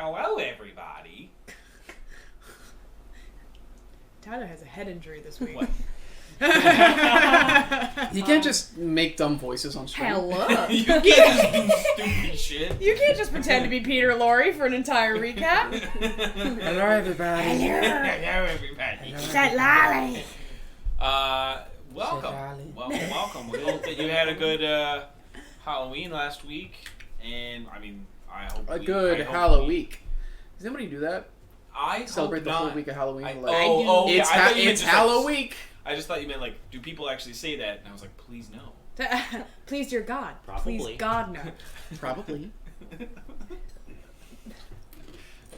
Hello, everybody. Tyler has a head injury this week. What? You can't just make dumb voices on stream. Hello. You can't just do stupid shit. You can't just pretend to be Peter Lorre for an entire recap. Hello, everybody. Hello, everybody. Said Lolly. Welcome. Welcome. We hope that you had a good Halloween last week, and I mean, I hope A good Halloween. Does anybody do that? I Celebrate the hope whole not. week of Halloween. I do. It's I thought you meant it's just, like, Halloween. I just thought you meant like, do people actually say that? And I was like, please no. Please, dear God. Probably. Please, God, no. Probably.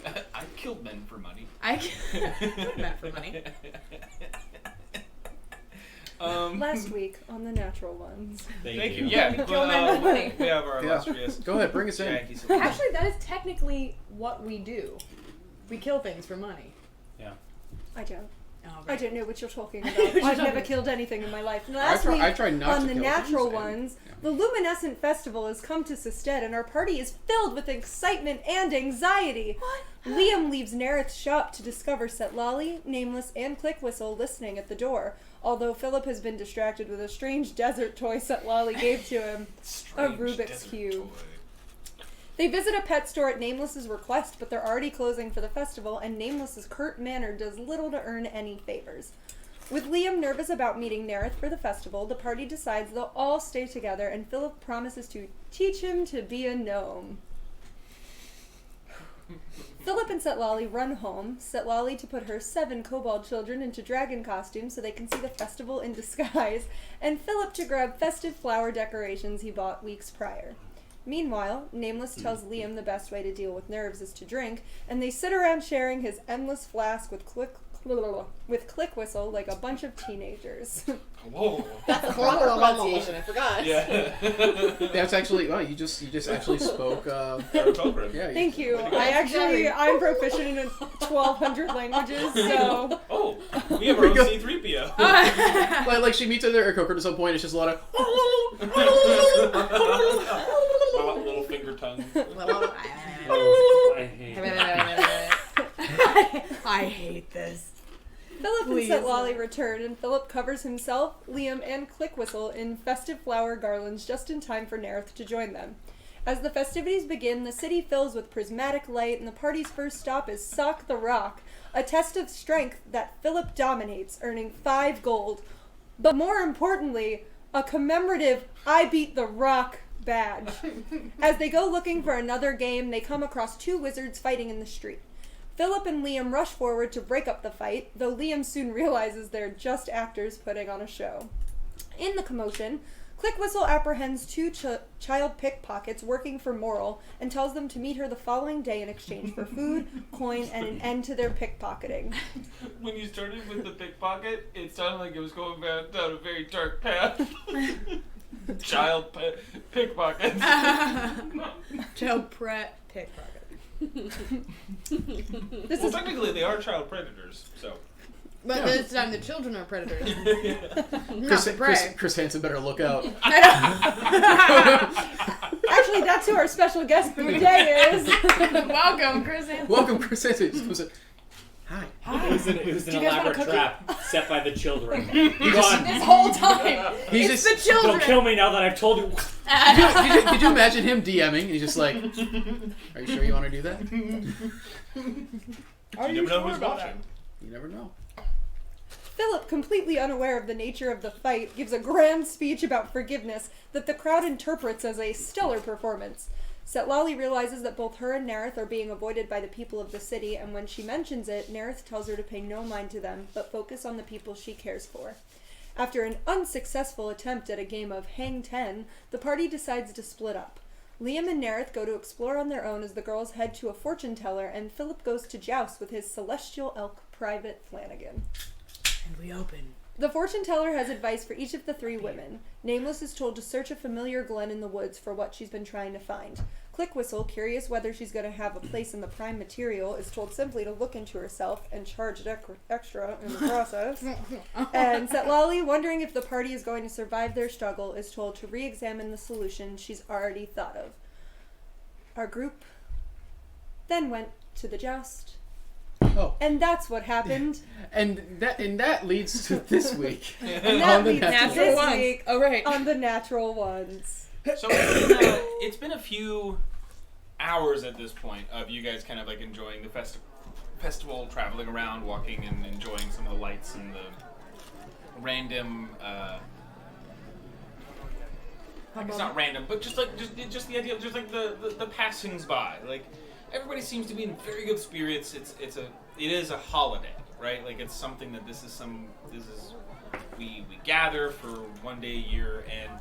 I killed men for money. I meant for money. Last week on the natural ones. Thank you. Yeah, Kill men for money. We have our illustrious. Go ahead, bring us in. Jackie Silver. Actually, that is technically what we do. We kill things for money. Yeah. I don't. Oh, I don't know what you're talking What about. you're I've never talking- killed anything in my life. I Last week, try not on to the kill natural things, and- ones, yeah. the Luminescent Festival has come to Sested, and our party is filled with excitement and anxiety. What? Liam leaves Nerryth's shop to discover Setlali, Nameless, and Clickwhistle listening at the door, although Philip has been distracted with a strange desert toy Setlali gave to him, a Strange Rubik's desert Cube. toy. They visit a pet store at Nameless's request, but they're already closing for the festival, and Nameless's curt manner does little to earn any favors. With Liam nervous about meeting Nerryth for the festival, the party decides they'll all stay together, and Philip promises to teach him to be a gnome. Philip and Setlali run home, Setlali to put her 7 kobold children into dragon costumes so they can see the festival in disguise, and Philip to grab festive flower decorations he bought weeks prior. Meanwhile, Nameless tells Liam the best way to deal with nerves is to drink, and they sit around sharing his endless flask with Clickwhistle like a bunch of teenagers. Whoa. That's a horrible pronunciation. I forgot. Yeah. That's actually. Oh, you just actually spoke. October. Yeah. Thank you. Sorry. I'm proficient in 1,200 languages, so... Oh, we have our own C-3PO. Like she meets her coconut at some point. It's just a lot of. Little finger tongue. I hate this. Philip Please. and Setlali return, and Philip covers himself, Liam, and Clickwhistle in festive flower garlands just in time for Nerryth to join them. As the festivities begin, the city fills with prismatic light, and the party's first stop is Sock the Rock, a test of strength that Philip dominates, earning 5 gold. But more importantly, a commemorative I Beat the Rock badge. As they go looking for another game, they come across 2 wizards fighting in the street. Philip and Liam rush forward to break up the fight, though Liam soon realizes they're just actors putting on a show. In the commotion, Clickwhistle apprehends 2 child pickpockets working for Moral and tells them to meet her the following day in exchange for food, coin, and an end to their pickpocketing. When you started with the pickpocket, it sounded like it was going down a very dark path. Child pickpockets. Child pickpocket. Well, technically, they are child predators, so. But Yeah. this time the children are predators. Not the prey. Chris Hansen better look out. Actually, that's who our special guest for the day is. Welcome, Chris Hansen. Welcome, Chris Hansen. He comes in, Hi. It was an Do you guys want a elaborate cookie? trap set by the children. Gone. This whole time. He's It's just. the Don't children. kill me now that I've told you. Could you imagine him DMing and he's just like, "Are you sure you want to do that?" Are You you never know sure who's about watching. You never know. Philip, completely unaware of the nature of the fight, gives a grand speech about forgiveness that the crowd interprets as a stellar performance. Setlali realizes that both her and Nerryth are being avoided by the people of the city, and when she mentions it, Nerryth tells her to pay no mind to them, but focus on the people she cares for. After an unsuccessful attempt at a game of Hang 10, the party decides to split up. Liam and Nerryth go to explore on their own as the girls head to a fortune teller, and Philip goes to Joust with his celestial elk, Private Flanagan. And we open. The fortune teller has advice for each of the 3 women. Nameless is told to search a familiar glen in the woods for what she's been trying to find. Clickwhistle, curious whether she's going to have a place in the prime material, is told simply to look into herself and charge extra in the process. And Setlali, wondering if the party is going to survive their struggle, is told to re-examine the solution she's already thought of. Our group then went to the joust. Oh. And that's what happened. And that leads to this week. And that On the leads to natural this ones. week Oh, right. on the natural ones. So it's been a few hours at this point of you guys kind of like enjoying the festival, traveling around, walking and enjoying some of the lights and the random. I guess not random, but just the idea of just like the passings by. Like everybody seems to be in very good spirits. It is a holiday, right? Like it's something that we gather for one day a year, and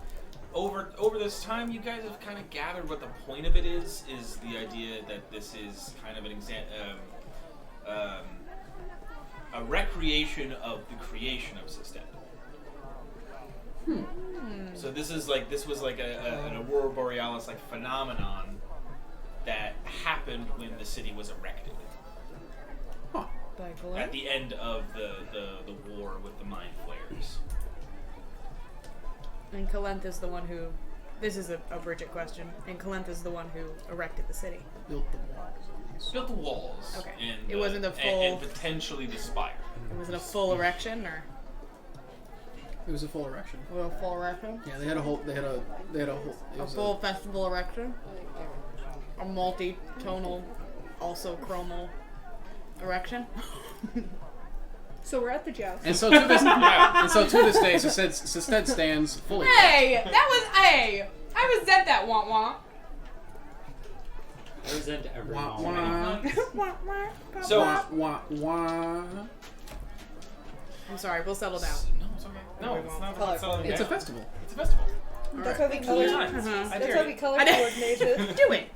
over this time, you guys have kind of gathered what the point of it is the idea that this is kind of an a recreation of the creation of System. So this was like an aurora borealis like phenomenon that happened when the city was erected. Huh. At the end of the war with the mind flayers. And Kalenth is the one who... This is a Bridget question. And Kalenth is the one who erected the city. Built the walls. Built the walls. Okay. And It wasn't a full... and potentially the spire. It wasn't a full erection, or... It was a full erection. A full erection? Yeah, they had a whole. A full festival erection? A multi-tonal, also chromal erection? So we're at the joust. And so to this day, Sested stands fully. Hey, that was A. I resent that wah wah. I resent every Wah, moment. wah. So Wah, wah. I'm sorry, we'll settle down. no, it's okay. No, it's not about selling It's a down. festival. It's a festival. That's why we color. That's why we color coordinated. Do it!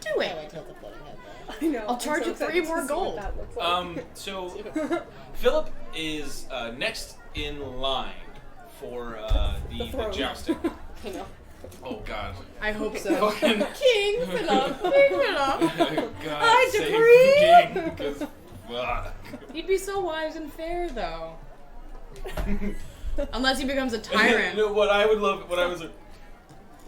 Do I it! went to the floating head though. I know. I'll charge I'm so you 3 excited more to see what gold. that looks like. So Philip is next in line for the throne. jousting. I know. Oh God. I hope so. Fucking King Philip! King Philip! God I save decree! the king, 'cause fuck. He'd be so wise and fair, though. Unless he becomes a tyrant. You know what I would love? What I was like,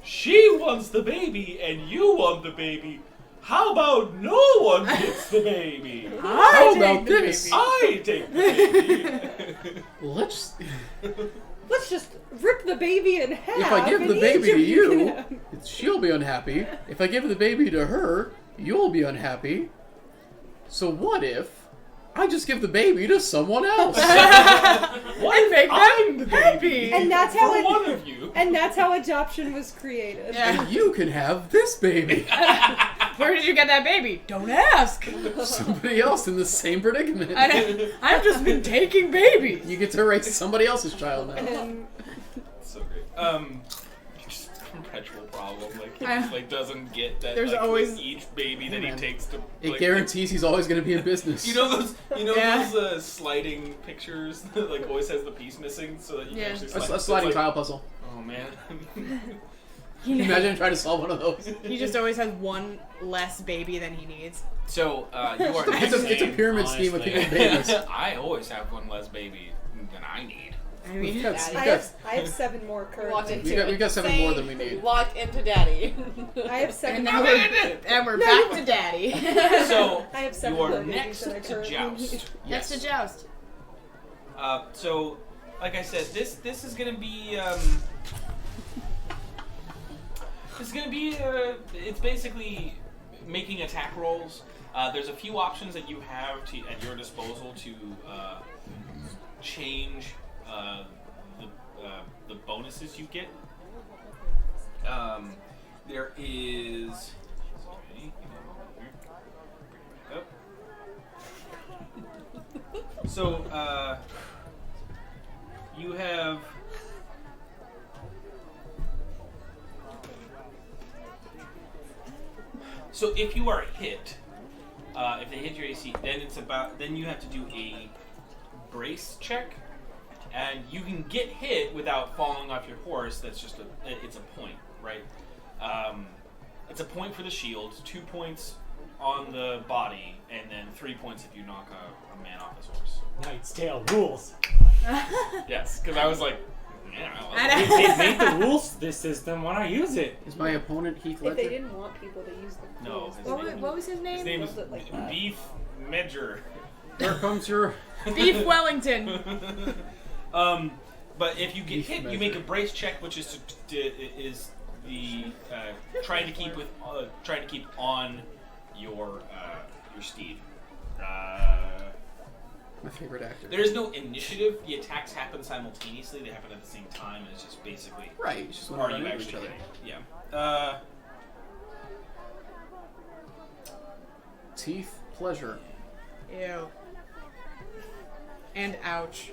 she wants the baby and you want the baby. How about no one gets the baby? How take about the this? baby. I take the baby. Let's. Let's just rip the baby in half. If I give and the each baby of to can you, have- she'll be unhappy. If I give the baby to her, you'll be unhappy. So what if I just give the baby to someone else? And make them happy! And that's how For it. one of you. And that's how adoption was created. Yeah. And you can have this baby. Where did you get that baby? Don't ask! Somebody else in the same predicament. I've just been taking babies! You get to raise somebody else's child now. And So great. Just perpetual problem. Like he just like doesn't get that. There's like, always- with each baby that he man. takes to. It like, guarantees he's always going to be in business. You know those. Yeah. Those sliding pictures that like always has the piece missing, so that you Yeah. can actually a, slide. a sliding it's like, tile puzzle. Oh man. Can you imagine trying to solve one of those? He just always has one less baby than he needs. So you are next. It's a pyramid scheme of people's babies. I always have one less baby than I need. I We've mean, got, I have 7 more We walked currently. into we got 7 more than we We need. walked into daddy. I have 7 and more. now we're back to daddy. So I have 7 you are more babies next that I to currently Joust. need. Next to Joust. So, like I said, this is gonna be it's basically making attack rolls. There's a few options that you have at your disposal to change the bonuses you get. There is. So, you have. So if you are hit, if they hit your AC, then you have to do a brace check, and you can get hit without falling off your horse. That's just it's a point, right? It's a point for the shield, 2 points on the body, and then 3 points if you knock a man off his horse. Knight's Tale rules. Yes, because I was like, Yeah, They've made the rules to this system. Why not use it? Is my opponent Heath If they Ledger? didn't want people to use the No, rules, his they name- wouldn't. What was his name? his name is Build it like that. Beef Medger. Here comes your. Beef Wellington. But if you get Beef hit, you measure. make a brace check, which is the trying to keep on your steed. My favorite actor. There is no initiative. The attacks happen simultaneously. They happen at the same time, and it's just basically Right, it's just are whenever you I move each actually other. hitting? Yeah. Teeth pleasure. Ew. And ouch.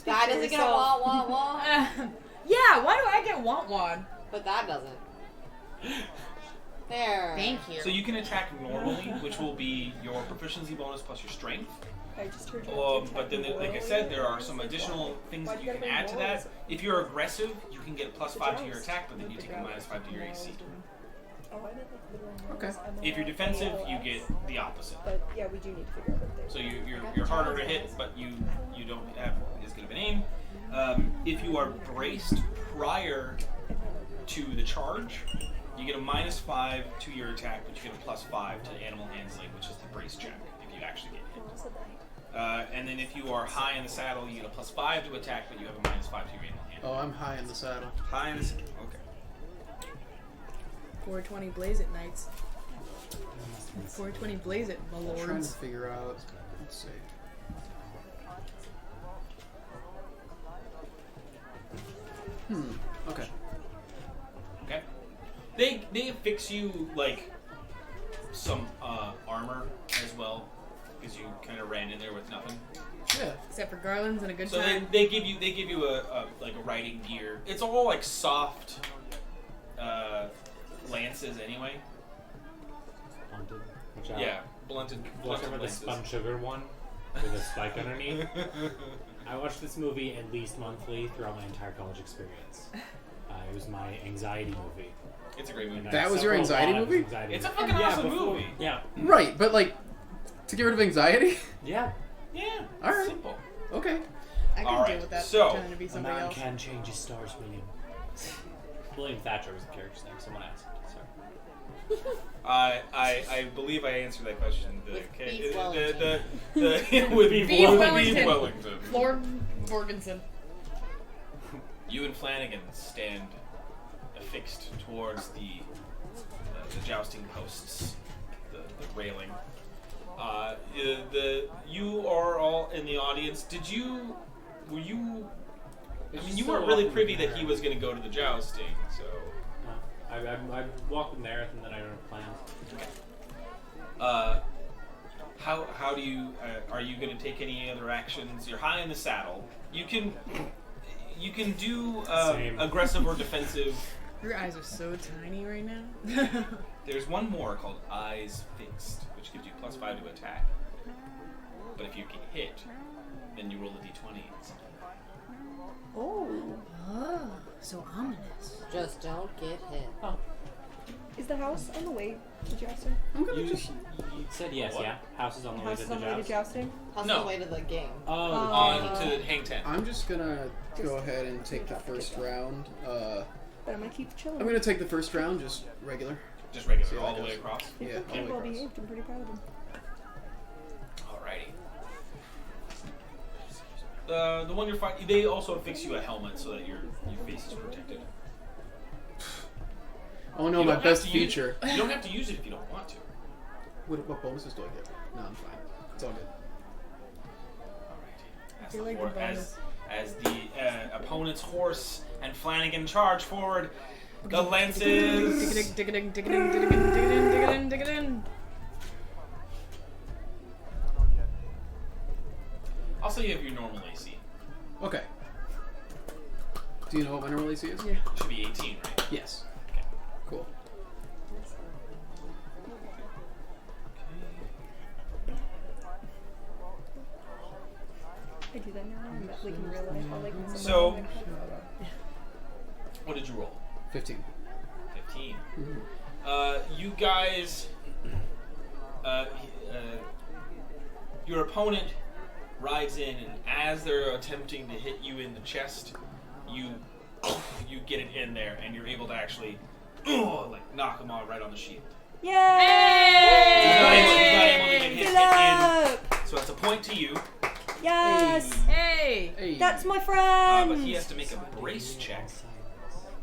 Guy for doesn't get a yourself. wah. Yeah, why do I get want one? But that doesn't. There. Thank you. So you can attack normally, which will be your proficiency bonus plus your strength. I just heard you. But then, like I said, there are some additional things that you can add to that. If you're aggressive, you can get a +5 to your attack, but then you take a -5 to your AC. Oh, I didn't like the one. Okay. If you're defensive, you get the opposite. But yeah, we do need to figure out what they. So you're harder to hit, but you don't have as good of an aim. If you are braced prior to the charge, you get a -5 to your attack, but you get a +5 to animal handling, which is the brace check if you actually get hit. And then if you are high in the saddle, you get a +5 to attack, but you have a -5 to your animal handling. Oh, I'm high in the saddle. High in the saddle. Okay. 420 blaze it, knights. 420 blaze it, my I'm trying to lords. figure out. Let's see. Okay. Okay. They fix you like some armor as well, because you kind of ran in there with nothing. Yeah. Except for garlands and a good So time. they give you a like a riding gear. It's all like soft lances anyway. Blunted. Watch out. Yeah, blunted Watch out for the lances. spun sugar one with a spike underneath. I watched this movie at least monthly throughout my entire college experience. It was my anxiety movie. It's a great movie. And I That was your suffered a lot anxiety of movie? anxiety It's a with fucking it. awesome before- movie. Yeah. Right, but like to get rid of anxiety. Yeah. Yeah, All right. simple. Okay. I can Alright, deal with that so- pretending to be A somebody man else. can change his stars meaning. William Thatcher was the character's name. Someone asked. Sorry. I believe I answered that question. With Okay, Beef with Beef Beef Wellington. Wellington. Lord Morganson. You and Flanagan stand affixed towards the jousting posts, the railing. You are all in the audience. Were you? I mean, you weren't really privy that he was going to go to the jousting, so. No. I walked with Nerryth and then I wrote a plan. How do you? Are you going to take any other actions? You're high in the saddle. You can do Same. aggressive or defensive. Your eyes are so tiny right now. There's one more called Eyes Fixed, which gives you +5 to attack. But if you get hit, then you roll a d20. Oh, Oh, so ominous. Just don't get hit. is the house on the way to jousting? I'm gonna You just. said yes, What? yeah. House is on the way House to is the on the way to joust. jousting. How's No. the way to the game? Oh, On to Hang Ten. I'm just gonna go ahead and take the first round. But I'm gonna keep chilling. I'm gonna take the first round just regular. Just regular, See how all that the way goes. across. He's Yeah, all pretty the way well across. behaved. I'm pretty proud of him. Alrighty. The one you're fighting, they also affix you a helmet so that your face is protected. Oh no, You my don't have best to use- feature. You don't have to use it if you don't want to. What bonuses do I get? No, I'm fine. It's all good. Alright. As feel the like hor- the bonus- as the opponent's horse and Flanagan charge forward, the lances. Dig it in, dig it in, dig it in, dig it in, dig it in, dig it in. Also, you have your normal AC. Okay. Do you know what my normal AC is? Yeah. It should be 18, right? Yes. Okay. Cool. I do that now. I'm like in real life. I'll like when someone So- like, What did you roll? 15. 15. Mhm. You guys, your opponent rides in, and as they're attempting to hit you in the chest, you get it in there, and you're able to actually like knock him all right on the shield. Yay! He's not able to get his hit in, Philip! so it's a point to you. Yes! Hey! Hey. That's my friend! But he has to make a brace check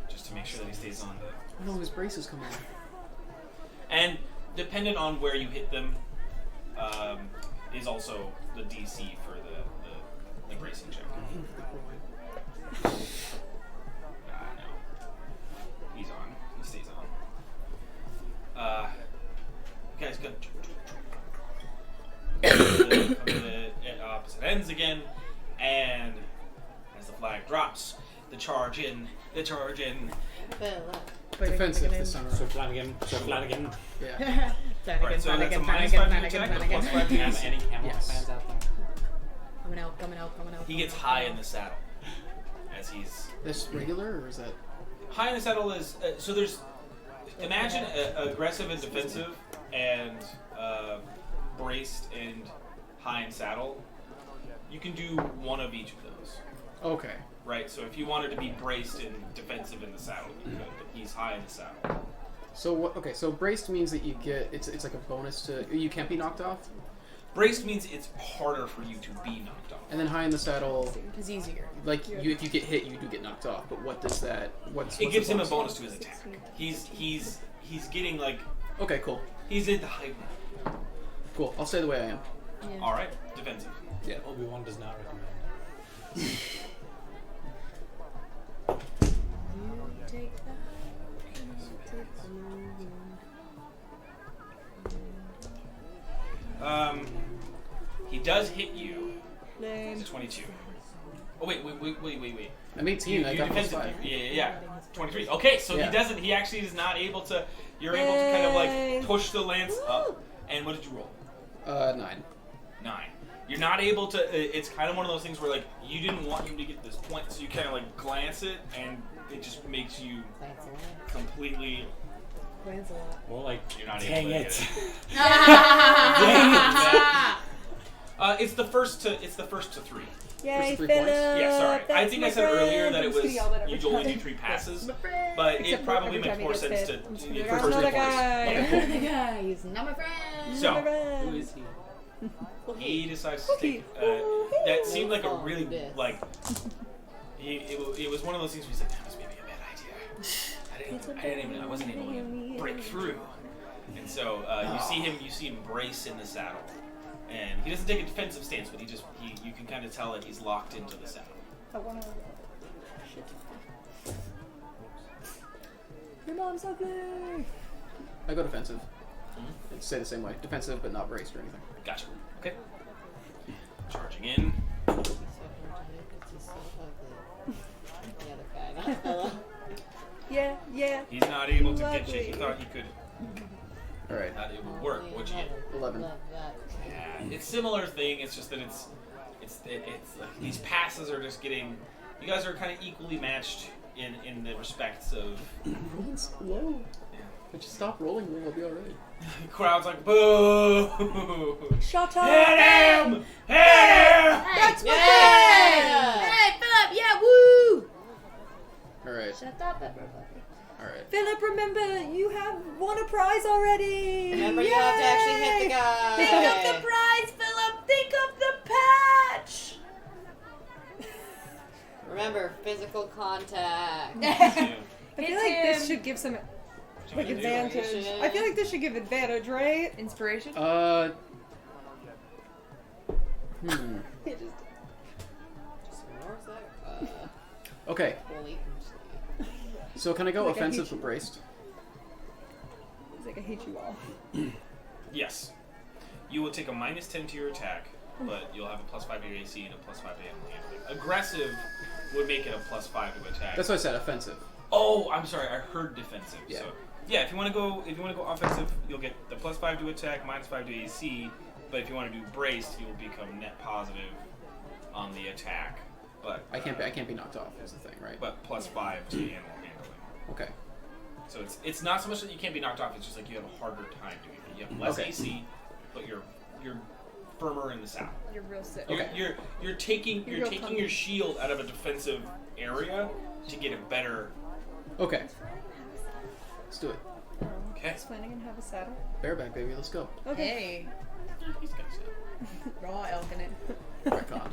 just to make sure that he stays on the. No, his braces come off. And dependent on where you hit them, is also the DC for the bracing check. No. He's on. He stays on. You guys go come to the opposite ends again, and as the flag drops, the charge in. Defensive this time Sir around. Flanagan. Sir Flanagan. Yeah. Alright, so that's a minus 5 to attack, with plus 5 to Do you have AC. any Camelot Yes. fans out there? Coming out. He gets high in the saddle as he's That's regular, or is that? high in the saddle is so there's imagine aggressive and defensive and braced and high in saddle. You can do one of each of those, Okay. right? So if you wanted to be braced and defensive in the saddle, you could, but he's high in the saddle. So what? Okay. So braced means that you get it's like a bonus to you can't be knocked off, Braced means it's harder for you to be knocked off. and then high in the saddle, It's easier. like you if you get hit, you do get knocked off. But what does that? What's It gives the him a bonus to his attack. He's getting like Okay, cool, he's in the high ground. cool. I'll stay the way I am. Yeah. All right, defensive. Yeah. Obi-Wan does not recommend. You take that. He does hit you. Lame. It's a 22. Oh wait. I'm 18. I got plus 5. Yeah. 23. Okay, so Yeah. he doesn't. He actually is not able to. You're able to kind of Yay. like push the lance up. And what did you roll? 9. 9. You're not able to. It's kind of one of those things where like you didn't want him to get this point, so you kind of like glance it, and it just makes you completely. Plans a lot. Well, like, You're not dang able to it. get It's the first to 3. Yay, First 3 Philip! points? Yeah, sorry. I That's think my I said earlier friend. that I'm it just was gonna yell that every you only do time. 3 passes, friend. but it Except for probably every makes time he more gets sense hit. I'm just to gonna get go, the first "I'm 3 not a points. guy." Okay, cool. Guys, not my friend. So, My friend. Who is he? he decides to Okay. take. That seemed like a No really fun, like. It was one of those things where he's like, that was maybe a bad idea. I wasn't able to break through. And so you see him brace in the saddle, and he doesn't take a defensive stance, but you can kind of tell that he's locked into the saddle. I wanna. Shit. Your mom's ugly. I go defensive. I'd say the same way. Defensive, but not braced or anything. Gotcha. Okay. Charging in. Yeah. He's not able to get you. He thought he could. All right. Not it would work. What'd you get? 11. Yeah, it's similar thing. It's just that it's like these passes are just getting. You guys are kind of equally matched in the respects of. Rolling slow. Yeah. But just stop rolling, we'll be alright. The crowd's like boo. Shut up. Hit him! Hit him! That's my Yeah. friend. Hey, Philip, yeah, woo! Alright. Shut up, everybody. Alright. Philip, remember, you have won a prize already. Remember, you have to actually hit the Yay. guy. Think of the prize, Philip. Think of the patch. Remember, physical contact. Yeah. I feel Hit like this him. should give some like Should we do- advantage. I feel like this should give advantage, right? Inspiration? Hmm. It just- Okay, so can I go Like, I hate offensive you. but braced? It's like I hate you all. Yes. You will take a -10 to your attack, but you'll have a +5 to your AC and a +5 to animal handling. Aggressive would make it a +5 to attack. That's what I said, offensive. Oh, I'm sorry. I heard defensive. Yeah. So yeah, if you want to go offensive, you'll get the +5 to attack, -5 to AC. But if you want to do braced, you'll become net positive on the attack. But I can't be knocked off is the thing, right? But +5 to animal handling. Okay. So it's not so much that you can't be knocked off. It's just like you have a harder time doing it. You have less Okay. AC, but you're firmer in the saddle. You're real sick. Okay. You're taking You're you're real taking comfy. your shield out of a defensive area to get a better. Okay. Let's do it. Okay. Does Flanagan have a saddle? Bareback, baby. Let's go. Okay. Hey, He's got it. raw elk in it. Retcon.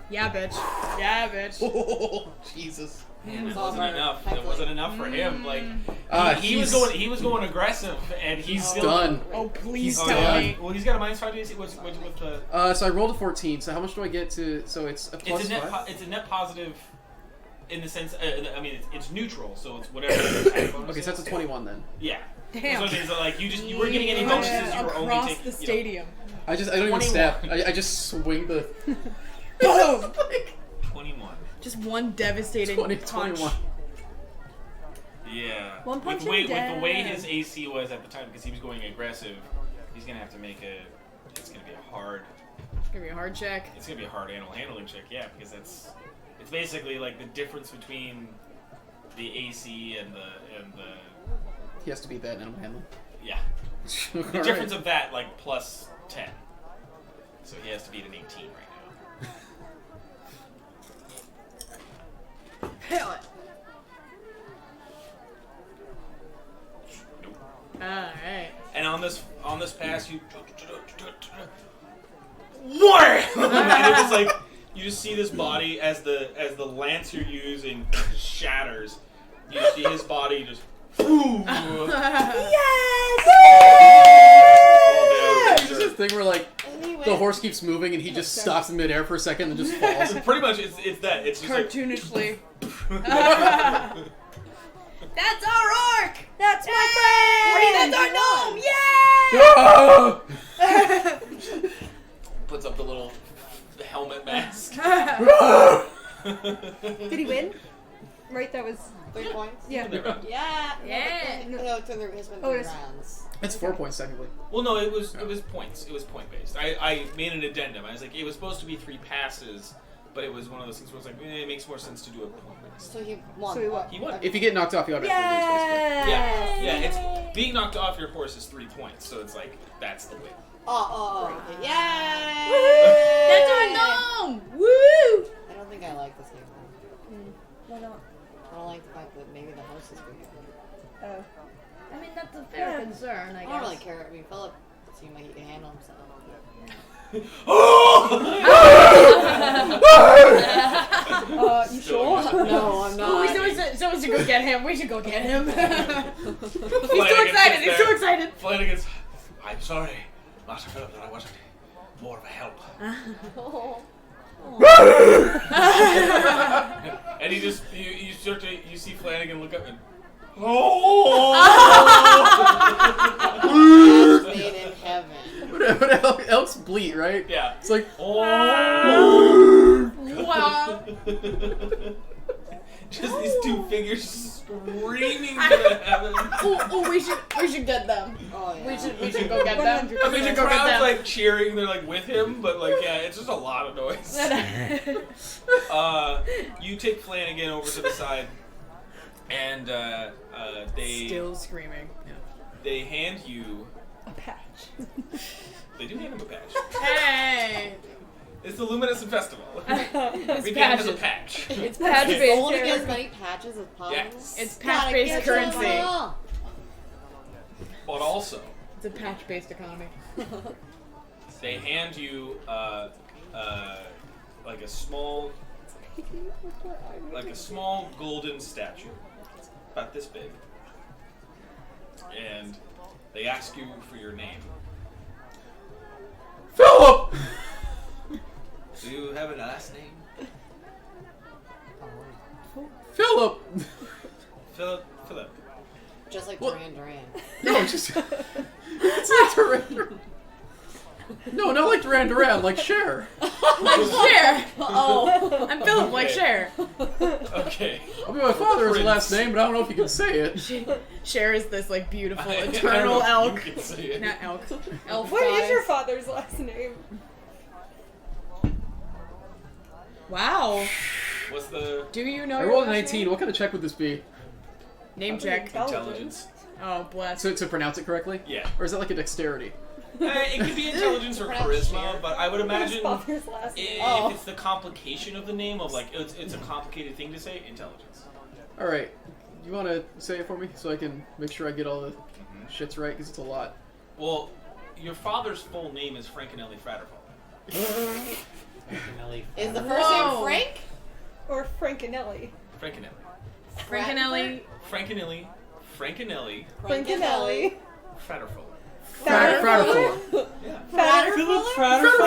Yeah, bitch. Yeah, bitch. Oh, Jesus. Man, it It's wasn't over. enough. It wasn't enough for him. Like he was he's going aggressive, and he's still done. Oh, please He's tell done. me. Well, he's got a -5 AC. What's with the? So I rolled a 14. So how much do I get to? So it's a plus It's a net. 5. It's a net positive, in the sense. I mean, it's neutral, so it's whatever. the attack bonus Okay, so that's is. a 21 then. Yeah. Damn. So it's like you weren't getting any bonuses. You were only Across taking the stadium. I don't even 21. stab. I just swing the Boom! 21. Just one devastating 20, punch. 21. Yeah. One punch with him the way dead. his AC was at the time, because he was going aggressive, he's gonna have to make a. It's gonna be a hard. It's gonna be a hard check. It's gonna be a hard animal handling check. Yeah, because it's basically like the difference between the AC and the He has to beat that in animal handling. yeah. The difference of that like plus 10. So he has to beat an 18 right now. Hell it. Nope. Alright. And on this pass, you what? And it was like you just see this body as the lance you're using shatters. You see his body just. It's just this thing where like Anyway. the horse keeps moving and he just stops in midair for a second and just falls. Pretty much, it's that. It's just like. Cartoonishly. That's our orc! That's my friend! That's our gnome! Yeah! Puts up the little helmet mask. Did he win? Right, that was... 3 points. Yeah. Yeah. Yeah. No, it's it's been Oh, 3 it is. rounds. It's 4 points technically. Well, no, it was points. It was point based. I made an addendum. I was like, it was supposed to be 3 passes, but it was one of those things where it's like, it makes more sense to do a point based. So he won. So he won. He won. If you get knocked off, you automatically lose. Basically. Yeah, it's being knocked off your horse is 3 points, so it's like that's the win. Oh. Okay. Yay! That's our gnome! Woo! I don't think I like this game. Why not? I don't like the fact that maybe the horse is bigger. Oh. I mean, that's a fair Yeah. concern, I I guess. don't really care. I mean, Philip seemed like he can handle himself. You sure? No, I'm Oh, not. so we should go get him. We should go get him. He's too Flanagan excited. sits He's there. too excited. Flanagan's. I'm sorry, Master Philip, that I wasn't more of a help. And he just you start to you see Flanagan look up and Made in heaven. But elks bleat, right? yeah. It's like Wow. Just these two figures screaming to the heavens. Oh, we should get them. Oh, yeah. We should go get them. I mean, We the should go get crowd's them. like cheering, they're like with him, but like yeah, it's just a lot of noise. You take Flanagan over to the side, and they Still screaming. they hand you. A patch. They do hand him a patch. Hey. It's the Luminescent Festival. It's Every game has a patches. patch. It's patch Okay. based. Only get as many patches as possible. Yes. It's Gotta patch based get currency. them all. But also, It's a patch based economy. they hand you like a small golden statue, about this big, and they ask you for your name. Philip. Do you have a last name? Philip. Philip. Just like What? Duran. No, just it's like Duran. No, not like Duran Duran, like Cher. Like Cher. Oh. I'm Philip, like Cher. Okay. I mean, my father has a Prince. last name, but I don't know if you can say it. Cher is this like beautiful I don't eternal know if elk. you can say it. Not elk. Elf What is guys. your father's last name? Wow. What's the Do you know I your rolled a last 19. name? What kind of check would this be? Name check. intelligence? Oh, bless. So to pronounce it correctly? Yeah. Or is it like a dexterity? It could be intelligence or Pronounce charisma, share. but I would His imagine father's last name. if it's the complication of the name of like it's a complicated thing to say, intelligence. All right. You want to say it for me so I can make sure I get all the Mm-hmm. shits right? Because it's a lot. Well, your father's full name is Frankenelli Fratterfall. Nelly. Is the first Whoa. name Frank? Or Frankenelli. Frankenelli. Frankenelli. Frankenelli. Frankenelli Frankenelli. Fratterfall. Fratterful. Yeah. Fatterfuller? Fratterfall. A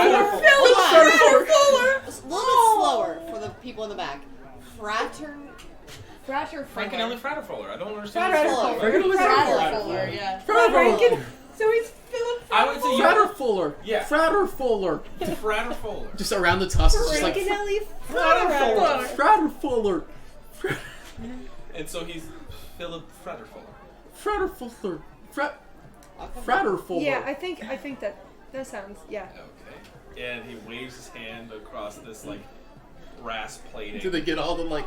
little bit slower for the people in the back. Thrasher Frankenelli Fratterfaller. I don't understand. Fratterfuller. Frankenelli Fratterfuller, yeah. Fratterfuller. So he's Philip I would say Fratterfuller. Yeah. Fratterfuller. Fratterfuller. Just around the tusk, it's just like Frankenelli Fratterfuller. Fratterfuller. And so he's Philip Fratterfuller. Fratterfuller. Fratterfuller. Yeah, I think that sounds, yeah. Okay. And he waves his hand across this like brass plating. Do they get all the like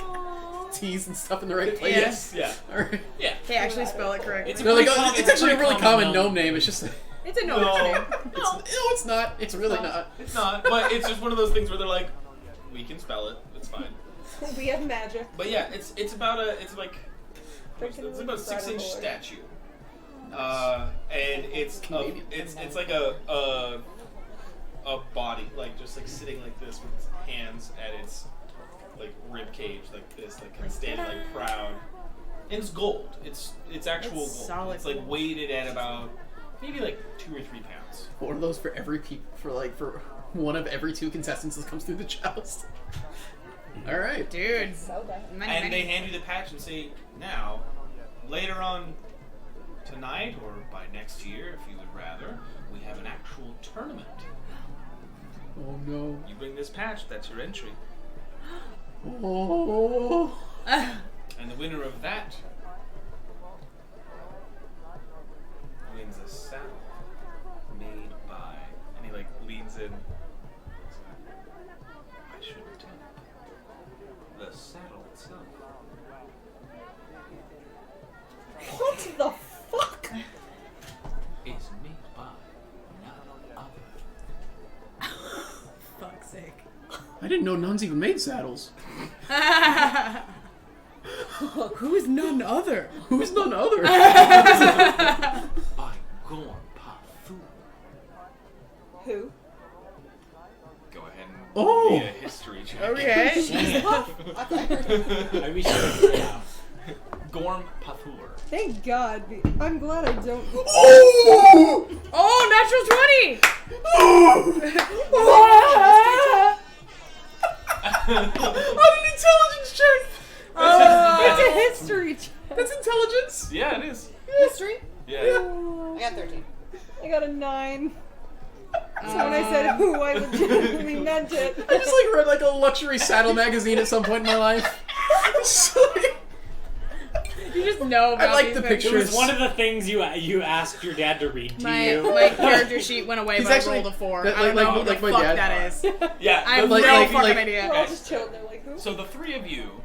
T's and stuff in the right place? Yes. Yeah. All right. Yeah. Hey, actually spell it correctly. It's No, like, pretty common- it's actually a pretty really common gnome. gnome name. It's just It's a No, name. it's not. It's really not. it's not. But it's just one of those things where they're like, we can spell it. It's fine. We have magic. But yeah, it's about it's about a 6-inch statue, and it's like a body like just like sitting like this with its hands at its like rib cage like this, like standing like proud. And it's gold. It's actual gold. solid It's like gold. weighted at about maybe like 2 or 3 pounds. One of those for every for one of every 2 contestants that comes through the joust. All right. Dude. Many, And they many. hand you the patch and say, now, later on tonight or by next year, if you would rather, we have an actual tournament. Oh no. You bring this patch, that's your entry. Oh. And the winner of that wins a saddle made by. And he like leans in. I shouldn't tell. The saddle itself What the fuck? is made by none other. Fuck's sake. I didn't know nuns even made saddles. Who's none other? Who's none other? By Gorm Pathu. Who? Go ahead and Oh! be a history check. Okay. I wish I could say out. Gorm Pathur. Thank God. I'm glad I don't. Oh! Oh, natural 20! On an intelligence check. It's a history check. That's intelligence. Yeah, it is. History? Yeah. I got 13. I got a 9. So when I said who, I legitimately meant it. I just like read like a luxury saddle magazine at some point in my life. You just know about I like these the things. It was pictures. one of the things you asked your dad to read to My, you. my character sheet went away, He's but actually- I rolled a 4. that- I don't like- know what like the my fuck dad. that is. Yeah. I have like- no like- fucking like- idea. We're all just chilling there like, who? So the three of you,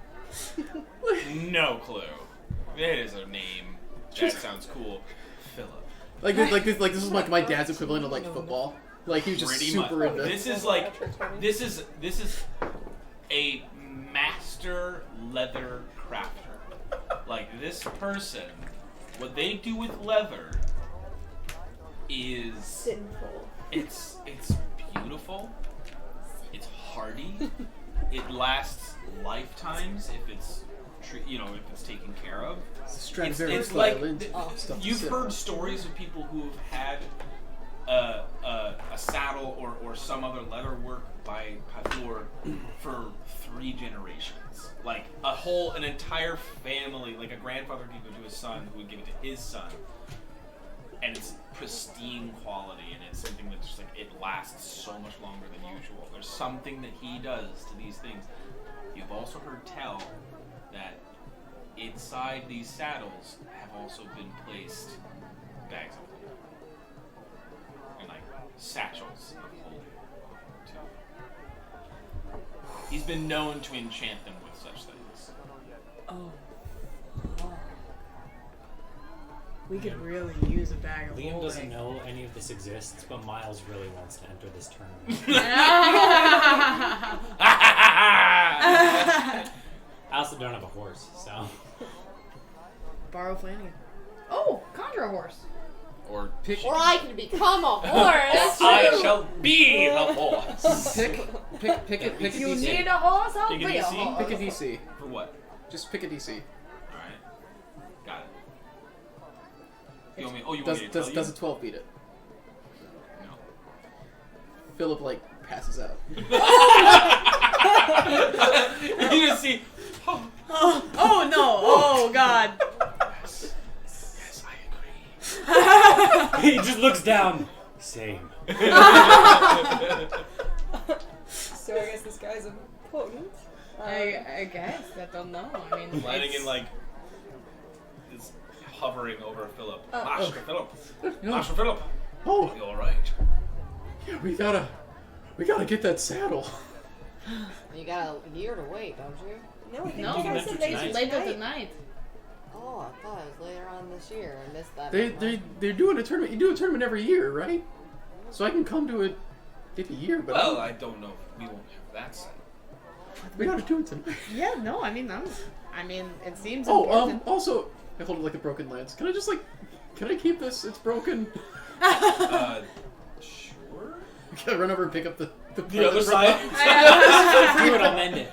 no clue. It is a name. That sounds cool. Philip. Like this is like my dad's equivalent of like football. Like he was just Pretty super much. into. This is like this is a master leather crafter. Like this person, what they do with leather is Sinful. it's beautiful. It's hardy. It lasts lifetimes if it's if it's taken care of. Stradivarius It's like violin stuff to you've sit heard on. stories of people who've had a saddle or some other leather work by Pathur for 3 generations. Like an entire family, like a grandfather could go to his son who would give it to his son. And it's pristine quality, and it's something that just like it lasts so much longer than usual. There's something that he does to these things. You've also heard tell that inside these saddles have also been placed bags of holding and like satchels of holding too. He's been known to enchant them with such things. We could really use a bag of Liam holding. doesn't know any of this exists, but Miles really wants to enter this tournament. I also don't have a horse, so. Borrow Flanagan. Oh, conjure a horse. Or Pick, Or I can become a horse. I shall be the horse. pick a You DC. need a horse, I'll Pick a be a DC? horse. Pick a DC. For what? Just pick a DC. Alright. Got it. You want me, you want me to tell Does you? a 12 beat it? No. Philip passes out. You just see. Oh no! Oh god! Yes, I agree. He just looks down. Same. So I guess this guy's important. I guess. I don't know. I mean, Flanagan is hovering over Philip. Oh. Master Philip. No. Master Philip. Oh, You all right? yeah, we gotta get that saddle. You got a year to wait, don't you? No, I think No, you guys that's said tonight. later later tonight. tonight. Oh, I thought it was later on this year. I missed that. They're doing a tournament. You do a tournament every year, right? So I can come to it every year, but Well, I don't know if we won't have that set. we gotta do it tonight. Yeah, no, I mean, it seems Oh, important. also, I hold it like a broken lance. Can I just can I keep this? It's broken. Sure. Can I run over and pick up the The other side. Do it, I'll mend it.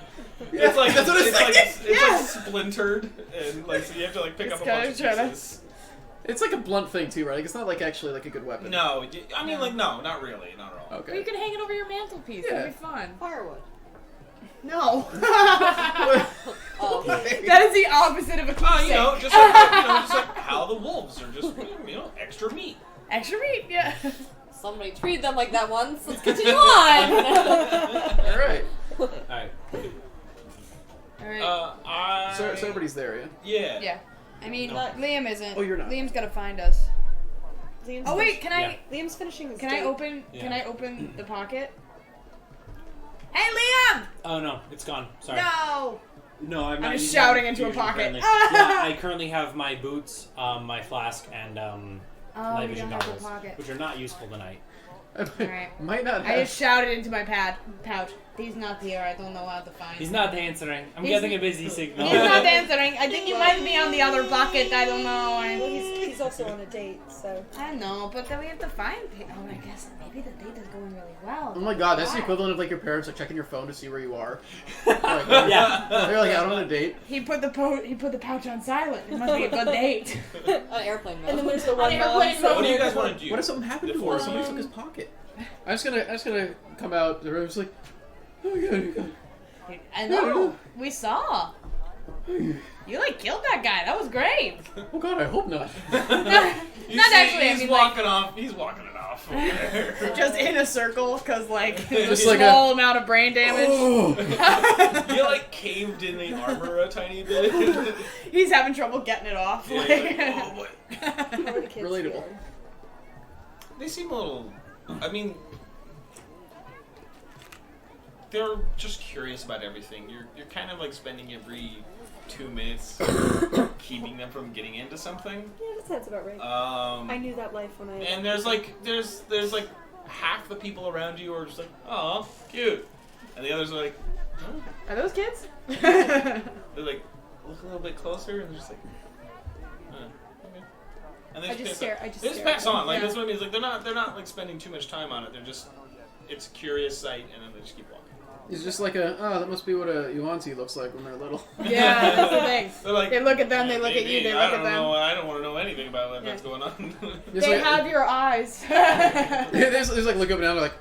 It's like that's what it's I'm like saying. it's like splintered and so you have to pick It's up a kinda bunch of trying to- pieces. It's like a blunt thing too, right? Like it's not actually a good weapon. No, I mean no, not really, not at all. Okay. Or you can hang it over your mantelpiece. Yeah. That'd be fun. Firewood. No. Oh, That is the opposite of a keepsake. Just like how the wolves are just extra meat. Extra meat, yeah. somebody treated them like that once. Let's continue on. All right. Alright. Alright. So everybody's there, yeah. Yeah. Yeah. I mean, No. Liam isn't. Oh, you're not. Liam's gotta find us. Liam's Oh wait, can I? Liam's finishing his Can date. I open? Yeah. Can I open the pocket? Hey, Liam! Oh no, it's gone. Sorry. No. No, I'm not. just using shouting my into a fusion pocket. currently. Yeah, I currently have my boots, my flask, and Oh, night you vision don't have the goggles, pocket. which are not useful tonight. Alright. Might not I have. just shouted into my pouch. He's not here. I don't know how to find. He's not answering. I'm He's- getting a busy signal. He's not answering. I think he might be on the other bucket. I don't know. Well, he's also on a date, so. I know, but then we have to find. Oh, I guess maybe the date is going really well. Oh my god, that's the Why? equivalent of like your parents checking your phone to see where you are. Yeah. They're like out on a date. He put the pouch on silent. It must be a good date. An airplane mode. And then there's the one airplane mom. What do you guys want to do? What if something happened to Before her? Somebody took his pocket. I'm just gonna come out. The room's like, oh my god. I know. We saw. You killed that guy. That was great. Oh god, I hope not. You Not see, actually, I He's mean, walking off. He's walking it off. Over there. Just in a circle, because like Just a like small amount of brain damage. Oh. You caved in the armor a tiny bit. He's having trouble getting it off. Yeah, Like, you're like, oh boy. How are the kids Relatable. feeling? They seem a little. I mean, they're just curious about everything. You're kind of like spending every 2 minutes keeping them from getting into something. Yeah, that sounds about right. I knew that life when I. And there's like half the people around you are just like, oh, cute, and the others are like, oh. are those kids? They're like look a little bit closer and they're just like, okay. And they I just pass stare. on. I just They just stare. pass on. Like Yeah. that's what I mean. It's like they're not like spending too much time on it. They're just it's a curious sight, and then they just keep walking. It's just like that must be what a Yuanzi looks like when they're little. Yeah, that's the thing. They're like, They look at them, they look at you, maybe, they I look at don't them. know. I don't want to know anything about what's Yeah. going on. It's They like, have your eyes. there's like look up and down. They're like,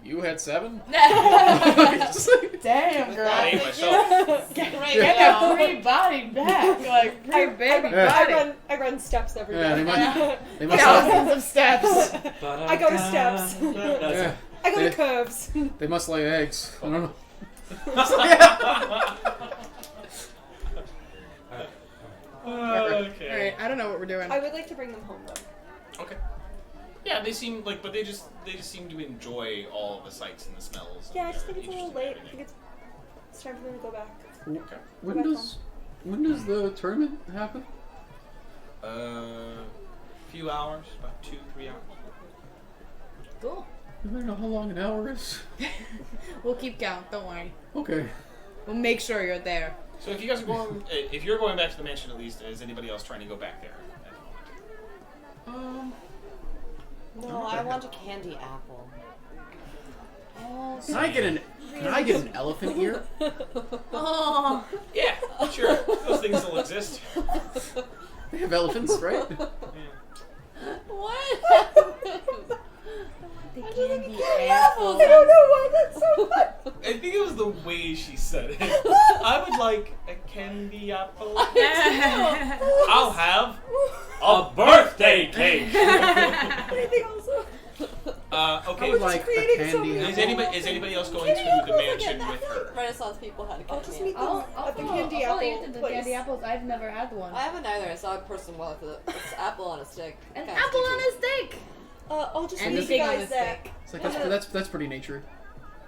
you had 7. Just like- Damn, girl. I ate myself. Get that free body back. Like, free baby body. I run steps every day. Yeah, they must have. Thousands of steps. I go to steps. Yeah, I go They- to curves. they must lay eggs. I don't know. Okay. Alright, I don't know what we're doing. I would like to bring them home though. Okay. Yeah, they seem like, but they just seem to enjoy all the sights and the smells. Yeah, and I just think they're it's a little interested in late. I think everything. it's time for them to go back. When does the tournament happen? few hours, about 2-3 hours. Cool. I don't know how long an hour is. We'll keep count. Don't worry. Okay. We'll make sure you're there. So if you guys are going, if you're going back to the mansion at least, is anybody else trying to go back there at the moment? No, I want a candy apple. Oh, Can I get an elephant ear? oh. Yeah, sure. Those things will exist. They have elephants, right? Yeah. What happened? The candy I apple. don't know why that's so funny. I think it was the way she said it. I would like a candy apple. I'll have a birthday cake. Anything else? Okay. I would like a creating candy something. apple. Is anybody else going to the mansion with her? Renaissance people had a I'll just candy meet apple. them I'll at the follow- candy I'll follow apple you to the place. candy apples. I've never had one. I haven't either. I saw a person with it's apple on a stick. An Kinda apple on sticky. a stick. I'll just And meet the you thing on guys a there. stick. It's like that's pretty nature.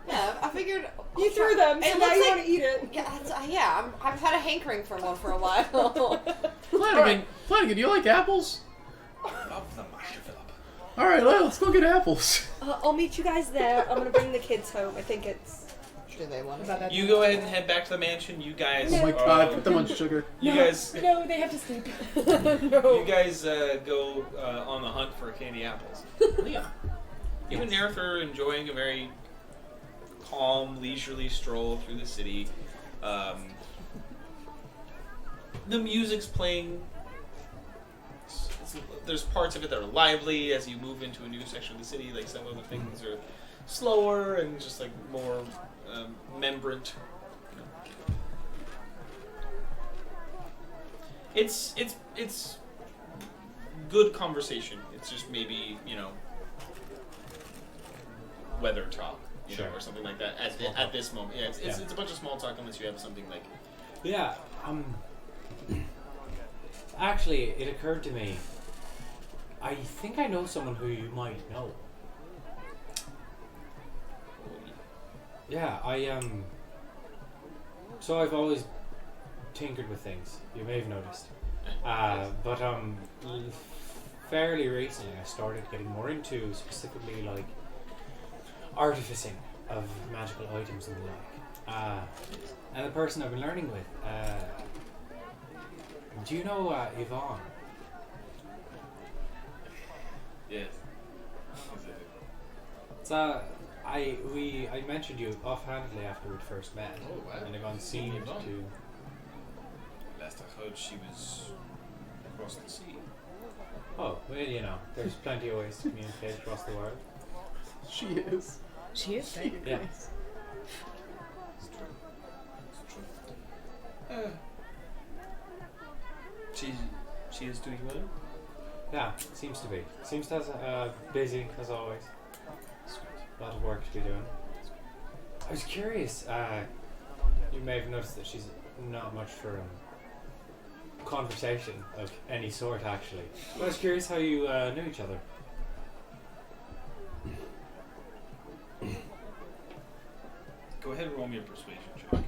Yeah, I figured. You threw them, so It now looks you like- want to eat it. Yeah, I've had a hankering for one for a while. Flanagan, do you like apples? Love them, Philip. All right, let's go get apples. I'll meet you guys there. I'm gonna bring the kids home. I think it's. Do they want About it? that. You go ahead and head back to the mansion. You guys. Oh my god, put them on sugar. You guys. No, they have to sleep. You guys go on the hunt for candy apples. Yeah. You and Nerryth are enjoying a very calm, leisurely stroll through the city. The music's playing. There's parts of it that are lively as you move into a new section of the city. Like some of the things are slower and just like more membrant. It's good conversation. It's just maybe weather talk, Sure. or something like that. Small At talk. this moment, yeah, it's a bunch of small talk unless you have something like. Yeah, actually, it occurred to me. I think I know someone who you might know. Yeah, so I've always tinkered with things. You may have noticed. But fairly recently I started getting more into specifically like artificing of magical items and the like. And the person I've been learning with, do you know Yvonne? Yes. It's I mentioned you offhandedly after we first met. Oh, wow. And Yvonne seemed Yvonne. to. Last I heard, she was across the sea. Oh, well, there's plenty of ways to communicate across the world. She is. She is technically. Yeah. It's true. It's true. She is doing well. Yeah, seems to be. Seems to have busy as always. A lot of work to be doing. I was curious. You may have noticed that she's not much for conversation of any sort, actually. But I was curious how you knew each other. Go ahead and roll me a persuasion check.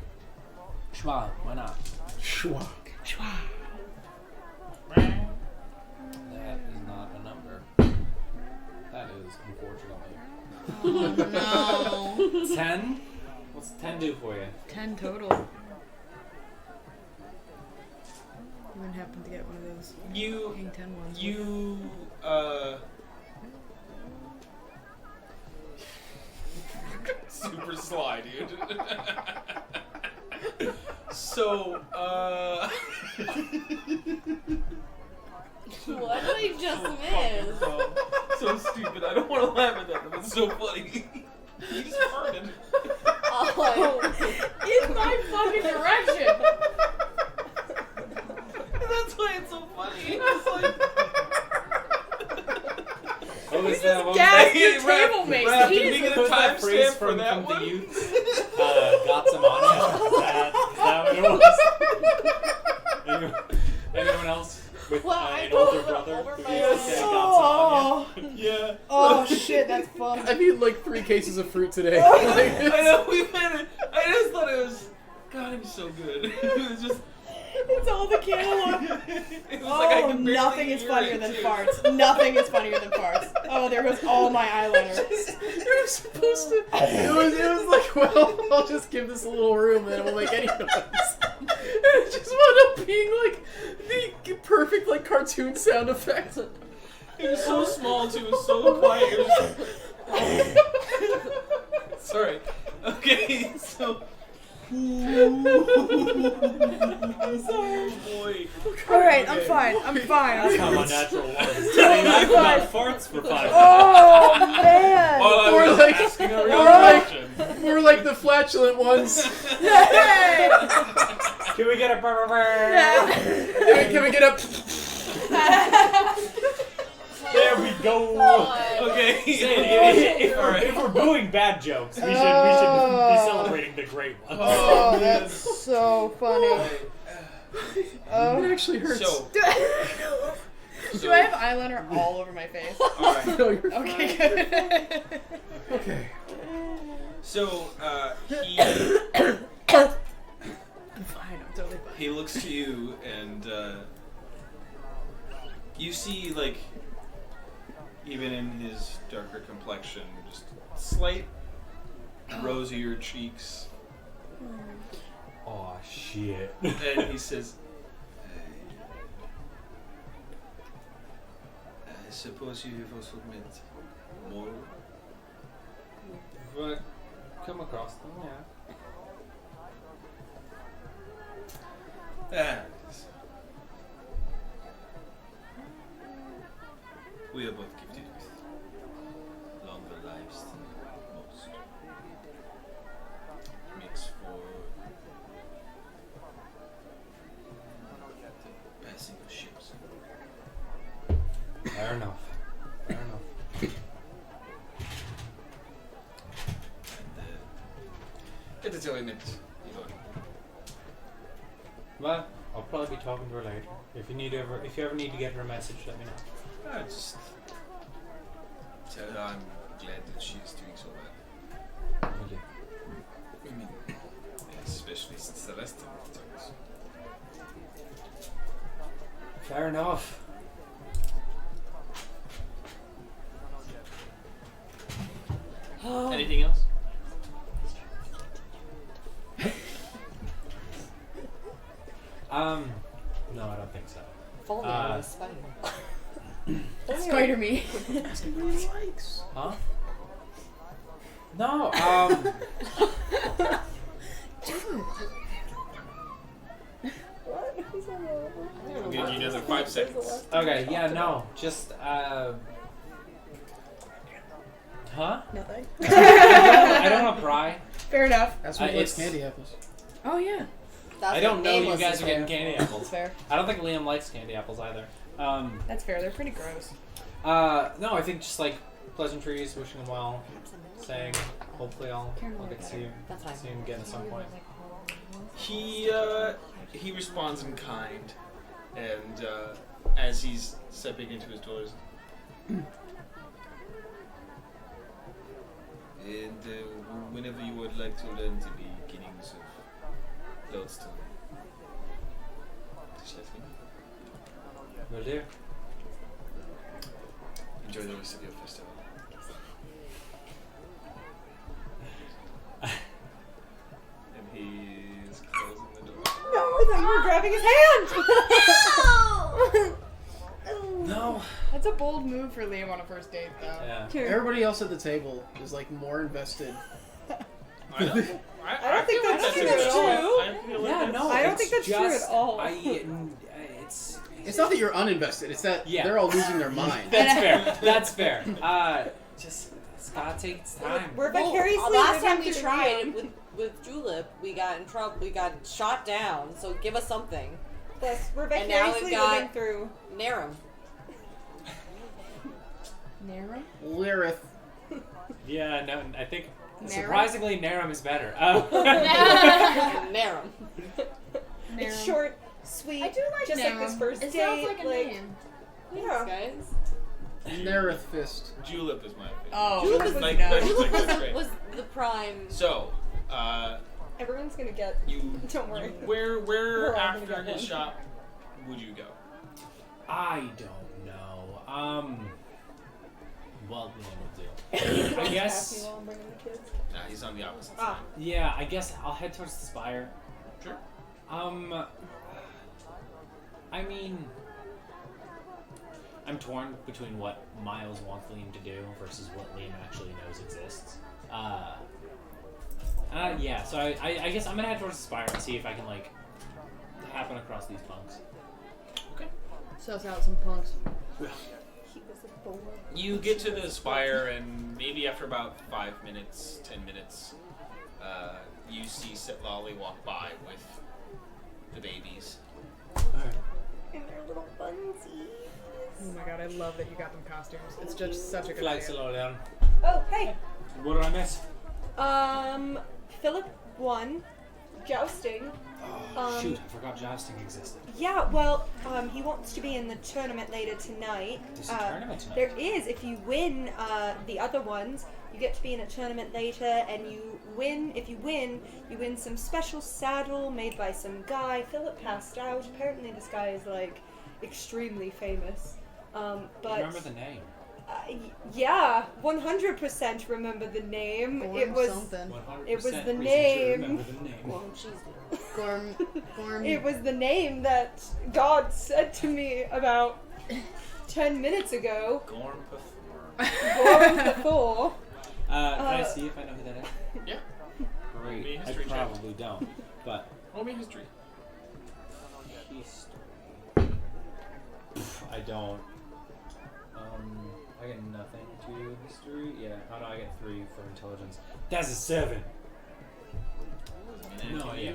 Schwa, why not? Schwa. That is not a number. That is, unfortunately. Oh no. 10? What's 10 do for you? 10 total. You wouldn't happen to get one of those You King 10 ones. super sly, dude. So, What did I just miss? so stupid. I don't want to laugh at that, but it's so funny. You just farted. Oh, In my fucking direction. That's why it's so funny. It's like, What was that one? gassed your Hey, Raph, table mates. Raph, did we Jesus. get a What was that timestamp phrase for from that the one? youth? Got some on you. Is that what it was? Anyone else with Well, I an older don't brother over who my used to say got some on you? Yeah. Oh shit, that's fun. I've eaten like 3 cases of fruit today. I know we've had it. I just thought it was. God, it was so good. It was just. It's all the cantaloupe. It was like I Oh, could barely nothing is hear funnier it, than too. farts. Nothing is funnier than farts. Oh, there goes all my eyeliner. It was supposed to. It was like, well, I'll just give this a little room, and then it won't make any noise. And it just wound up being like the perfect like cartoon sound effect. It was so small too. It was so quiet. It was just... Sorry. Okay, so. I'm sorry. Boy. Alright, I'm fine. I'm fine. That's how my natural was. Telling you about farts for 5 minutes. Oh, man. While I Or was like- asking a real or like- question. We're like the flatulent ones. Hey. Can we get a Can we get up? There we go. Okay. If we're doing bad jokes, we should be celebrating the great ones. Oh, that's so funny. It actually hurts. So, Do I have eyeliner all over my face? alright. No, you're Okay, good. okay. So, he I'm fine. I'm totally fine. he looks to you and you see like even in his darker complexion, just slight rosier cheeks, Oh shit. and he says, "I suppose you have also met more." But come across them, yeah. We are both gifted with longer lives than most. Makes for the passing of ships. Fair enough. Fair enough. And it's only meant, Well, I'll probably be talking to her later. If you ever need to get her a message, let me know. I just tell her I'm glad that she's doing so well. Will do. I mean, especially since the rest of the times. Fair enough. Anything else? No, I don't think so. Follow me on this spider. Spider me. Huh? No, I'll give you another 5 seconds. okay, yeah, no, just, Huh? Nothing. I don't want to pry. Fair enough. That's what it's- likes candy apples. Oh, yeah. I don't know you guys are getting candy That's apples. fair. I don't think Liam likes candy apples either. That's fair. They're pretty gross. No, I think just like pleasantries, wishing him well, saying hopefully I'll get to see him again at some point. He responds in kind, and as he's stepping into his doors, and whenever you would like to learn the beginnings of Lodestone, just let me know. Will do. Enjoy the rest of your festival. And he's closing the door. No, I thought you were grabbing his hand. No. That's a bold move for Liam on a first date, though. Yeah. Everybody else at the table is like more invested. I don't think that's true at all. I don't think that's true at all. It's not that you're uninvested. It's that they're all losing their mind. That's fair. That's fair. Just it's gotta take its time. We're vicariously last time living we through tried Liam. with Julep, we got in trouble. We got shot down. So give us something. Yes, we're And now vicariously we've got- living through. Narum. Narum? Lyrith. Yeah, no, I think Narum? surprisingly Narum is better. Narum. It's short, sweet. I do like just Narum. like this first It date. sounds like a name. Yeah. Guys. Nerryth fist. Julep is my favorite. Oh, Julep that's is what like- he that's knows. like- was, great. was the prime. So, Everyone's gonna get. You. Don't worry. Where We're all gonna after get his one. shop would you go? I don't know. Well, I Ask guess. me while I'm bringing the kids. Nah, he's on the opposite Ah. side. Yeah, I guess I'll head towards the spire. Sure. I mean, I'm torn between what Miles wants Liam to do versus what Liam actually knows exists. Yeah, so I guess I'm gonna head towards the spire and see if I can, like, happen across these punks. Suss out some punks. He was a boy. You get to the spire, and maybe after about 5 minutes, 10 minutes, you see Sitlali walk by with the babies. And their little bunsies. Oh my god, I love that you got them costumes. It's just such a good Flight idea. slow down. Oh, hey. What did I miss? Philip won jousting. Shoot, I forgot jousting existed. Yeah, well, he wants to be in the tournament later tonight. There's a tournament tonight. There is. If you win the other ones, you get to be in a tournament later, and you win. If you win some special saddle made by some guy. Philip passed out. Apparently, this guy is like extremely famous. But Remember the name. yeah, 100% remember the name. Gorm It was. something. 100% It was the reason to name. remember the name. Gorm cheese. Gorm. It was the name that God said to me about 10 minutes ago. Gorm Pathor. Gorm before. Can I see if I know who that is? Yeah. Roll me a Great. I history check. probably don't, but Roll me history. history. I don't. I get nothing to history. Yeah. Oh no, I get 3 for intelligence. That's a 7. No, yeah.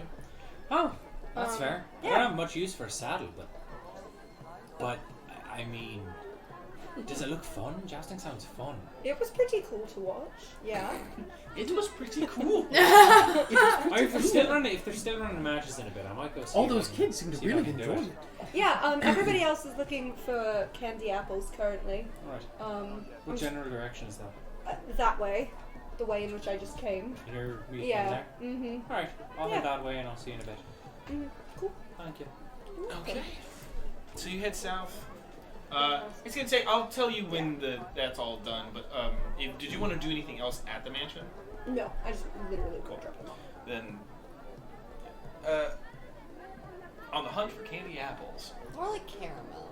Oh, that's fair. I yeah. don't have much use for a saddle, but I mean, does it look fun? Jousting sounds fun. It was pretty cool to watch. Yeah. It was pretty cool. If they're still running matches in a bit, I might go see. All if I those can- kids seem to see if I really can do enjoy it. it. Yeah. Everybody else is looking for candy apples currently. Alright. What general direction is that? That way, the way in which I just came. You're Yeah. there? Mm-hmm. Alright, I'll Yeah. head that way and I'll see you in a bit. Cool. Thank you. Okay. So you head south. It's gonna say I'll tell you when that's all done. But did you want to do anything else at the mansion? No, I just literally Cool. dropped them off. Then, on the hunt for candy apples. More like caramel.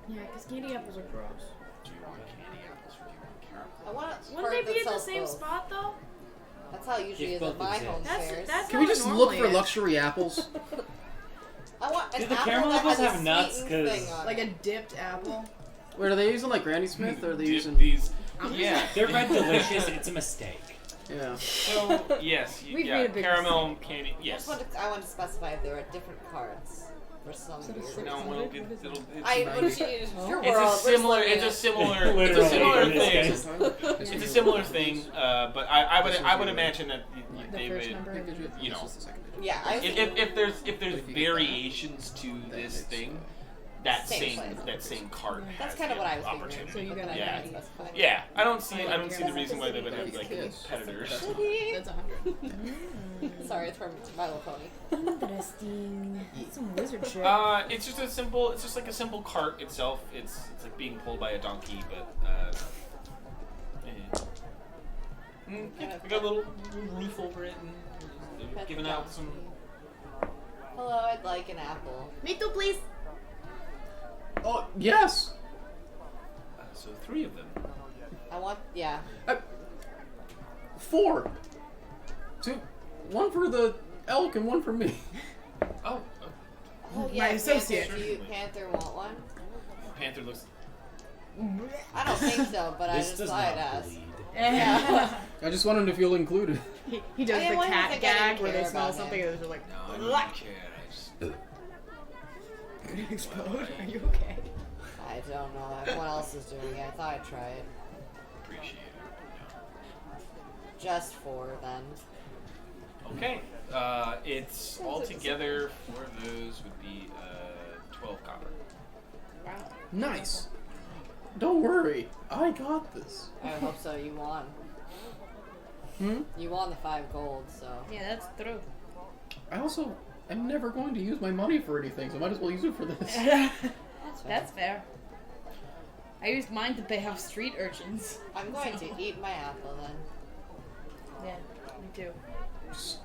Yeah, because candy apples are gross. Do you want candy apples or do you want caramel? I want to. Wouldn't they be in the same spot though? That's how it usually If is at both my exist. home fairs. That's Can we how it just look normally for is. luxury apples? I want an Do the apple caramel that apples has a have nuts? sweetened 'Cause- thing on Like it. a dipped apple. Wait, are they using like Granny Smith or are they Dip using? these? Yeah. They're red delicious, it's a mistake. Yeah. So yes, We've yeah, made a big caramel candy. I Yes. want to specify if there are different cards for some weird No, reason. it'll. I It's, would it's your it's world. a we're similar. just It's a living similar. It's a Literally, similar in this thing. case. It's a similar thing. But I would imagine that The they first would. number. You know, it. Yeah, I if there's But if you get variations to this thing, that Same same place. card That's has kind of the what I was opportunity. thinking. So you but gotta then I Yeah. didn't specify. Yeah, I don't see the reason why they would have like Kids. competitors. That's 100. Sorry, it's from My Little Pony. Interesting. Some wizard shit. It's just like a simple cart itself. It's like being pulled by a donkey, but yeah, we got a little roof over it, and they're Pet giving the out donkey. some. Hello, I'd like an apple. Me too, please. Oh yes. So 3 of them. I want, yeah. 4. 2. 1 for the elk and 1 for me. Oh, Oh, yeah. My associate. Panther, do you Panther want one? Panther looks. I don't think so, but I This just does thought I'd not ask. bleed. Yeah. I just want him to feel included. He does I didn't the want you to cat think I didn't gag where they care smell about something him. and they're like, No, I don't really care. I just "Did it explode? Are you okay?" I don't know. Everyone else is doing it. I thought I'd try it. appreciate it. Just 4 then. Okay. It's altogether for those would be 12 copper. Nice. Don't worry, I got this. I hope so. You won. You won the 5 gold, so. Yeah, that's true. I also am never going to use my money for anything, so I might as well use it for this. That's fair. I used mine to pay off street urchins. I'm going to eat my apple then. Yeah, me too. Just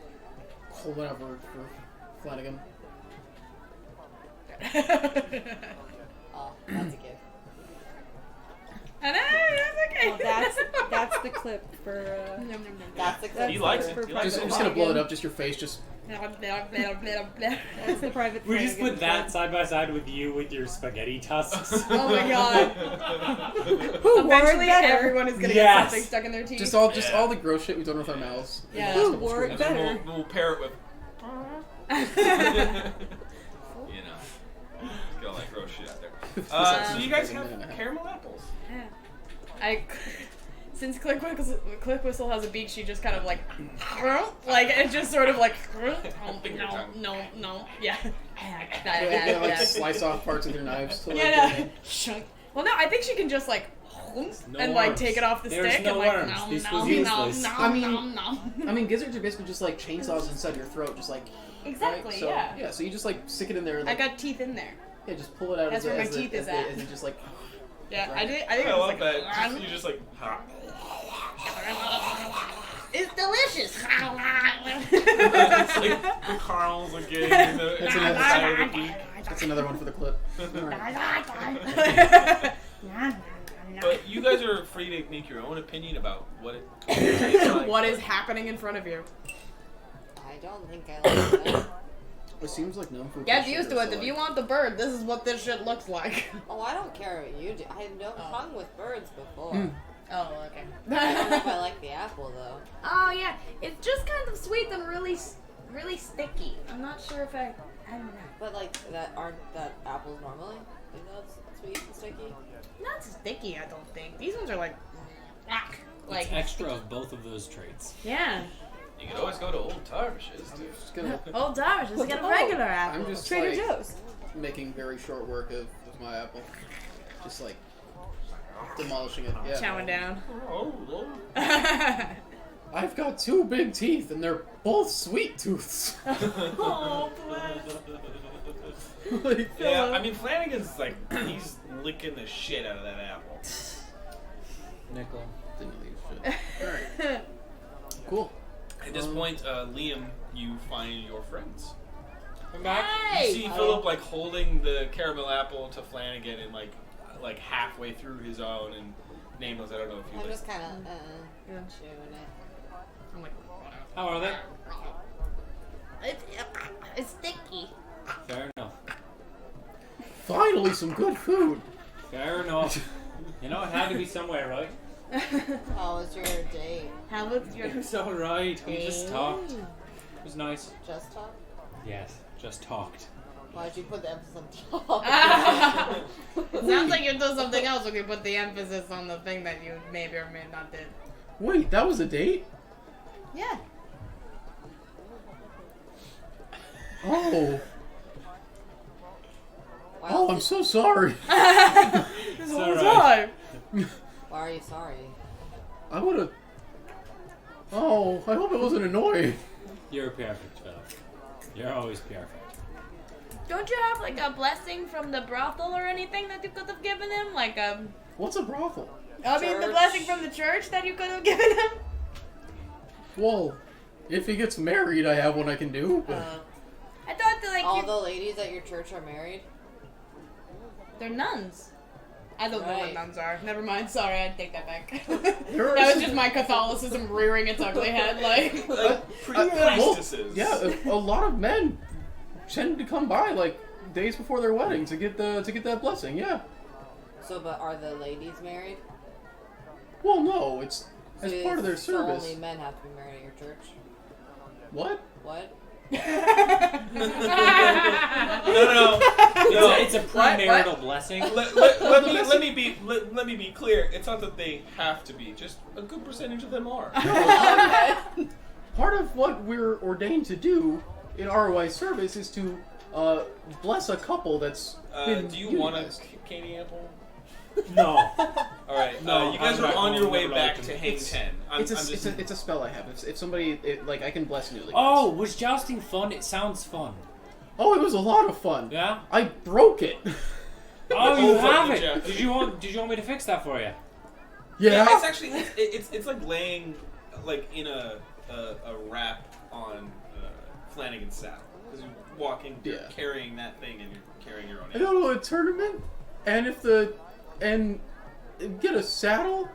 hold it out for Flanagan. Oh, that's a gift. I know, that's okay. Oh, that's the clip for. Nom, nom, nom. That's a That's gift. He likes for it. He likes I'm it. just gonna blow it up, just your face, just. That's the private. We just Flanagan put that clip. side by side with you with your spaghetti tusks. Oh my god. Who wore it Eventually better? everyone is gonna Yes. get something stuck in their teeth. Just all the gross shit we've done with our mouths. in the Yeah. last Who couple wore it streams. And then better? we'll pair it with. You know. Let's get all that gross shit out there. So you guys have caramel apples. Since Click Whistle has a beak, she just kind of like it just sort of like no, yeah. They like slice off parts with your knives. To, like, Yeah, no. Shunk. Well, no, I think she can just like No and like worms. take it off the There's stick no and like worms. nom, This nom, was nom, useless. nom, I mean- nom, nom. I mean, gizzards are basically just like chainsaws inside your throat, just like. Exactly, right? So, yeah. so you just like stick it in there. And, I like, got teeth in there. yeah, just pull it out. That's as where as my teeth is as at. And then just like. Yeah, Right. I think I it was love like that. You just like. it's delicious. It's like the caramels are getting in the That's inside another- of the beak. That's another one for the clip. Alright. But you guys are free to make your own opinion about what it tastes like. What is happening in front of you? I don't think I like that. It seems like no food. Get used to it. If you want the bird, this is what this shit looks like. Oh, I don't care what you do. I've hung with birds before. Oh, okay. I don't know if I like the apple though. Oh yeah, it's just kind of sweet and really sticky. I'm not sure if I don't know. But like aren't apples normally? Like that's sweet and sticky. Not sticky, I don't think. These ones are like, It's extra of both of those traits. yeah. You can always go to Old Tarvishes. Just gonna, Old Darish, just get a regular apple. I'm just Trader like, Joe's. making very short work of my apple. Just like demolishing it. Yeah. Chowing down. I've got 2 big teeth and they're both sweet tooths. Oh, bless. Like, Yeah, I mean Flanagan's like he's licking the shit out of that apple. Nickel. didn't leave shit. Alright. Cool. At this point, Liam, you find your friends. Come back. You see Philip like holding the caramel apple to Flanagan and like halfway through his own and Nameless. I don't know if you I'm like. just kind of chewing it. I'm like, How are they? It's sticky. Fair enough. Finally, some good food. Fair enough. You know, it had to be somewhere, right? How was your date? How was your It was alright. We just talked. It was nice. Just talk? Yes, just talked. Why'd you put the emphasis on talk? Sounds like you do something else when you put the emphasis on the thing that you maybe or may not did. Wait, that was a date? Yeah. Oh. Why Oh, else I'm so sorry. This whole alright. time. Why are you sorry? I would've... Oh, I hope it wasn't annoying. You're perfect, Philip. You're always perfect. Don't you have like a blessing from the brothel or anything that you could have given him? Like What's a brothel? I mean the Church. blessing from the church that you could have given him? Well, if he gets married, I have one I can do. But I thought that like All the ladies at your church are married? they're nuns. I don't know what Right. nuns are. Never mind. Sorry, I take that back. there are That was just my Catholicism rearing its ugly head. Like, Priestesses. Yeah, a lot of men tend to come by like days before their wedding to get that blessing. Yeah. So, but are the ladies married? Well, no, it's as So part of their so service. only men have to be married at your church? What? What? No. It's a premarital blessing. Let me be clear. It's not that they have to be. Just a good percentage of them are. Part of what we're ordained to do in ROI service is to bless a couple that's been Do you want a unionized. candy apple? No. All right. No, you guys guys going are back on home, your way never back liked to him. Hang It's- 10. It's a spell I have. If somebody I can bless newly. Oh, was jousting fun? It sounds fun. Oh, it was a lot of fun. Yeah. I broke it. Oh, you Oh, have fuck it. yeah. Did you want me to fix that for you? Yeah. It's actually it's like laying like in a wrap on Flanagan's saddle because you're walking, you're Yeah. carrying that thing, and you're carrying your own. I go to a tournament, and get a saddle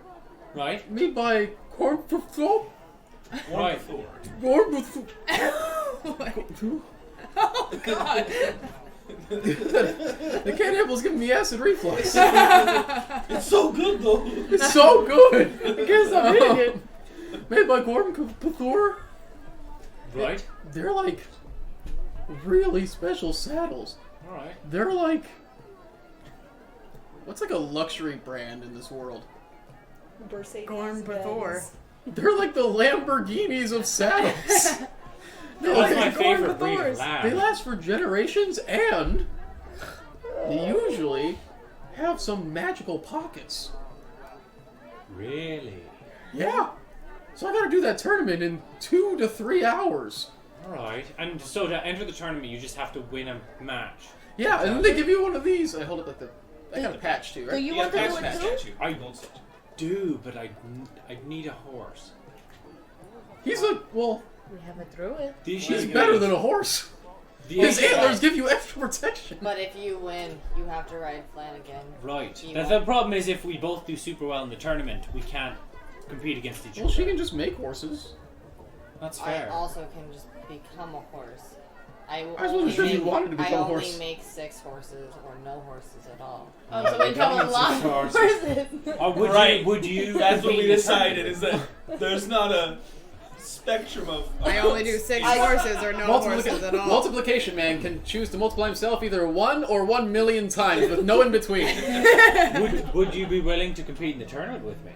Right. made by Cornful. Right. Oh god. The cannibals giving me acid reflux. It's so good though. It's so good. I guess I'm eating it. Made by Gordon Pathor. Right. They're like really special saddles. All right. They're like, what's like a luxury brand in this world? Mercedes Gorm Benz. Bathor. They're like the Lamborghinis of saddles. That's my Gorm favorite breed Bathors. of lab. They last for generations, and they usually have some magical pockets. Really? Yeah. So I gotta do that tournament in 2 to 3 hours. All right. And so to enter the tournament, you just have to win a match. Yeah, and then they give you one of these. I hold up like I got a patch too, Do right? you Yeah, want to patch do it that too? statue. I- Gold statue. Do, but I need a horse. He's a well. We haven't through it. He's better than a horse. The His issue- antlers give you extra protection. But if you win, you have to ride Flanagan. Right. You The problem is if we both do super well in the tournament, we can't compete against each Well, other. she can just make horses. That's I fair. also can just become a horse. I was wondering if you wanted to become a I only horse. make 6 horses or no horses at all. Oh, so we become a lot of Horses. horses. Or would Right. you? Would you? That's what we compete in the decided. tournament? Is that there's not a spectrum of. I only do 6 horses or no horses at all. Multiplication man can choose to multiply himself either 1 or 1 million times with no in between. Would you be willing to compete in the tournament with me?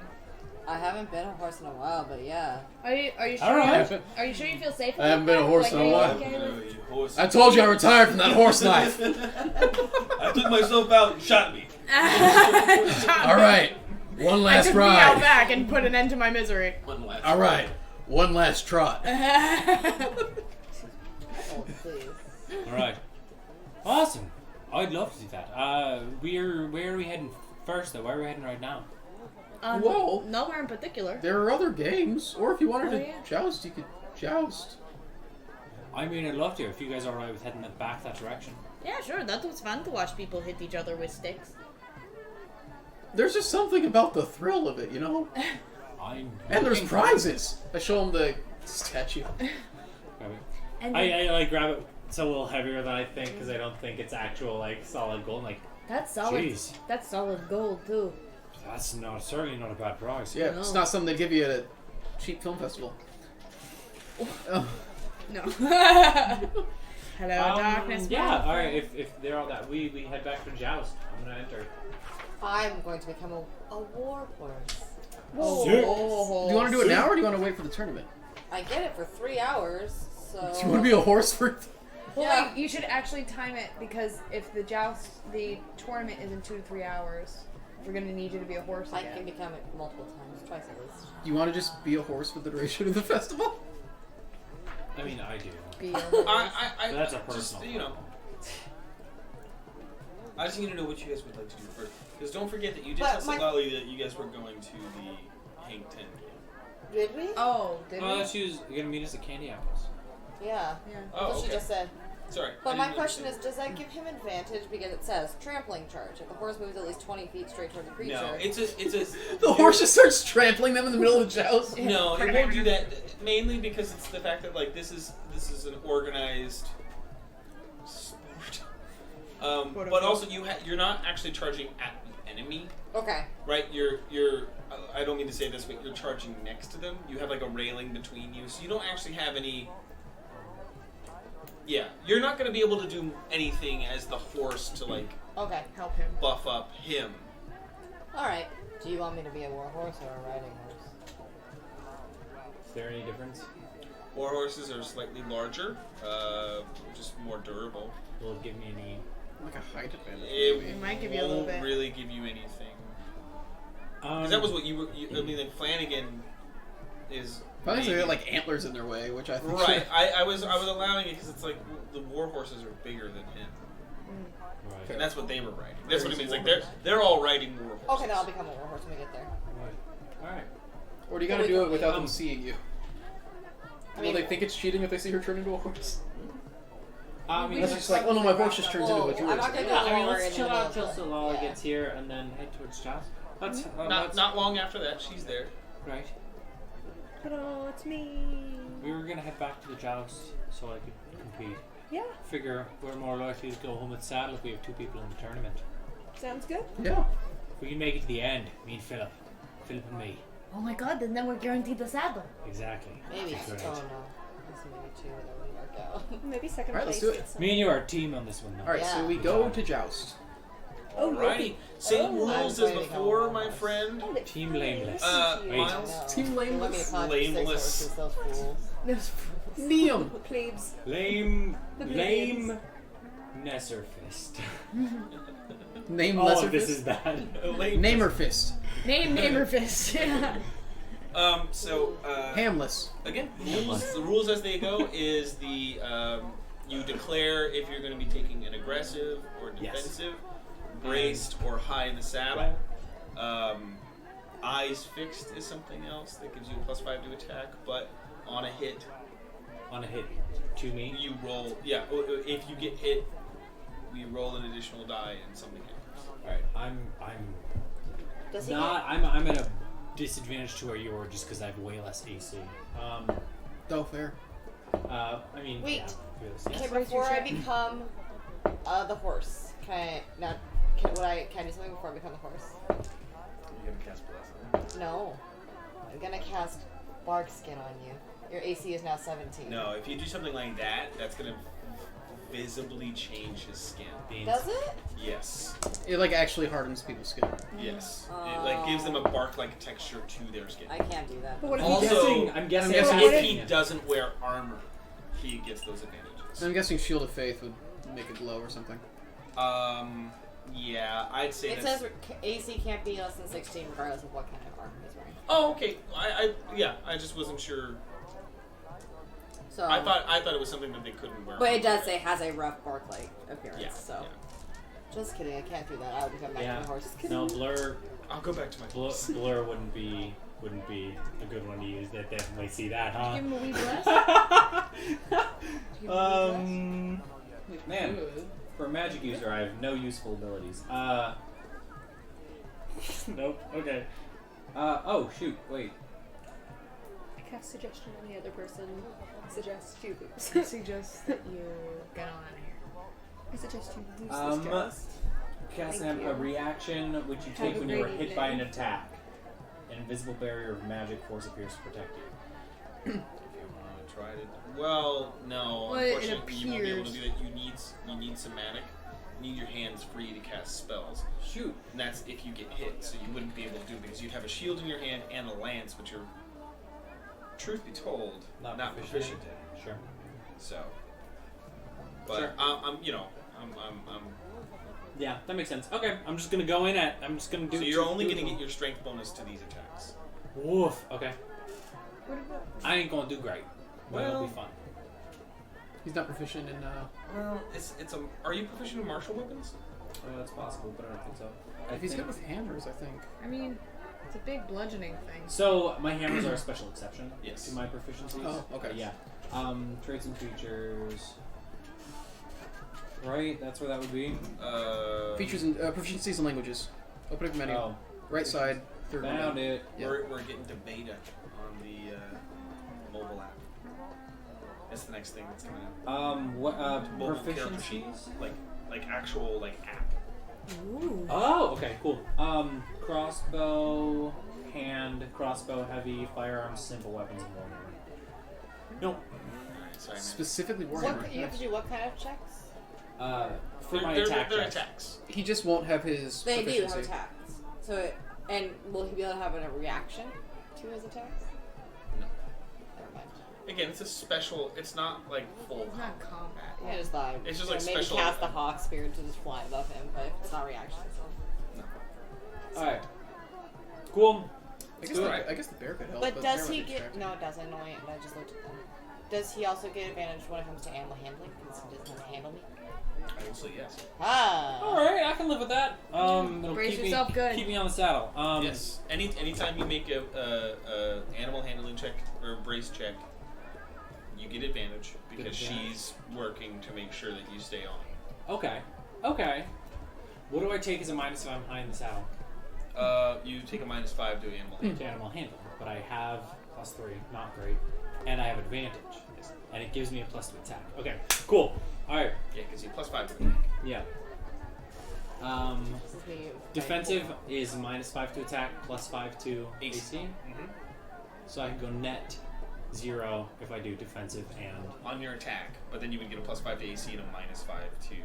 I haven't been a horse in a while, but yeah. Are you All sure? right. Are you sure you feel safe? I haven't been a horse in a are you while. okay with- Horse. I told you I retired from that horse life. I took myself out and shot me. All right, one I last took me out ride. back and put an end to my misery. One last. All right, one last trot. Oh, please. All right. Awesome. I'd love to do that. Where are we heading first though? Where are we heading right now? Whoa. Nowhere in particular. There are other games, or if you wanted Oh, to yeah. joust, you could joust. I mean, I'd love to if you guys are alright with heading back that direction. Yeah, sure. That was fun to watch people hit each other with sticks. There's just something about the thrill of it, you know? I'm. And there's looking- prizes. I show him the statue. Grab it. And I like grab it. It's a little heavier than I think because I don't think it's actual like solid gold. Like that's solid. Jeez. That's solid gold too. that's certainly not a bad price. Yeah, it's not something they give you at a cheap film festival. Oh. No. Hello, darkness. Yeah. All right. If they're all that, we head back to Joust. I'm gonna enter. I'm going to become a war horse. Oh. Sick. Do you want to do it now, or do you want to wait for the tournament? I get it for 3 hours, so... Do you want to be a horse for... Well, Yeah. like, you should actually time it because if the tournament is in 2 to 3 hours, we're gonna need you to be a horse I again. can become it multiple times, twice at least. Do you want to just be a horse for the duration of the festival? I mean, I do. Be a horse. I That's a just, personal you know. I just need to know what you guys would like to do first. Because don't forget that you did But tell Lally that you guys were going to the Hang 10 game. Did we? Oh, did we? Let's use. You're gonna meet us at Candy Apples. Yeah. Yeah. That's Oh, what she okay. just said. Sorry. But my question is, does that give him advantage because it says trampling charge? If the horse moves at least 20 feet straight toward the creature. No, it's a. The horse just starts trampling them in the middle of the joust. No, it won't do that. Mainly because it's the fact that like this is an organized sport. But also you're not actually charging at the enemy, Okay. right? You're. I don't mean to say this, but you're charging next to them. You have like a railing between you, so you don't actually have any. Yeah, you're not going to be able to do anything as the horse to like Okay. Help him. buff up him. Alright. Do you want me to be a war horse or a riding horse? Is there any difference? War horses are slightly larger, just more durable. Will it give me any? Like a height advantage. It might give you a little won't bit. really give you anything. Because that was what you were. I mean, like Flanagan is. Probably they maybe- got like antlers in their way, which I think. Right. I was allowing it because it's like the war horses are bigger than him, Right. and that's what they were riding. That's what it means. Like they're all riding war horses. Okay, then I'll become a war horse when we get there. Right. Alright. Or do you gotta Well, we do can- it without them seeing you? I Will mean, they think it's cheating if they see her turn into a horse? I mean, That's just like, oh no, my horse just turns into a I'm yours. not gonna Yeah, go I mean, lower in let's the chill middle out of till the- Solala yeah. gets here and then head towards Joust. That's Not long after that, she's there. right. Ta-da, it's me. We were gonna head back to the Joust so I could compete. Yeah, Figure we're more likely to go home with saddle if we have 2 people in the tournament. sounds good. Yeah. If we can make it to the end, me and Philip and me. Oh my god, then we're guaranteed the saddle. Exactly. Maybe. That's Oh right. no. This maybe 2 and that wouldn't work out. Maybe second Alright, let's place. do it. gets Me and you are a team on this one now. All right, so Yeah. we go to Joust. Oh, Alrighty. Same Oh, rules I'm as going to before, go my horse. friend. Team Lameless. Wait. Miles. Team They want me to Lameless. conjure 6 Lameless. horses, those fools. There's Liam. Plebes. Lame. The Lame. Nesserfist. Name All lesser of this fist. is bad. Namer fist. Namer fist. Yeah. So Hamless. again, the rules as they go is the you declare if you're going to be taking an aggressive or Yes. defensive, braced or high in the saddle. Eyes fixed is something else that gives you a +5 to attack, but on a hit On a hit to me. you roll. Yeah, if you get hit, we roll an additional die and something happens. Alright, I'm Does he not. I'm at a disadvantage to where you are just because I have way less AC. Oh, fair. I mean, Wait. yeah, yes. Okay, before I become the horse, can I not? Can I do something before I become the horse? You're gonna cast bless. No, I'm gonna cast bark skin on you. Your AC is now 17. No, if you do something like that, that's gonna visibly change his skin. Beans. Does it? Yes. It like actually hardens people's skin. Yes. It like gives them a bark-like texture to their skin. I can't do that. But what if Also, I'm guessing. I'm guessing if if- he doesn't wear armor, he gets those advantages. I'm guessing Shield of Faith would make it glow or something. Yeah, I'd say It that's... says AC can't be less than 16 regardless of what kind of armor he's wearing. Oh, okay. I just wasn't sure. So, I thought it was something that they couldn't wear. but it armor. does say has a rough bark-like appearance. Yeah. So, yeah. just kidding. I can't do that. I'll become back Yeah. to the horse. No, blur. I'll go back to my... Blur wouldn't be a good one to use. They definitely see that, huh? Give him a wee bless. Man, for a magic user, I have no useful abilities. Nope. Okay. Oh shoot! Wait. I cast suggestion on the other person. Suggest you lose. I suggest that you get on out of here. I suggest you lose this Joust. Cast Thank a you. reaction which you Have take a when you are great hit by an evening. attack. An invisible barrier of magic force appears to protect you. If you want to try to... Well, no. Well, it unfortunately, you won't be able to appears- do that. You need somatic. You need your hands free to cast spells. Shoot. And that's if you get hit, so you wouldn't be able to do it because you'd have a shield in your hand and a lance, which you're, truth be told, not proficient in. Sure. So, but Sure. I'm Yeah, that makes sense. Okay, I'm just gonna go in at. I'm just gonna do. so you're only do going to it. get your strength bonus to these attacks. Woof. Okay. What about? I ain't gonna do great. But it'll Well- be fun. He's not proficient in. Well, it's a. Are you proficient in martial weapons? That's possible, but I don't think so. If he's good with hammers, I think. I mean, it's a big bludgeoning thing. So my hammers are a special exception Yes. to my proficiencies. Oh, okay. Yeah. Traits and features. Right, that's where that would be. Features and proficiencies in languages. Open up menu. Oh, Right side, third one found down. it. Yeah. We're getting to beta on the mobile app. That's the next thing that's coming out. What Mobile character sheet, proficiencies? like actual app. Ooh. Oh, okay, cool. Crossbow, hand, crossbow, heavy, firearms, simple weapons, and warhammer. Nope. Alright, sorry, man. Specifically Warhammer. What, you have to do what kind of checks? For my attack they're checks. attacks. He just won't have his They do proficiency. have attacks. So, and will he be able to have a reaction to his attacks? No. Never mind. Again, it's a special. It's not like full. It's not combat. I just thought It's just you like know, maybe special- cast the hawk spirit to just fly above him, but it's not reaction. So. No. Alright. Cool. I guess, I guess the bear could help. But does the he bear might get? distract. No, it doesn't. No, I just looked at them. Does he also get advantage when it comes to animal handling? Because he doesn't have to handle me. I will say yes. Ah. All right, I can live with that. It'll Brace keep yourself me, good. Keep me on the saddle. Yes. Anytime you make a animal handling check or brace check, you get advantage because she's working to make sure that you stay on. Okay. Okay. What do I take as a minus if I'm high in the saddle? You take a -5 to animal handling. To animal handling, but I have +3, not great, and I have advantage, and it gives me a +2 attack. Okay, cool. All right. Yeah, because you +5 to attack. Yeah. This is me. Defensive is -5 to attack, +5 to AC. Mm-hmm. So I can go net 0 if I do defensive and. On your attack, but then you would get a +5 to AC and a -5 to.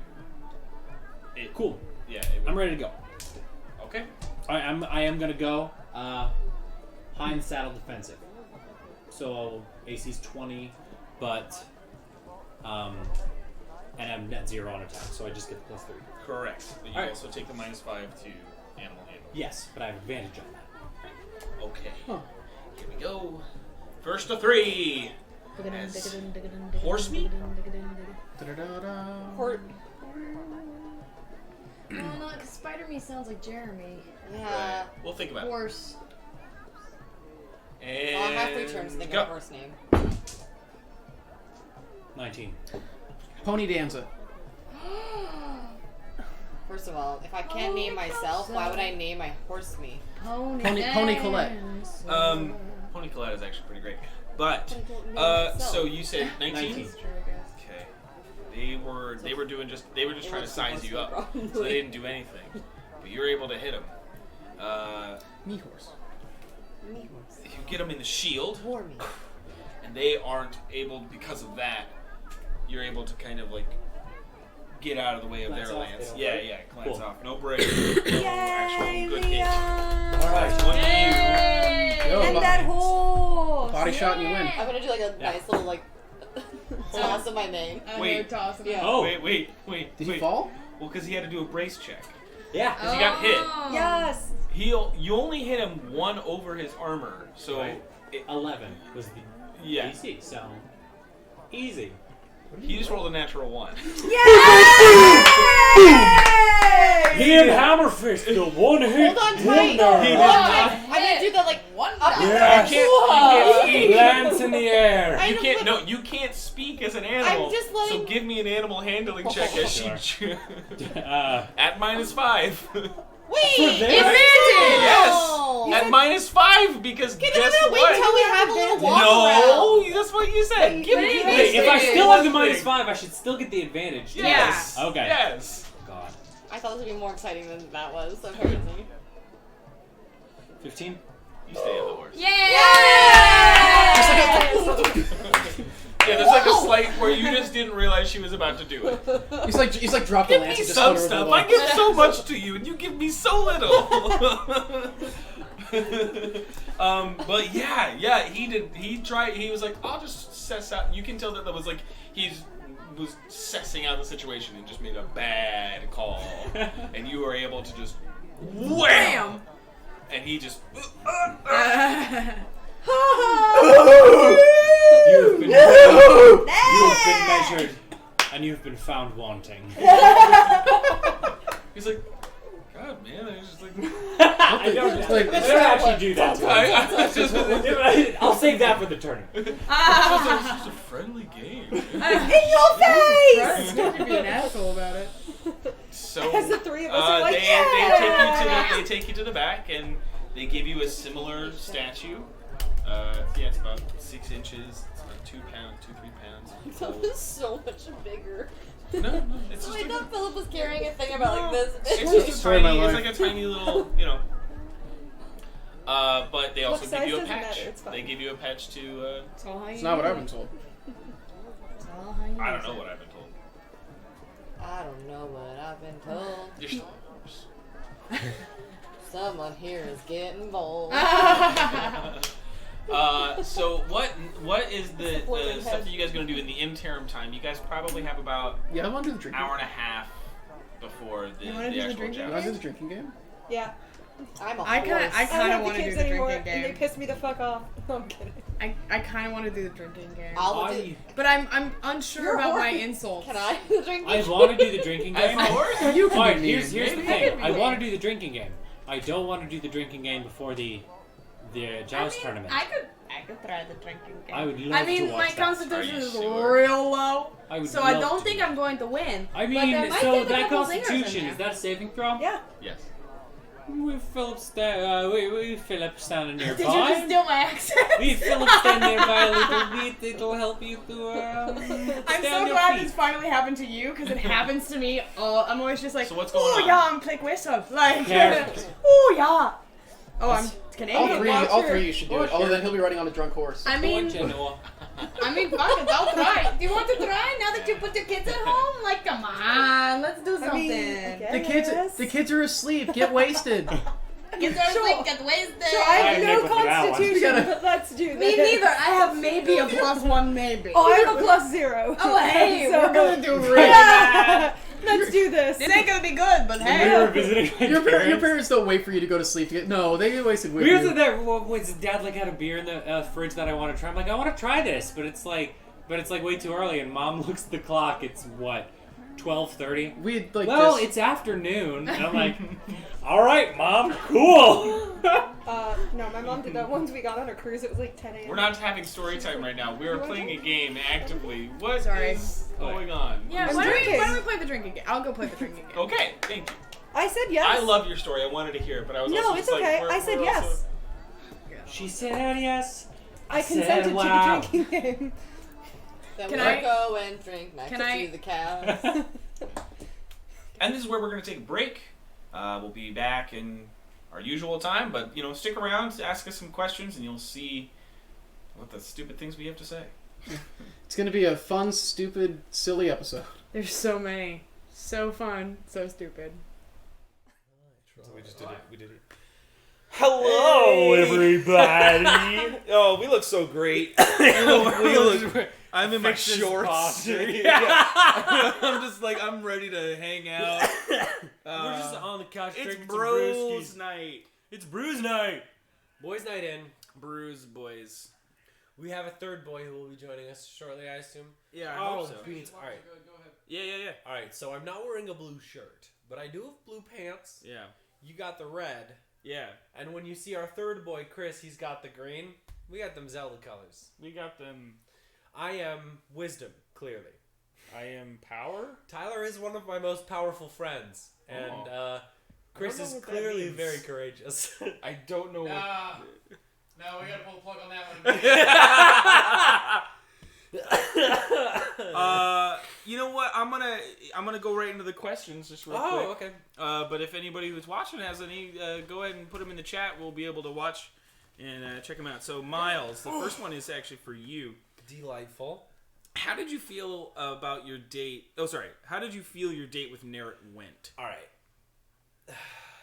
It, Cool. Yeah. I'm ready to go. Okay. All right, I am gonna go high in the saddle defensive. So AC's 20, but and I'm net 0 on attack, so I just get the +3. Correct. But you Alright. also take the -5 to animal handling. Yes, but I have advantage on that. Okay. Here we go. First of 3. As horse meat? Da-da-da-da. No, because Spider Me sounds like Jeremy. Yeah. We'll think about it. Horse. And I'll have 3 turns to think go. of a horse name. 19. Pony Danza. First of all, if I can't name myself, why would I name my horse me? Pony Colette. Pony Colette is actually pretty great. But so you said 19? 19. Okay. They were just trying to size you up, so they didn't do anything. But you were able to hit them. Me horse. Me horse. You get them in the shield, For me. and they aren't able because of that. You're able to kind of like get out of the way of Glance their off, lance. they don't Yeah, break. yeah, glance Cool. off. No break. No actual good hit. All right. One to Yo, And that horse! body shot and you win. I'm gonna do like a nice little like toss of my name. Wait. Toss Yeah. Oh. Wait. Did he fall? Well, because he had to do a brace check. Yeah. Because he got hit. Yes! You only hit him 1 over his armor, so Right. 11 was the yeah. AC, so easy. He just rolled a natural 1. He had hammer fist, the one hit Hold on tight. wonder. He did I'm gonna do that like One up. Yes. You can't speak. Lance in the air. I don't know. You can't speak as an animal. I'm just so letting- give me an animal handling check as she at -5. Wait, this? Yes. No. At -5 because Okay, guess no, wait what? until we have a little walk No, around. that's what you said. Give me Wait, if I still have the -5, I should still get the advantage. Yes. Yeah. Okay. Yes. God. I thought this would be more exciting than that was, apparently. 15. You stay on the horse. Yeah, there's like a slight where you just didn't realize she was about to do it. He's like dropped the Give lance me and just some spun her stuff. over I the give so much to you, and you give me so little. But yeah, he did. He tried. He was like, I'll just suss out. You can tell that was like was sussing out the situation and just made a bad call, and you were able to just wham, and he just. You have been measured, and you've been found wanting. He's like, God, man, I was just like. I don't actually do that. I just, I'll save that for the tournament. it's just a friendly game. In your face! Don't be an asshole about it. So As the three of us are like, they take you to the back and they give you a similar statue. Yeah, it's about 6 inches. It's about 2 pounds, 2-3 pounds. That was so much bigger. No, it's So just I thought Philip was carrying a thing about like this. it's just a Story of my tiny. It's life. like a tiny little, you know. But they also Look, give size you a doesn't patch. matter, it's fine. They give you a patch to. It's not what I've been told. I don't know what I've been told. I don't know what I've been told. You're still a horse. Someone here is getting bold. So what is the stuff that you guys are gonna do in the interim time? You guys probably have about Yeah, I want to do the drinking. hour and a half before the You wanna do the actual drinking You joust. want to do the drinking game? Yeah. I'm a I horse. I I don't kind have of the want to do kids the anymore, drinking and they game. piss me the fuck off. No, I'm kidding. I kind of want to do the drinking game. I'll do. But I'm unsure You're about my horny. insults. Can I do the drinking? I want to do the drinking As game. a horse? You can Alright, be here's mean. the Maybe thing. I I can want be. to do the drinking game. I don't want to do the drinking game before the Joust tournament. I could try the drinking game. I would love I mean, to watch my that. constitution Are you is sure? real low, I would so I love don't to. think I'm going to win. I but there mean, might so be a that couple zingers in constitution, there. is that a saving throw? Yeah. Yes. We Philip standing nearby. Did you just steal my accent? We Philip stand nearby a little bit. It'll help you to I'm stand so your glad feet. this finally happened to you because it happens to me. I'm always just like, So what's going oh on? yeah, I'm click whistle, like, Characters. oh yeah. Oh, I'm All Canadian. three, Watch all your- three, you should do it. Although then he'll be riding on a drunk horse. I mean, Don't you know? fuck it, I'll try. Do you want to try now that you put your kids at home? Like, come on, let's do something. I mean, The kids are asleep. Get wasted. Kids are asleep, get wasted. So I have I no nickel for that one. constitution, We gotta- but let's do this. Me neither. I have maybe a +1, maybe. Oh, I have a +0. Oh, hey, So- we're gonna do really Yeah. Let's do this. It ain't gonna be good, but We hey. were visiting my Your parents. parents don't wait for you to go to sleep to get. No, they get wasted with We were you. there. Was Dad like had a beer in the fridge that I want to try? I'm like, I want to try this, but it's like way too early. And Mom looks at the clock. It's what, 12:30. We like. Well, just, it's afternoon. And I'm like, all right, Mom, cool. No, my mom did that once we got on a cruise. It was like 10 a.m. We're not having story time right now. We are playing a game actively. What is Sorry. going on? Yeah, I'm why drinking. don't we play the drinking game? I'll go play the drinking game. Okay, thank you. I said yes. I love your story. I wanted to hear it, but I was No, also it's just like, okay. we're- I said we're yes. also- She said yes. I said consented wow. to the drinking game. Then Can we'll I- go and drink next can to I- the cows. And this is where we're going to take a break. We'll be back in our usual time, but stick around, ask us some questions, and you'll see what the stupid things we have to say. it's gonna be a fun, stupid, silly episode. There's so many. So fun. So stupid. So we just did it. We did it. Hello, everybody. Oh, we look so great. I'm in my Fix this shorts. posture. Yeah. I'm just like, I'm ready to hang out. We're just on the couch It's drinking bros some brewskis. night. It's Brews Night. Boys Night in. Brews boys. We have a third boy who will be joining us shortly, I assume. Yeah, I Oh, hope so. beans. All right. Yeah. All right. So I'm not wearing a blue shirt, but I do have blue pants. Yeah. You got the red, Yeah. and when you see our third boy, Chris, he's got the green. We got them Zelda colors. We got them. I am wisdom, clearly. I am power. Tyler is one of my most powerful friends, and Chris know is what that clearly means. very courageous. I don't know. No, we gotta pull the plug on that one. You know what? I'm gonna go right into the questions just real quick. okay. But if anybody who's watching has any, go ahead and put them in the chat. We'll be able to watch and check them out. So Miles, the first one is actually for you. Delightful. How did you feel about your date? Oh, sorry. How did you feel your date with Nerryth went? All right.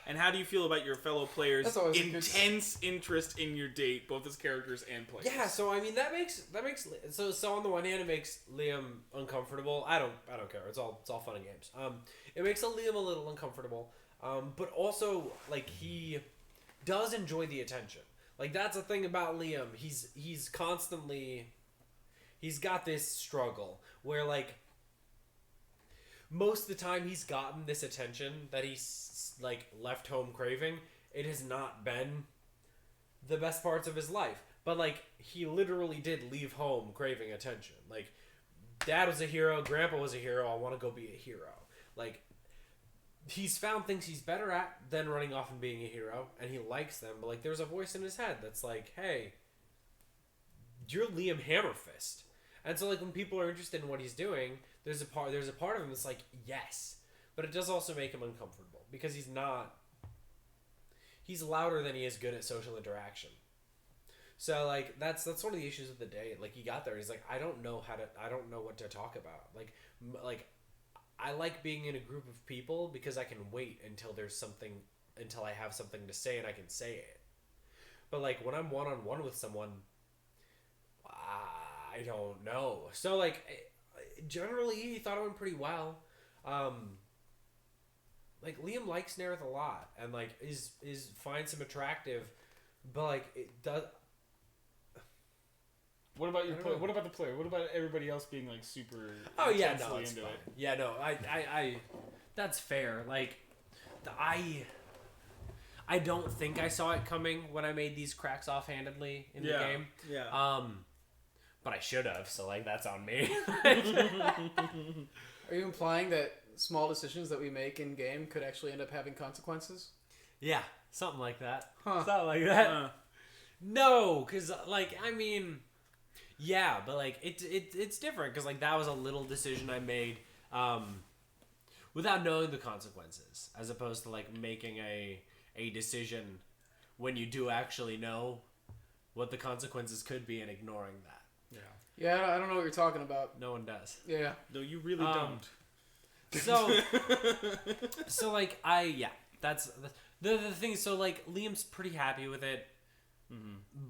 And how do you feel about your fellow players' That's always a good- intense interest in your date, both as characters and players? Yeah, so I mean that makes so on the one hand it makes Liam uncomfortable. I don't care. It's all fun and games. It makes Liam a little uncomfortable. But also like he does enjoy the attention. Like that's the thing about Liam. He's constantly he's got this struggle where like most of the time he's gotten this attention that he's like left home craving. It has not been the best parts of his life, but like he literally did leave home craving attention. Like dad was a hero, grandpa was a hero, I want to go be a hero. Like he's found things he's better at than running off and being a hero, and he likes them, but like there's a voice in his head that's like, hey, you're Liam Hammerfist. And so like when people are interested in what he's doing, there's a part of him that's like, yes, but it does also make him uncomfortable because he's louder than he is good at social interaction. So like that's one of the issues of the day. Like he got there, he's like, I don't know what to talk about. Like I like being in a group of people because I can wait until I have something to say and I can say it. But like when I'm one-on-one with someone, I don't know. So like generally he thought it went pretty well. like Liam likes Nerryth a lot and like is finds him attractive, but like it does. What about your I don't player? know. What about the player? What about everybody else being like super? Oh yeah, intensely no, it's into fine. it? Yeah, no, I that's fair. Like, I don't think I saw it coming when I made these cracks offhandedly in the game. Yeah. But I should have. So like, that's on me. Are you implying that small decisions that we make in game could actually end up having consequences? Yeah, something like that. Huh. Something like that. No, because like I mean, yeah, but like it's different because like that was a little decision I made without knowing the consequences, as opposed to like making a decision when you do actually know what the consequences could be and ignoring that. Yeah, I don't know what you're talking about. No one does. Yeah. No, you really don't. So like that's the thing. So like Liam's pretty happy with it.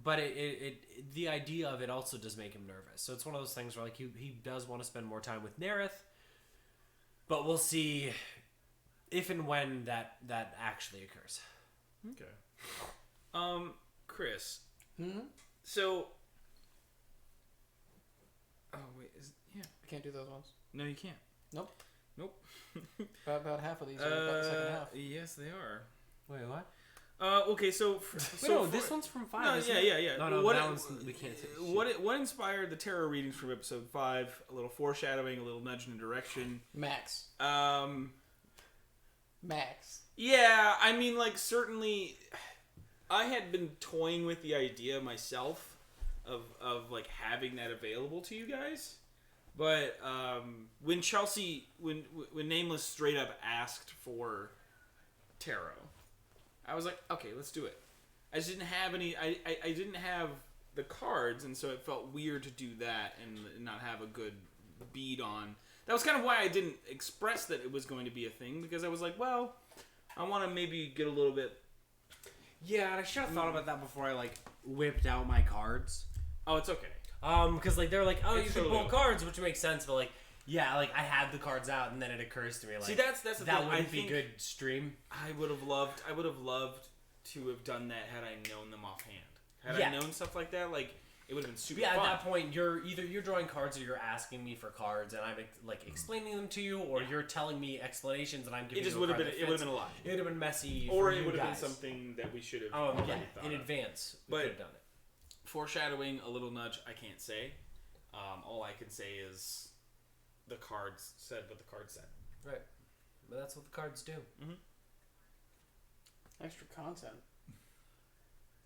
But it the idea of it also does make him nervous. So it's one of those things where like he does want to spend more time with Nerryth, but we'll see if and when that actually occurs. Okay. Chris. Hmm? So. Oh wait, I can't do those ones. No, you can't. Nope. Nope. About half of these are about the second half. Yes, they are. Wait, what? Okay, so This one's from 5. No, isn't yeah, it? yeah. No, What that it- one's we can't. Say What inspired the tarot readings from episode 5? A little foreshadowing, a little nudge in a direction. Max. Max. Yeah, I mean, like, certainly, I had been toying with the idea myself of like having that available to you guys, but when Chelsea, when Nameless straight up asked for tarot, I was like, okay, let's do it. I just didn't have any. I didn't have the cards, and so it felt weird to do that and not have a good bead on. That was kind of why I didn't express that it was going to be a thing, because I was like, well, I want to maybe get a little bit. Yeah, and I should have thought about that before I like whipped out my cards. Oh, it's okay. Because like they're like, oh, It's you can totally pull okay. cards, which makes sense. But like, yeah, like I had the cards out, and then it occurs to me like, See, that's the that thing. wouldn't I be think good stream. I would have loved to have done that had I known them offhand. Had Yeah. I known stuff like that, like it would have been super Yeah, fun. at that point, you're drawing cards, or you're asking me for cards, and I'm like explaining them to you, or you're telling me explanations, and I'm giving It just you a would have card been. that It would have fits. been a lot. It would have been messy, Or for it you would have been guys. something that we should have. Oh already yeah, thought in of. advance, we But- could have done it. Foreshadowing, a little nudge. I can't say. All I can say is the cards said what the cards said. Right, but that's what the cards do. Extra content.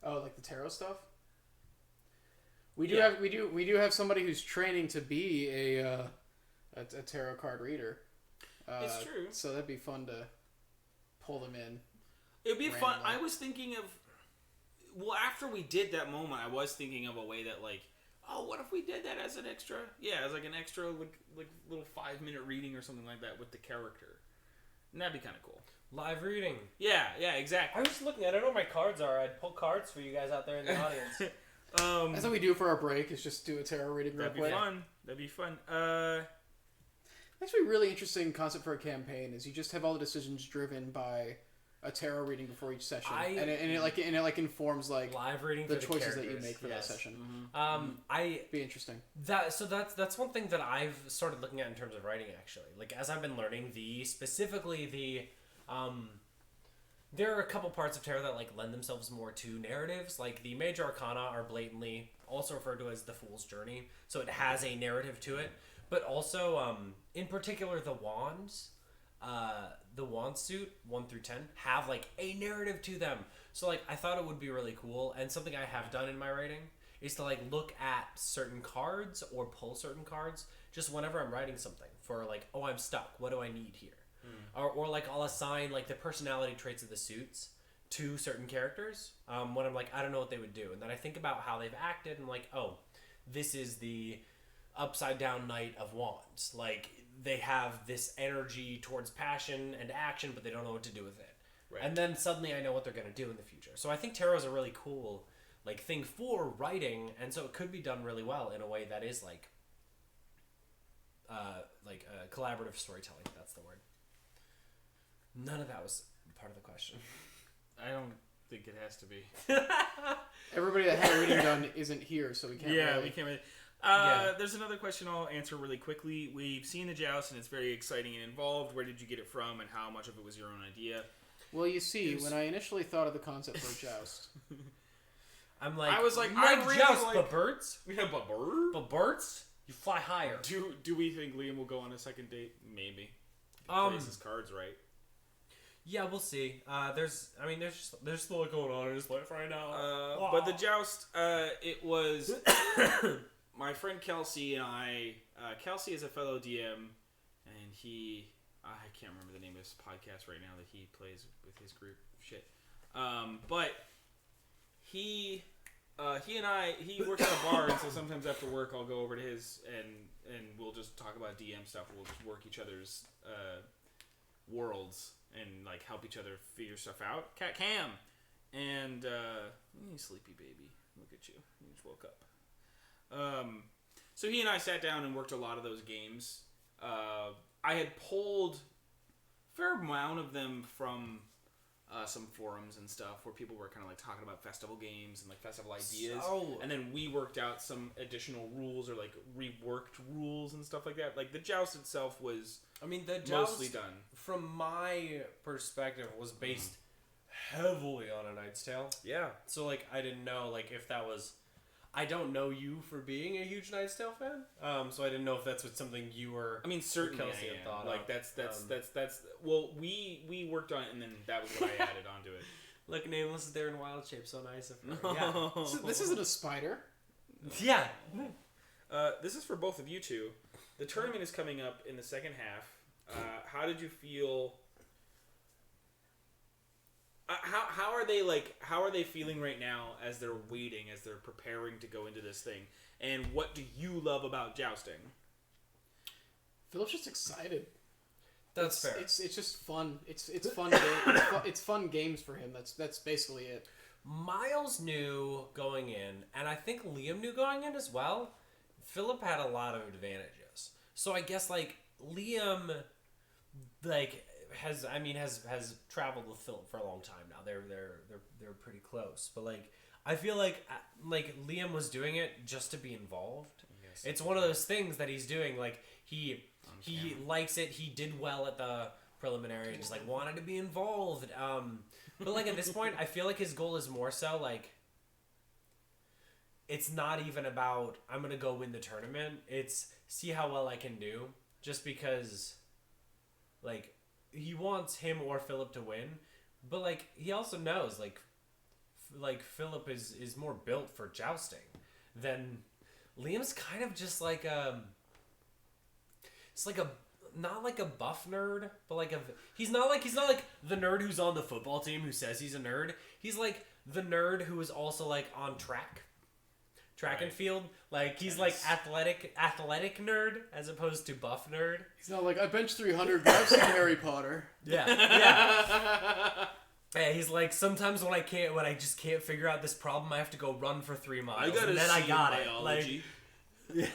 Oh, like the tarot stuff. We do have somebody who's training to be a tarot card reader. It's true. So that'd be fun to pull them in. It'd be fun. Randomly. I was thinking of. Well, after we did that moment, I was thinking of a way that like, oh, what if we did that as an extra? Yeah, as like an extra like little 5-minute reading or something like that with the character. And that'd be kind of cool. Live reading. Yeah, exactly. I was just looking. I don't know where my cards are. I'd pull cards for you guys out there in the audience. That's what we do for our break. Is just do a tarot reading real That'd be quick. fun. That'd be fun. Actually, a really interesting concept for a campaign is you just have all the decisions driven by a tarot reading before each session, and it informs like Live reading the for choices the that you characters, make for yes. that session. Be interesting. That's one thing that I've started looking at in terms of writing. Actually, like as I've been learning there are a couple parts of tarot that like lend themselves more to narratives. Like the major arcana are blatantly also referred to as the Fool's Journey, so it has a narrative to it. But also, in particular, the wands, the wand suit 1 through 10 have like a narrative to them. So like I thought it would be really cool, and something I have done in my writing is to like look at certain cards or pull certain cards just whenever I'm writing something for like, oh, I'm stuck. What do I need here? Or like I'll assign like the personality traits of the suits to certain characters when I'm like, I don't know what they would do. And then I think about how they've acted and like, oh, this is the upside down Knight of Wands. Like they have this energy towards passion and action, but they don't know what to do with it. Right. And then suddenly I know what they're going to do in the future. So I think tarot is a really cool like thing for writing, and so it could be done really well in a way that is like collaborative storytelling. That's the word. None of that was part of the question. I don't think it has to be. Everybody that had a reading done isn't here, so we can't. Yeah, really... we can't really. There's another question I'll answer really quickly. We've seen the Joust, and it's very exciting and involved. Where did you get it from, and how much of it was your own idea? Well, you see, when I initially thought of the concept for a Joust, I'm like, I was like, I I really joust, like- but birds? We have a bird. But birds? You fly higher. Do we think Liam will go on a second date? Maybe. If he plays his cards right. Yeah, we'll see. There's still a lot going on in his life right now. But the Joust, it was my friend Kelsey and I. Kelsey is a fellow DM, and I can't remember the name of his podcast right now that he plays with his group. Shit. But he works at a bar, and so sometimes after work I'll go over to his and we'll just talk about DM stuff. We'll just work each other's worlds and like help each other figure stuff out. Cat Cam, and you sleepy baby, look at you. You just woke up. So he and I sat down and worked a lot of those games. I had pulled a fair amount of them from some forums and stuff where people were kind of like talking about festival games and like festival ideas. And then we worked out some additional rules or like reworked rules and stuff like that. Like the Joust itself was the Joust, mostly done. From my perspective, was based heavily on A Knight's Tale. Yeah. So like I didn't know like if that was. I don't know you for being a huge Knight's Tale fan, so I didn't know if that's something you were. Certainly Kelsey I had am. thought Like of. that's well, we worked on it, and then that was what I added onto it. Look, Nameless is there in wild shape, so nice of her. No. Yeah. so this isn't a spider. Yeah. This is for both of you two. The tournament is coming up in the second half. How did you feel? How are they feeling right now as they're waiting, as they're preparing to go into this thing? And what do you love about jousting? Philip's just excited. That's fair. It's just fun. It's fun. It's fun games for him. That's basically it. Miles knew going in, and I think Liam knew going in as well. Philip had a lot of advantages, so I guess like Liam, like has traveled with Philip for a long time now. They're pretty close, but like I feel like Liam was doing it just to be involved. Yes. It's one of those things that he's doing. Like he likes it. He did well at the preliminary and just like wanted to be involved. But like at this point, I feel like his goal is more so like it's not even about I'm gonna go win the tournament. It's see how well I can do. Just because, like, he wants him or Philip to win, but like he also knows like Philip is more built for jousting than Liam's. Kind of just like it's like a not like a buff nerd, but like he's not like the nerd who's on the football team who says he's a nerd. He's like the nerd who is also like on track and field. Like he's like athletic nerd as opposed to buff nerd. He's not like I bench 300, but I've seen Harry Potter. Yeah. Yeah, he's like sometimes when I just can't figure out this problem, I have to go run for 3 miles. And then I got it. Like, yeah.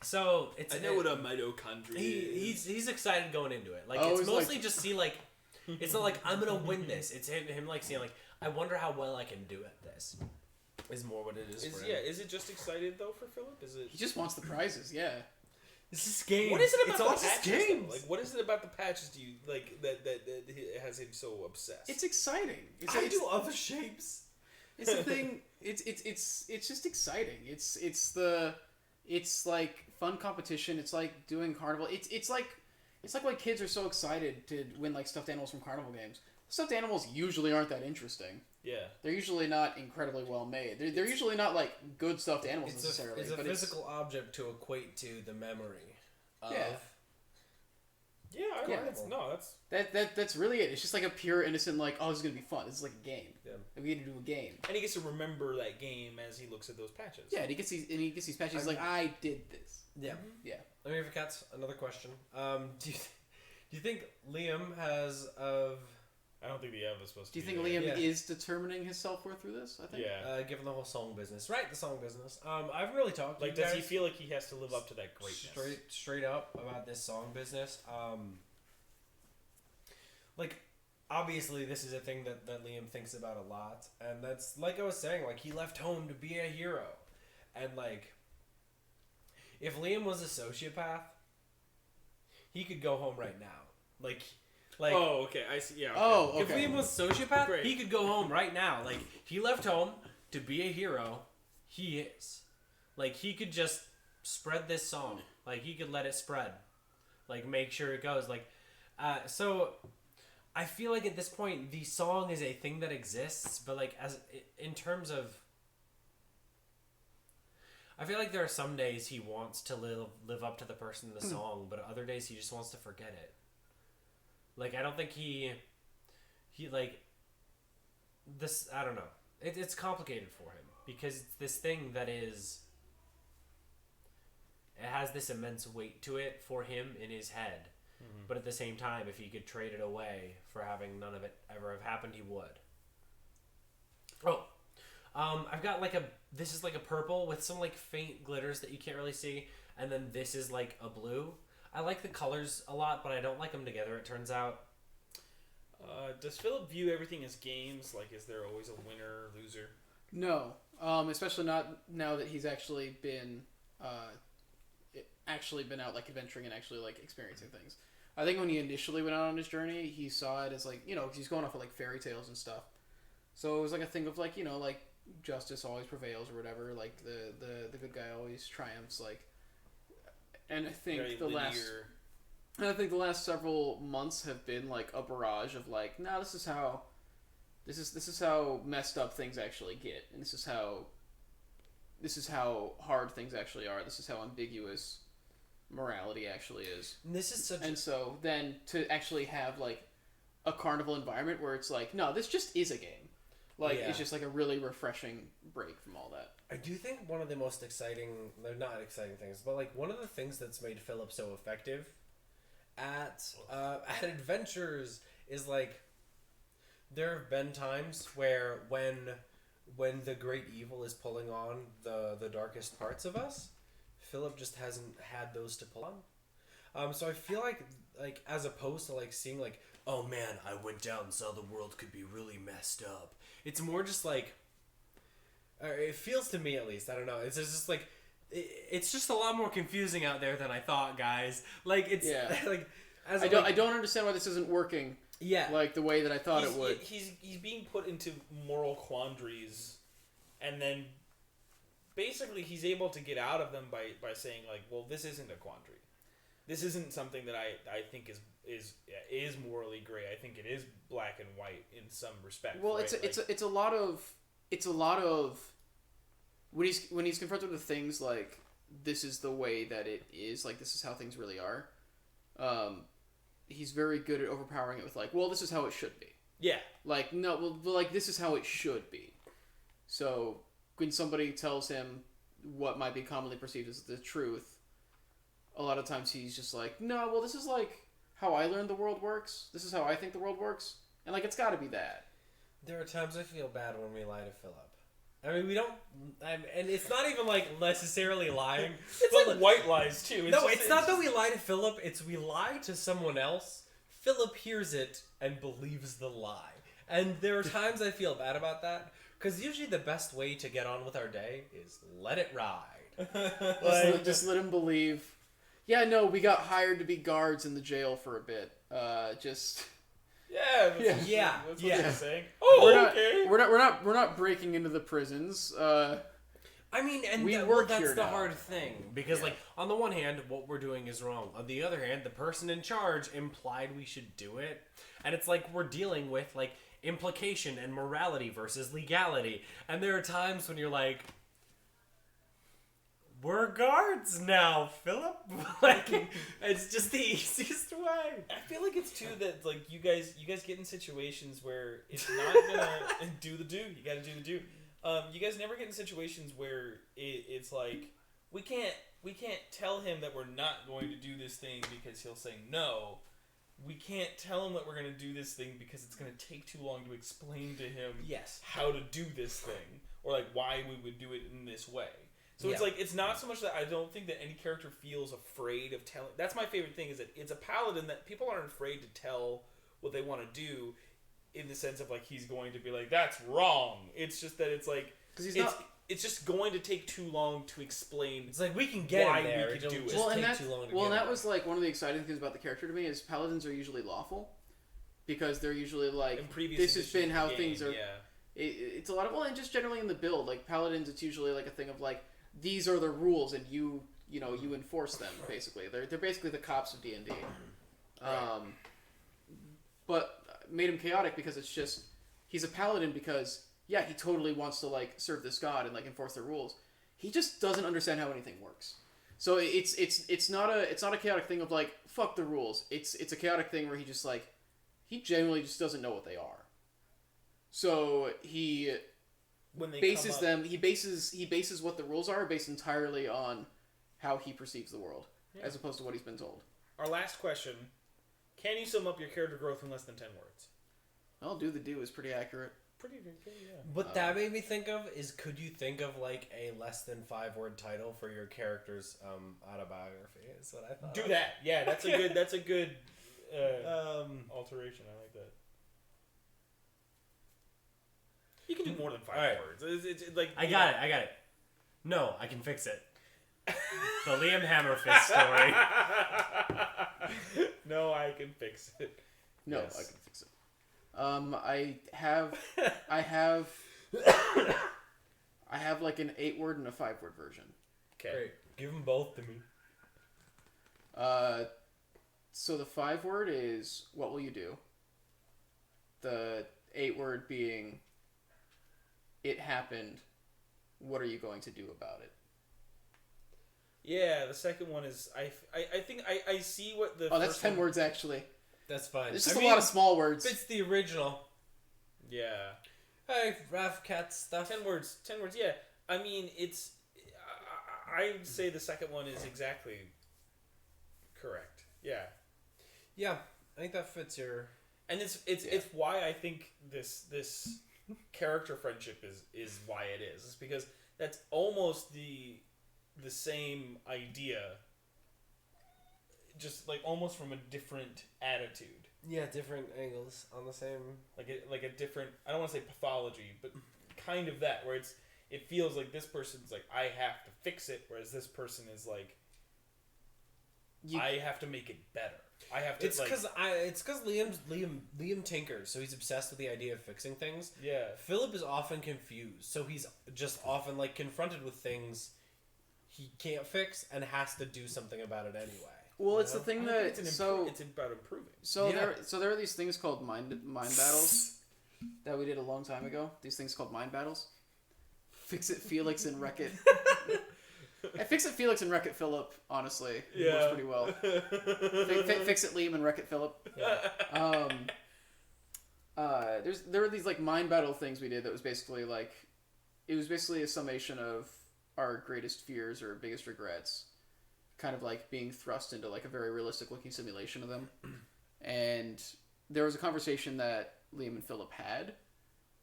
So I know what a mitochondria is. He's excited going into it. Like it's mostly just see like it's not like I'm gonna win this. It's him like seeing like I wonder how well I can do at this. Is more what it is for him. Is it just excited though for Philip? Is it? He just wants the prizes. Yeah. This is games. What is it about it's the all patches? games. Like, what is it about the patches? Do you like that has him so obsessed? It's exciting. I do other shapes. It's the thing. It's just exciting. It's like fun competition. It's like doing carnival. It's like why kids are so excited to win like stuffed animals from carnival games. Stuffed animals usually aren't that interesting. Yeah. They're usually not incredibly well made. They're usually not like good stuffed animals necessarily. It's a physical object to equate to the memory of. That's really it. It's just like a pure innocent like, oh, this is gonna be fun. This is like a game. Yeah. We get to do a game. And he gets to remember that game as he looks at those patches. Yeah, and he gets these patches. He's like, I did this. Yeah. Yeah. Let me Cats, another question. Do you think Liam has I don't think the Ev is supposed to. Do you think Liam is determining his self-worth through this? I think. Yeah. Given the whole song business, right? The song business. I haven't really talked. Like, does he feel like he has to live up to that greatness? Straight up about this song business. like, obviously this is a thing that Liam thinks about a lot, and that's, like I was saying, like, he left home to be a hero. And, like, if Liam was a sociopath, he could go home right now. Like, oh, okay, I see. Yeah. Okay. Oh, okay. if Liam was a sociopath, Great. he could go home right now. Like, he left home to be a hero. He is. Like, he could just spread this song. Like, he could let it spread. Like, make sure it goes. Like, so I feel like at this point, the song is a thing that exists, but, like, as in terms of, I feel like there are some days he wants to live up to the person in the song, but other days he just wants to forget it. Like, I don't think he like, this, I don't know. It's complicated for him, because it's this thing that is, it has this immense weight to it for him in his head. Mm-hmm. But at the same time, if he could trade it away for having none of it ever have happened, he would. Oh, I've got like this is like a purple with some like faint glitters that you can't really see, and then this is like a blue. I like the colors a lot, but I don't like them together, it turns out. Does Philip view everything as games? Like, is there always a winner or loser? No, especially not now that he's actually been out like adventuring and actually like experiencing things. I think when he initially went out on his journey, he saw it as like, you know, 'cause he's going off of like fairy tales and stuff. So it was like a thing of like, you know, like justice always prevails or whatever. Like the good guy always triumphs. Like, and I think Very the last several months have been like a barrage of like, nah, this is how messed up things actually get, and this is how hard things actually are. This is how ambiguous morality actually is. And this is such so then to actually have like a carnival environment where it's like, no, this just is a game. Like, it's just like a really refreshing break from all that. I do think one of the most exciting, they're not exciting things, but like one of the things that's made Philip so effective at adventures is like, there have been times where when the great evil is pulling on the darkest parts of us, Philip just hasn't had those to pull on. So I feel like as opposed to like seeing like, oh man, I went down and saw the world could be really messed up. It's more just like, it feels to me at least, I don't know, it's just like, it's just a lot more confusing out there than I thought, guys. Like, it's like, I don't understand why this isn't working. Yeah, like the way that I thought it would. He's being put into moral quandaries, and then basically he's able to get out of them by saying like, well, this isn't a quandary. This isn't something that I think is morally gray. I think it is black and white in some respect. Well, right? it's a lot of when he's confronted with things like, this is the way that it is, like this is how things really are. He's very good at overpowering it with like, well, this is how it should be. Yeah. Like, no, well, like this is how it should be. So when somebody tells him what might be commonly perceived as the truth, a lot of times he's just like, no, well, this is like how I learned the world works. This is how I think the world works. And like, it's got to be that. There are times I feel bad when we lie to Philip. I mean, we don't, and it's not even like necessarily lying. It's like white lies too. It's not that we lie to Philip, it's we lie to someone else. Philip hears it and believes the lie. And there are times I feel bad about that, because usually the best way to get on with our day is let it ride. Just let him believe. Yeah, no, we got hired to be guards in the jail for a bit. Yeah. That's what he's saying. Oh, We're not breaking into the prisons. I mean, and that's the hard thing, because like on the one hand, what we're doing is wrong. On the other hand, the person in charge implied we should do it, and it's like we're dealing with like implication and morality versus legality. And there are times when you're like, we're guards now, Philip. Like, it's just the easiest way. I feel like it's too that like you guys get in situations where it's not gonna do the do. You gotta do the do. You guys never get in situations where it's like we can't tell him that we're not going to do this thing because he'll say no. We can't tell him that we're going to do this thing because it's going to take too long to explain to him how to do this thing, or like why we would do it in this way. So it's like, it's not so much that I don't think that any character feels afraid of telling. That's my favorite thing, is that it's a paladin that people aren't afraid to tell what they want to do, in the sense of like he's going to be like that's wrong. It's just that it's like it's just going to take too long to explain. It's like we can get why in there. we can do it. Just take too long to well, get and that in. was like one of the exciting things about the character to me is paladins are usually lawful because they're usually like In previous this has editions been of how the things game, are. Yeah. It's a lot of and just generally in the build like paladins, it's usually like a thing of like these are the rules and you enforce them basically. They're basically the cops of D&D. But made him chaotic because it's just he's a paladin because yeah, he totally wants to like serve this god and like enforce the rules. He just doesn't understand how anything works. So it's not a chaotic thing of like fuck the rules. It's a chaotic thing where he just like he genuinely just doesn't know what they are. So he When they bases come up, them. He bases what the rules are based entirely on how he perceives the world, as opposed to what he's been told. Our last question: can you sum up your character growth in less than 10 words? I'll do the do is pretty accurate. Pretty yeah. What that made me think of is, could you think of like a less than 5-word title for your character's autobiography? Is what I thought. Do of. that. Yeah, that's a good. That's a good alteration. I like that. You can do more than 5 Alright. words. It's like I got it. No, I can fix it. The Liam Hammerfist story. No, I can fix it. No, Yes. I can fix it. I have like an 8-word and a 5-word version. Okay. Great. Give them both to me. So the 5-word is what will you do? The 8-word being it happened. What are you going to do about it? Yeah, the second one is I think I see what the. Oh, that's first 10 one- words actually. That's fine. It's just I a mean, lot of small words. If it's the original. Yeah. Hey, Raph Cat stuff. 10 words. 10 words. Yeah. I mean, it's. I'd say the second one is exactly correct. Yeah. Yeah, I think that fits your. And it's why I think this character friendship is why it is. It's because that's almost the same idea, just like almost from a different attitude, Yeah, different angles on the same. like a different. I don't want to say pathology, but kind of that where it feels like this person's like I have to fix it, whereas this person is like I have to make it better. I have to. It's because Liam tinkers, so he's obsessed with the idea of fixing things. Yeah. Philip is often confused, so he's just often like confronted with things he can't fix and has to do something about it anyway. Well, it's the thing that it's it's about improving. So Yeah. there are these things called mind battles that we did a long time ago. These things called mind battles. Fix it, Felix, and wreck it. Fix it, Felix, and wreck it, Philip. Honestly, it works pretty well. Fix it, Liam, and wreck it, Philip. There were these like mind battle things we did that was basically like it was basically a summation of our greatest fears or biggest regrets, kind of like being thrust into like a very realistic looking simulation of them. And there was a conversation that Liam and Philip had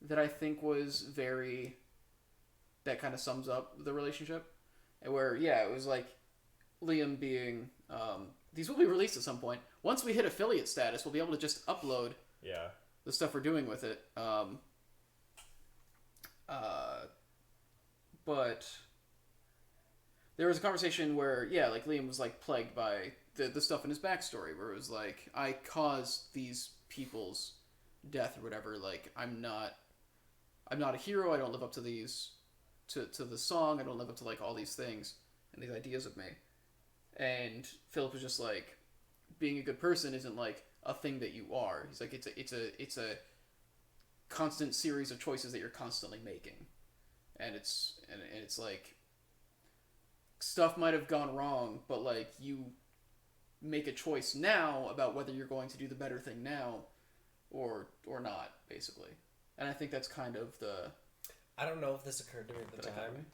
that I think was that kind of sums up the relationship. And where, yeah, it was like Liam being, these will be released at some point. Once we hit affiliate status, we'll be able to just upload the stuff we're doing with it. But there was a conversation where, yeah, like Liam was like plagued by the stuff in his backstory where it was like, I caused these people's death or whatever. Like, I'm not a hero. I don't live up to these, to the song. I don't live up to like all these things and these ideas of me. And Philip was just like, being a good person isn't like a thing that you are. He's like, it's a constant series of choices that you're constantly making. And it's like, stuff might have gone wrong, but like you make a choice now about whether you're going to do the better thing now or not, basically. And I think that's kind of the... I don't know if this occurred to me at the time,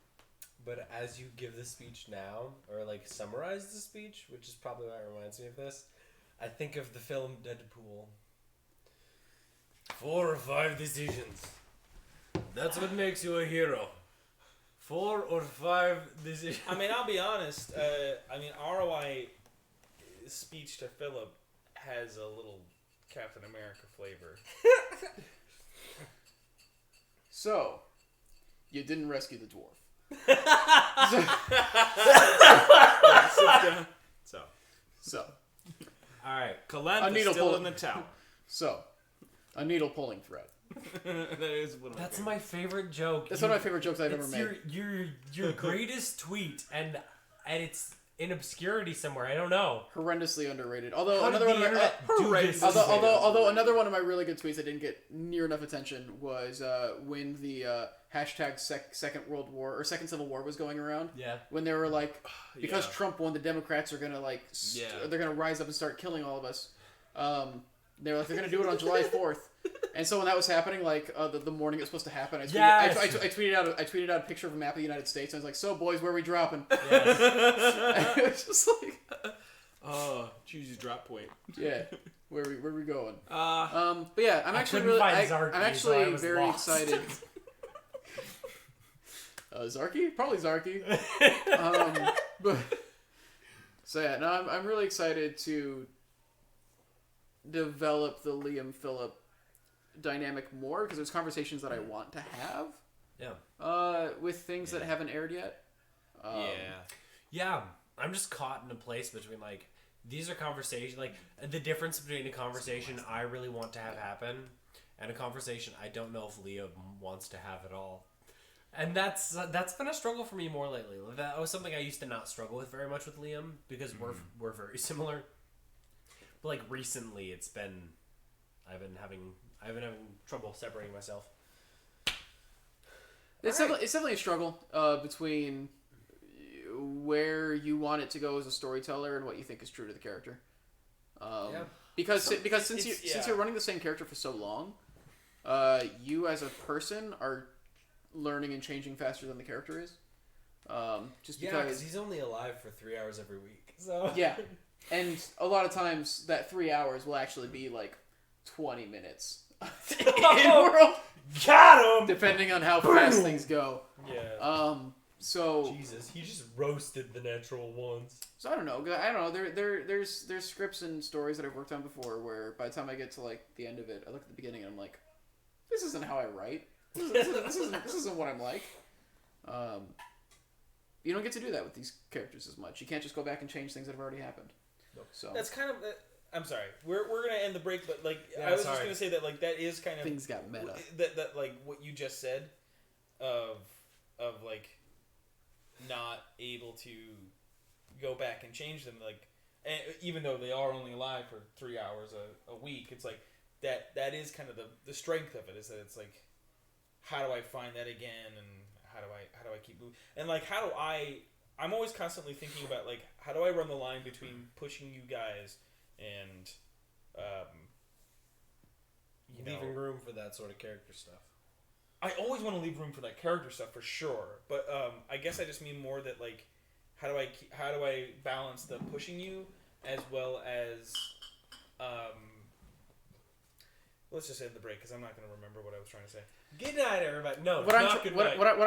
but as you give the speech now, or like summarize the speech, which is probably why it reminds me of this, I think of the film Deadpool. 4 or 5 decisions. That's what makes you a hero. 4 or 5 decisions. I mean, I'll be honest. ROI speech to Philip has a little Captain America flavor. So, you didn't rescue the dwarf. So, All right. Calanthe's still in the tower. So, a needle pulling thread. That is one of That's my my favorite joke. That's one of my favorite jokes I've ever It's made. your greatest tweet, and it's in obscurity somewhere. I don't know. Horrendously underrated. Although How another did one the of my, internet do this? although another one of my really good tweets that didn't get near enough attention was when the hashtag Second World War or Second Civil War was going around. Yeah. When they were like, because Yeah. Trump won, the Democrats are gonna they're gonna rise up and start killing all of us. They were like, they're gonna do it on July 4th. And so when that was happening, like the morning it was supposed to happen, I tweeted out a picture of a map of the United States. And I was like, "So boys, where are we dropping?" Yes. It was just like, choose your drop point. yeah, where we going? Uh, But yeah, I'm actually couldn't really, find Zarky, I'm so I actually was very lost. excited. Zarky, probably Zarky. But so yeah, no, I'm really excited to develop the Liam Phillip dynamic more because there's conversations that I want to have. Yeah. With things that haven't aired yet. Yeah. I'm just caught in a place between like these are conversations like the difference between a conversation I really want to have happen and a conversation I don't know if Liam wants to have at all. And that's been a struggle for me more lately. That was something I used to not struggle with very much with Liam because we're very similar. But like recently, I've been having trouble separating myself. It's definitely a struggle between where you want it to go as a storyteller and what you think is true to the character. Because since you're running the same character for so long, you as a person are learning and changing faster than the character is. Just because he's only alive for 3 hours every week. So yeah. And a lot of times that 3 hours will actually be like 20 minutes in world. Got him! Depending on how fast things go. Yeah. So Jesus, he just roasted the natural ones. So I don't know. There's scripts and stories that I've worked on before where by the time I get to like the end of it, I look at the beginning and I'm like, this isn't how I write. This isn't what I'm like. You don't get to do that with these characters as much. You can't just go back and change things that have already happened. Nope. So that's kind of. I'm sorry. We're gonna end the break, but like I was just gonna say that like that is kind of things got meta. That like what you just said, of like not able to go back and change them, like and even though they are only alive for 3 hours a week, it's like that is kind of the strength of it is that it's like how do I find that again and how do I keep moving and like I'm always constantly thinking about like how do I run the line between pushing you guys and leaving room for that sort of character stuff. I always want to leave room for that character stuff for sure, but I guess I just mean more that like how do I balance the pushing you as well as let's just end the break because I'm not going to remember what I was trying to say. Good night, everybody. No, what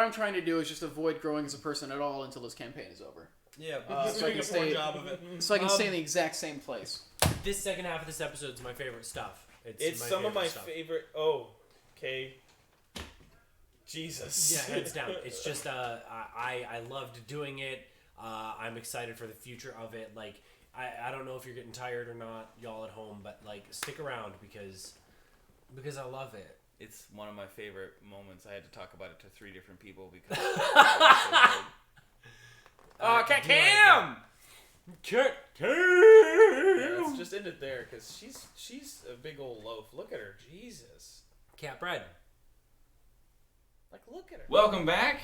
I'm trying to do is just avoid growing as a person at all until this campaign is over. Yeah, so I can stay. Job of it. So I can stay in the exact same place. This second half of this episode is my favorite stuff. It's some of my favorite. Oh, okay. Jesus. Yeah, hands down. It's just I loved doing it. I'm excited for the future of it. Like I don't know if you're getting tired or not, y'all at home, but like stick around because I love it. It's one of my favorite moments. I had to talk about it to 3 different people because. Cam! Cat Cam! Yeah, let's just end it there because she's a big old loaf. Look at her, Jesus. Cat bread. Like, look at her. Welcome back.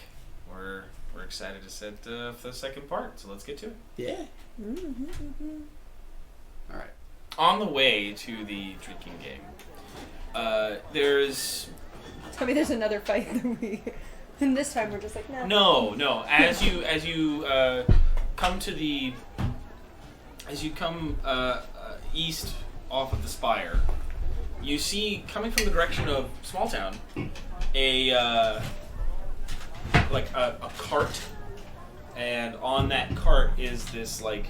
We're excited to set for the second part, so let's get to it. Yeah. All right. On the way to the drinking game, there's Tell me there's another fight than we. And this time we're just like, no. no. As you come to the east off of the spire, you see coming from the direction of Small Town a cart, and on that cart is this like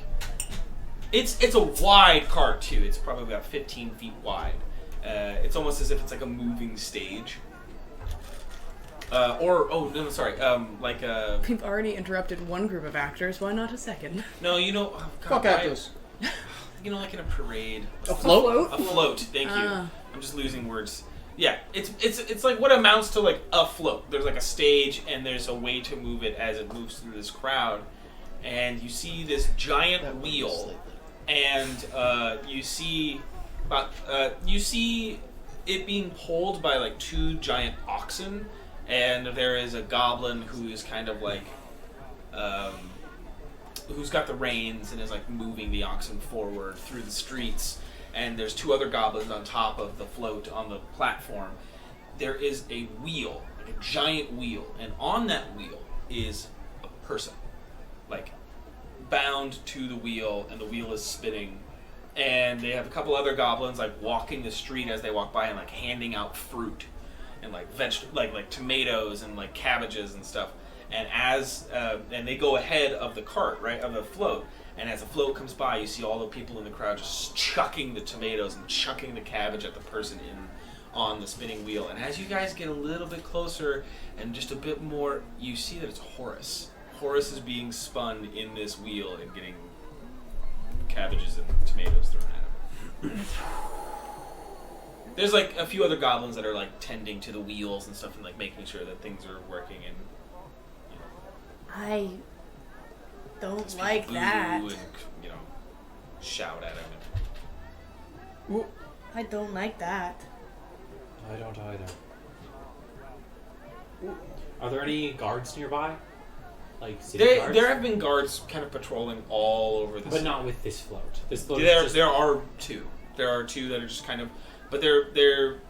It's a wide cart too. It's probably about 15 feet wide. It's almost as if it's like a moving stage. Like a. We've already interrupted one group of actors. Why not a second? No, you know. Oh, God, Fuck actors. You know, like in a parade. A float? A float. Thank you. I'm just losing words. Yeah, it's like what amounts to like a float. There's like a stage, and there's a way to move it as it moves through this crowd, and you see this giant wheel, and you see it being pulled by like 2 giant oxen, and there is a goblin who is kind of like who's got the reins and is like moving the oxen forward through the streets. And there's 2 other goblins on top of the float on the platform. There is a wheel, like a giant wheel, and on that wheel is a person, like bound to the wheel, and the wheel is spinning. And they have a couple other goblins like walking the street as they walk by and like handing out fruit and like like tomatoes and like cabbages and stuff. And and they go ahead of the cart, right, of the float. And as the float comes by, you see all the people in the crowd just chucking the tomatoes and chucking the cabbage at the person on the spinning wheel. And as you guys get a little bit closer and just a bit more, you see that it's Horace. Horace is being spun in this wheel and getting cabbages and tomatoes thrown at him. There's like a few other goblins that are like tending to the wheels and stuff and like making sure that things are working. And I don't people like boo that. and shout at him. I don't like that. I don't either. Are there any guards nearby? Like city guards? There have been guards kind of patrolling all over the But city. not with this float. This float There is just... are 2. There are 2 that are just kind of, but they're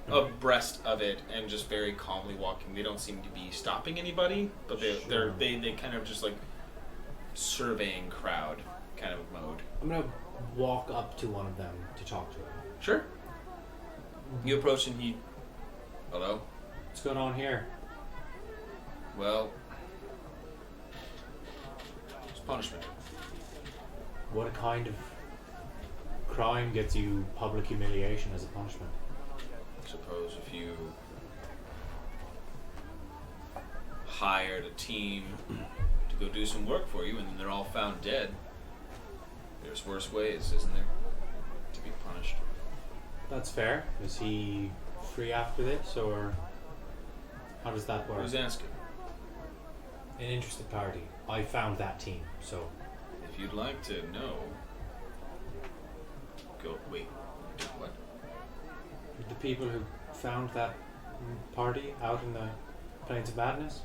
abreast of it and just very calmly walking. They don't seem to be stopping anybody, but they kind of just like surveying crowd kind of mode. I'm gonna walk up to one of them to talk to him. Sure. You approach and hello? What's going on here? Well, it's punishment. What kind of crime gets you public humiliation as a punishment? I suppose if you hired a team to go do some work for you and then they're all found dead, there's worse ways, isn't there, to be punished? That's fair. Is he free after this, or how does that work? Who's asking? An interested party. I found that team, so... If you'd like to know... Wait, what? The people who found that party out in the Plains of Madness,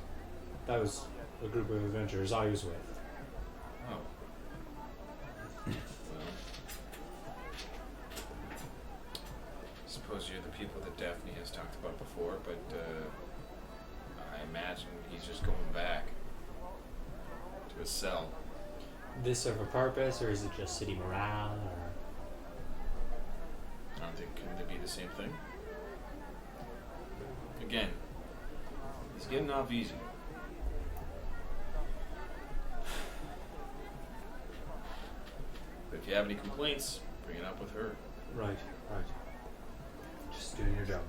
that was a group of adventurers I was with. Oh. Well, I suppose you're the people that Daphne has talked about before, but I imagine he's just going back to his cell. This serve a purpose, or is it just city morale, or... I don't think can they be the same thing. Again, he's getting off easy. But if you have any complaints, bring it up with her. Right. Just doing your job.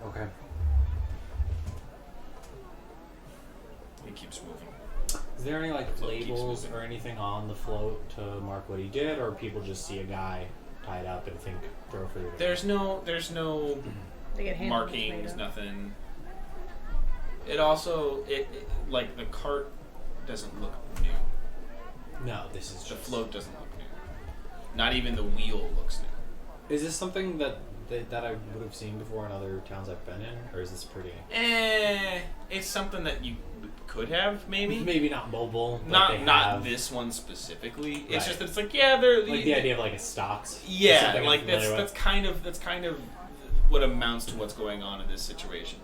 Okay. He keeps moving. Is there any like Float keeps labels moving. or anything on the float to mark what he did, or people just see a guy tied up and think throw food? There's no They get handed markings, tomato. nothing. It also like the cart doesn't look new. No, this is The just... float doesn't look new. Not even the wheel looks new. Is this something that I would have seen before in other towns I've been in, or is this pretty? It's something that you could have maybe. Maybe not mobile. But they Not have, this one specifically. It's Right. just that it's like they're like the idea of like a stocks. Yeah, something I'm like familiar that's kind of what amounts to what's going on in this situation.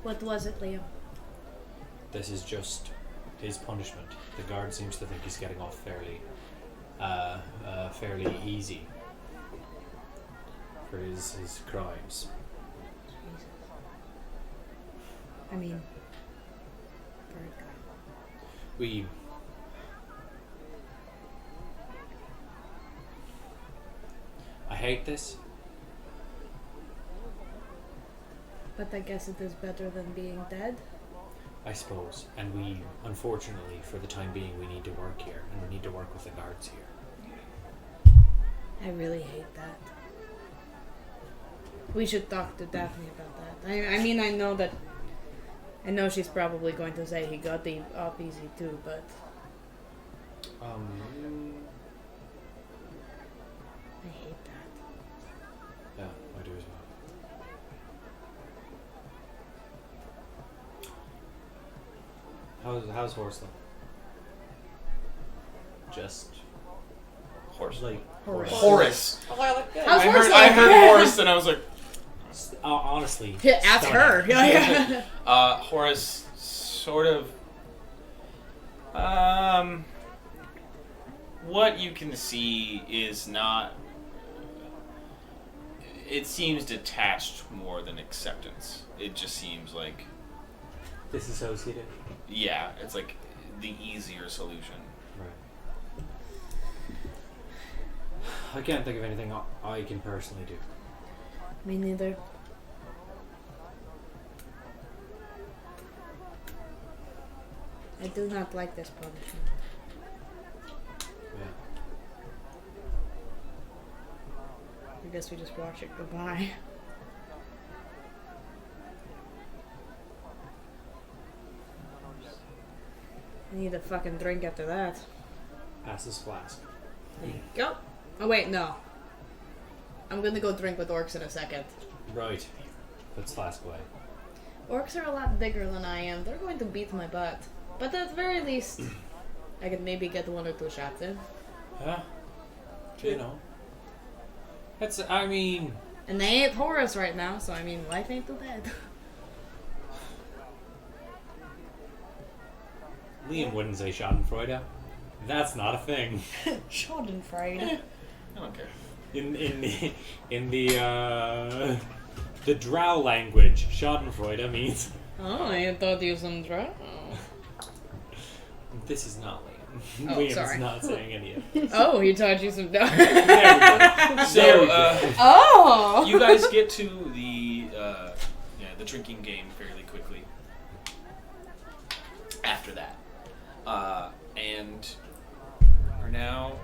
What was it, Liam? This is just his punishment. The guard seems to think he's getting off fairly easy for his crimes. I mean, I hate this. But I guess it is better than being dead. I suppose. And we, unfortunately, for the time being, we need to work here, and we need to work with the guards here. I really hate that. We should talk to Daphne about that. I mean, I know she's probably going to say he got the off easy too, but I hate that. Yeah, I do as well. How's Horse though? Just horse. Like Horace. Oh, I look good. How's I horse heard, like? I heard horse and I was like, Honestly. Ask stunning. her. Horace sort of. What you can see is not. It seems detached more than acceptance. It just seems like, Disassociated. yeah, it's like the easier solution. Right. I can't think of anything I can personally do. Me neither. I do not like this punishment. Yeah. I guess we just watch it go by. I need a fucking drink after that. Pass this flask. There you go. Oh wait, no. I'm gonna go drink with orcs in a second. Right. Puts flask away. Orcs are a lot bigger than I am. They're going to beat my butt. But at the very least, I could maybe get 1 or 2 shots in. Yeah. You know. That's, I mean... And they ain't Horus right now, so I mean, life ain't too bad. Liam wouldn't say Schadenfreude. That's not a thing. Schadenfreude. I don't care. In the Drow language, Schadenfreude means Oh, I thought you some drow. this is not Liam. Oh, Liam's sorry. not saying any of this. Oh, he taught you some drow. So, Oh! you guys get to the drinking game fairly quickly. After that, and are now,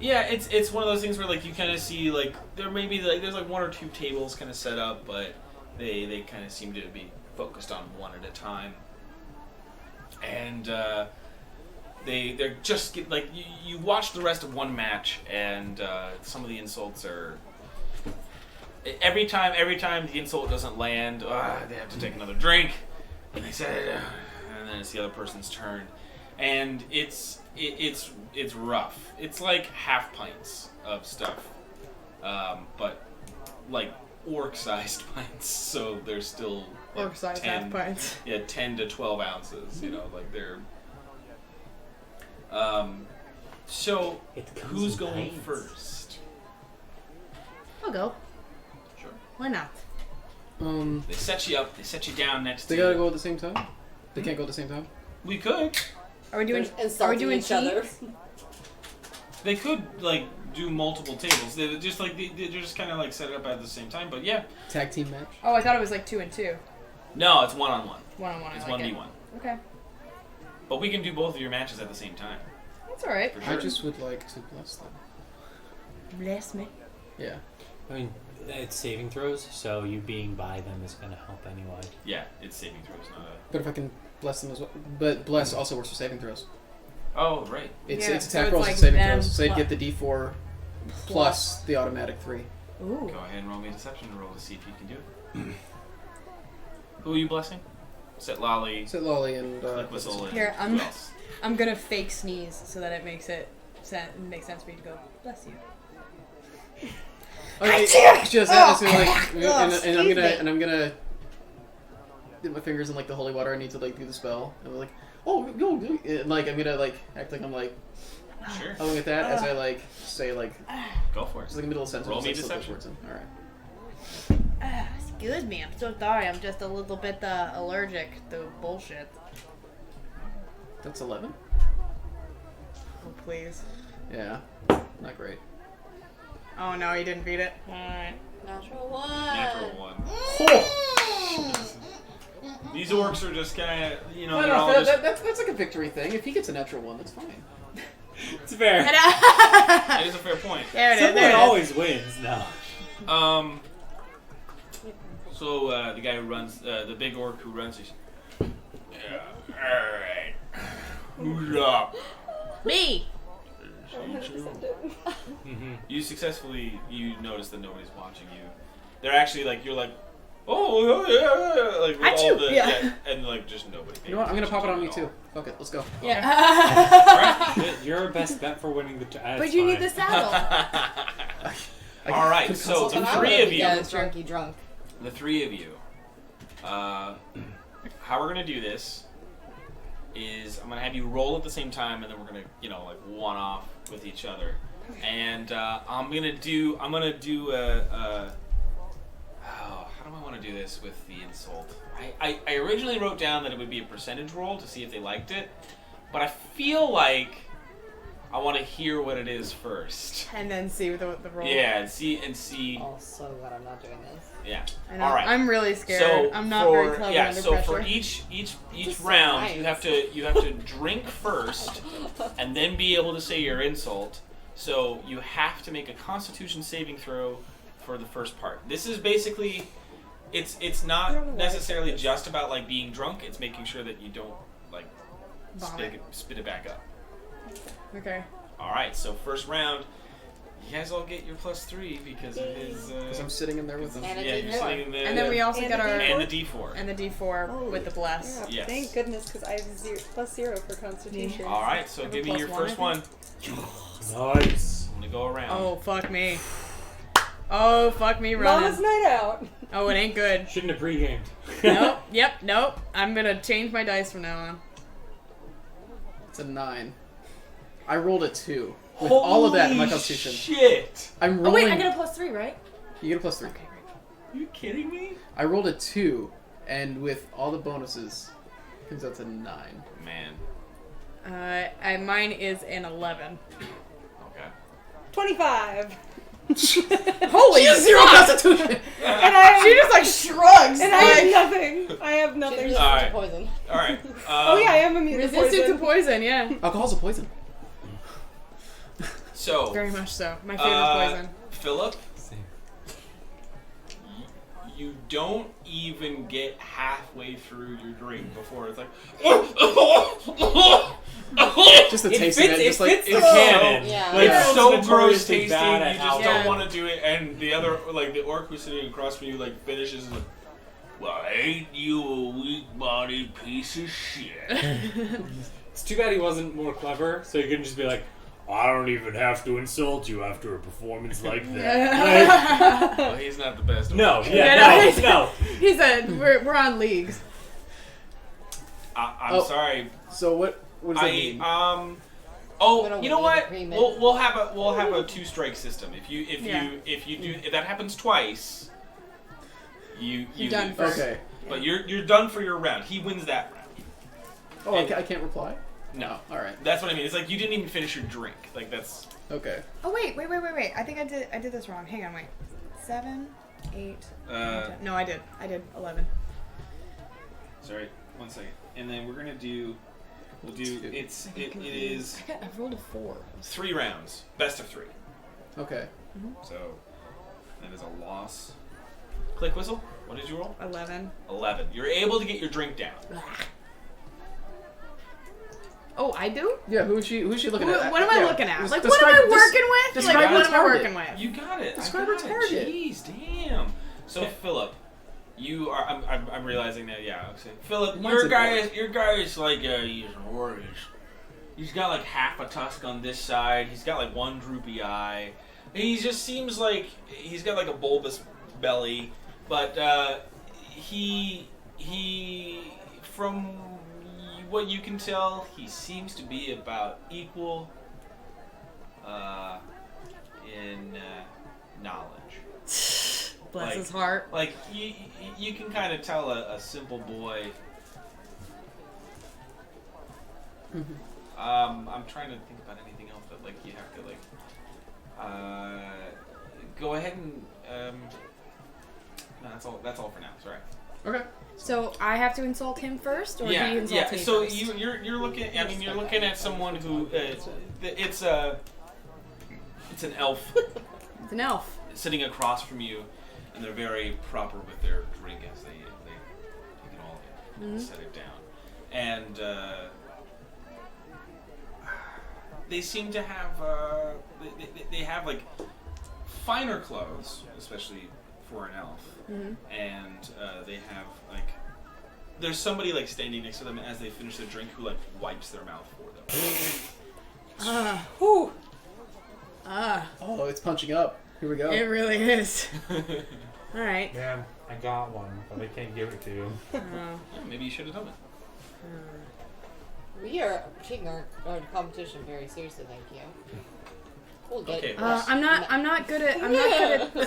yeah, it's one of those things where like you kind of see like there may be like there's like 1 or 2 tables kind of set up, but they kind of seem to be focused on one at a time, and they're just like you watch the rest of one match, and some of the insults are. Every time the insult doesn't land, they have to take another drink. And they say, and then it's the other person's turn, and it's rough. It's like half pints of stuff, but like orc-sized pints. So they're still like, Orc-sized 10 half pints. Yeah, 10 to 12 ounces. You know, like they're. So who's going first? I'll go. Sure. Why not? They set you up. They set you down next They to. gotta go at the same time? They can't go at the same time? We could. Are we doing? And Are we doing each other. teams? They could like do multiple tables. They just like they're just kind of like set it up at the same time. But yeah, Tag team match? Oh, I thought it was like 2 and 2. no, it's 1-on-1. 1-on-1. It's I like 1v1. it. Okay, But we can do both of your matches at the same time. that's all right. For sure. I just would like to bless them. Bless me. Yeah. I mean, it's saving throws, so you being by them is going to help anyway. Yeah, it's saving throws, not a. But if I can bless them as well. But bless also works for saving throws. Oh right. It's Yeah, it's so attack it's rolls like and saving them throws. So you'd plus- get the D4 plus the automatic 3. Ooh. Go ahead and roll me a deception roll to see if you can do it. Who are you blessing? Set Lolly, Sit Lolly and Click Whistle, and Here, who else? I'm gonna fake sneeze so that it makes makes sense for you to go. Bless you. Okay, just so like, and I'm gonna dip my fingers in like the holy water. I need to like do the spell. And I'm like, oh, go, do it. And like I'm gonna like act like I'm like Sure. following at that as I like say like Go for it. just like a middle sentence. Roll me like, slip those deception. words in. All right. Excuse me, I'm so sorry. I'm just a little bit allergic to bullshit. That's 11. Oh, please. Yeah, not great. Oh no, he didn't beat it. Alright. Natural one. Natural one. Oh! These orcs are just kind of, you know, No, they're all no, just. that's like a victory thing. If he gets a natural one, that's fine. It's fair. That is a fair point. There it is. Someone There it is. always wins now. So the guy who runs, the big orc who runs, he's. Yeah. All right. Who's up? Me! You successfully. You notice that nobody's watching you. They're actually like you're like, oh yeah, like with all the and like just nobody. You know what? I'm gonna pop it on me too. Fuck it, let's go. Yeah. Alright. You're our best bet for winning the. But you need the saddle. All right. So the three of you. Yeah, drunky drunk. The three of you. How we're gonna do this is I'm gonna have you roll at the same time, and then we're gonna like one off with each other, and I'm gonna do how do I want to do this with the insult? I originally wrote down that it would be a percentage roll to see if they liked it, but I feel like I want to hear what it is first. And then see the roll. Yeah, and see. Oh, so glad I'm not doing this. Yeah. I know. All right. I'm really scared. So I'm not very clever under so pressure. for each Just so round, nice. you have to drink first, and then be able to say your insult. So you have to make a Constitution saving throw for the first part. This is basically, it's I don't know not why necessarily I said just about like being drunk. It's making sure that you don't like Vomit. spit it back up. Okay. All right. So first round, you guys all get your +3 because of his. Because I'm sitting in there with him. And a Yeah, you're D4. sitting in there. And then we also And get a our D4? and the D4. and the D4 Oh, with the bless. Yeah, Yes. thank goodness, because I have +0 for Constitution. All right. So Have a give me your +1, first I one. Nice. I'm gonna go around. Oh fuck me. Oh fuck me running. Mama's night out. Oh, it ain't good. Shouldn't have pre-gamed. Nope. Yep. Nope. I'm gonna change my dice from now on. It's a 9. I rolled a 2. With all of that in my Holy Constitution. Shit! I'm Oh rolling. wait, I get a +3, right? You get a +3. Okay, great. Are you kidding me? I rolled a 2, and with all the bonuses, comes out to 9. Man. Mine is an 11. Okay. 25. Holy Zero Constitution! And I She just like shrugs. and I have nothing. I have She's nothing. resistant Alright. to poison. All right. Oh yeah, I am immune to Resistant poison. to poison. Yeah. Alcohol's a poison. So, Very much so. My favorite poison. Philip, Same. you don't even get halfway through your drink before it's like. Just the It taste fits- of it, it just like fits the canon. Yeah. Like, It's Phil's so gross notoriously tasting, bad at you just alcohol. don't want to do it. And the other, like the orc who's sitting across from you, like finishes and like, well, ain't you a weak-bodied piece of shit? It's too bad he wasn't more clever, so he couldn't just be like, I don't even have to insult you after a performance like that. Well, he's not the best. No, orc. yeah, no. He said we're on leagues. I'm Oh. sorry. So what does that mean? We Oh, don't you know want what? agreement. We'll have a 2-strike system. If you do if that happens twice, you done lose. for- Okay. But you're done for your round. He wins that round. Oh, I can't reply? No, Oh, alright. that's what I mean. It's like you didn't even finish your drink. Like that's Okay. Oh wait. I think I did this wrong. Hang on, wait. 7, 8. 9, 10. No, I did 11. sorry. 1 second. And then we're gonna do. We'll do. It is I rolled a 4. 3 rounds. Best of 3. Okay. So that is a loss. Click whistle. What did you roll? 11. 11. You're able to get your drink down. Oh, I do? Yeah, who's she looking at? What am I Yeah, looking at? des- Like, what am I describe- working with? describe Like, her what am I target. working with? You got it. Describe I her got target. It. Jeez, damn. So Philip, you are. I'm realizing that. Yeah. Okay. Philip, Mine's your guy is like he's an orc. He's got like half a tusk on this side. He's got like one droopy eye. He just seems like he's got like a bulbous belly, but he from what you can tell, he seems to be about equal in knowledge. Bless his heart. Like you can kind of tell a simple boy I'm trying to think about anything else that like you have to like. Go ahead and. No, that's all for now. Sorry. Okay. So I have to insult him first, or he Yeah, insults yeah. me So first? you're looking. I mean, you're looking at someone who it's an elf It's an elf. sitting across from you, and they're very proper with their drink as they take it all in and set it down, and they seem to have they have like finer clothes, especially for an elf, and they have like there's somebody like standing next to them as they finish their drink who like wipes their mouth for them. Whew. Oh, it's punching up. Here we go. It really is. All right. Man, I got one, but I can't give it to you. Yeah, maybe you should have done it. We are taking our competition very seriously, thank you. We'll get Okay. it. I'm not good at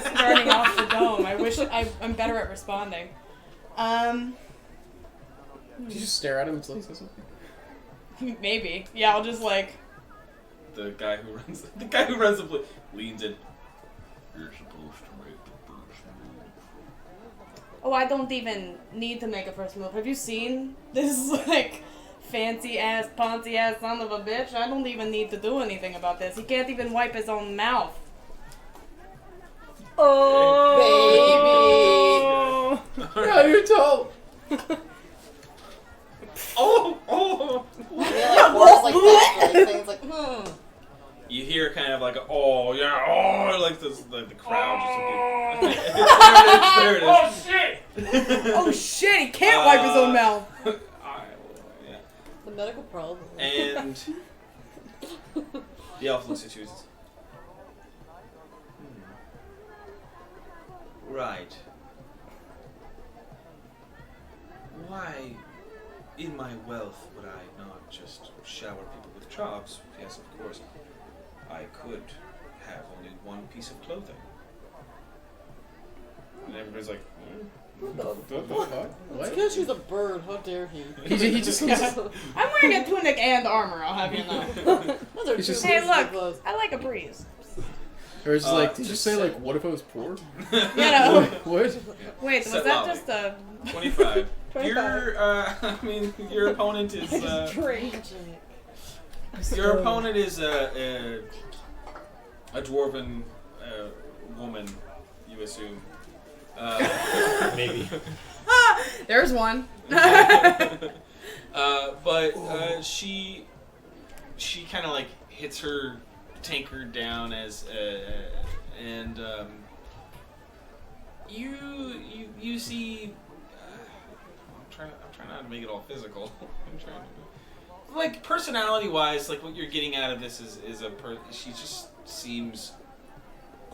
Starting off the dome. I wish I'm better at responding. Did you just stare at him until he says something? Maybe. Yeah, I'll just like. The guy who runs the place leans in. You're supposed to make the first move. Oh, I don't even need to make a first move. Have you seen this like fancy ass, poncy ass son of a bitch? I don't even need to do anything about this. He can't even wipe his own mouth. Oh, Yeah, you're tall. Oh! yeah, horse like that, like things like, You hear kind of like a, oh yeah, oh, like this, like the crowd just. There it is. Oh shit! Oh shit! He can't wipe his own mouth. Yeah. the medical probe. And the elf looks at you and says, right. Why, in my wealth, would I not just shower people with charms? Yes, of course. I could have only one piece of clothing. And everybody's like, What the What the fuck? What? It's because she's a bird, how dare he? He just I'm wearing a tunic and armor. I'll have you know. Those are He's two just- Hey, pieces of look! clothes. I like a breeze. Or it's like, did you just say say- like, what if I was poor? You know. What? Wait, was Set that lobby. just a 25. 25. I mean, your opponent is, drink? your opponent is a dwarven woman, you assume. Maybe. There's one. But she kind of like hits her tankard down as and you see. I'm trying not to make it all physical. I'm trying to, like personality wise, like what you're getting out of this is she just seems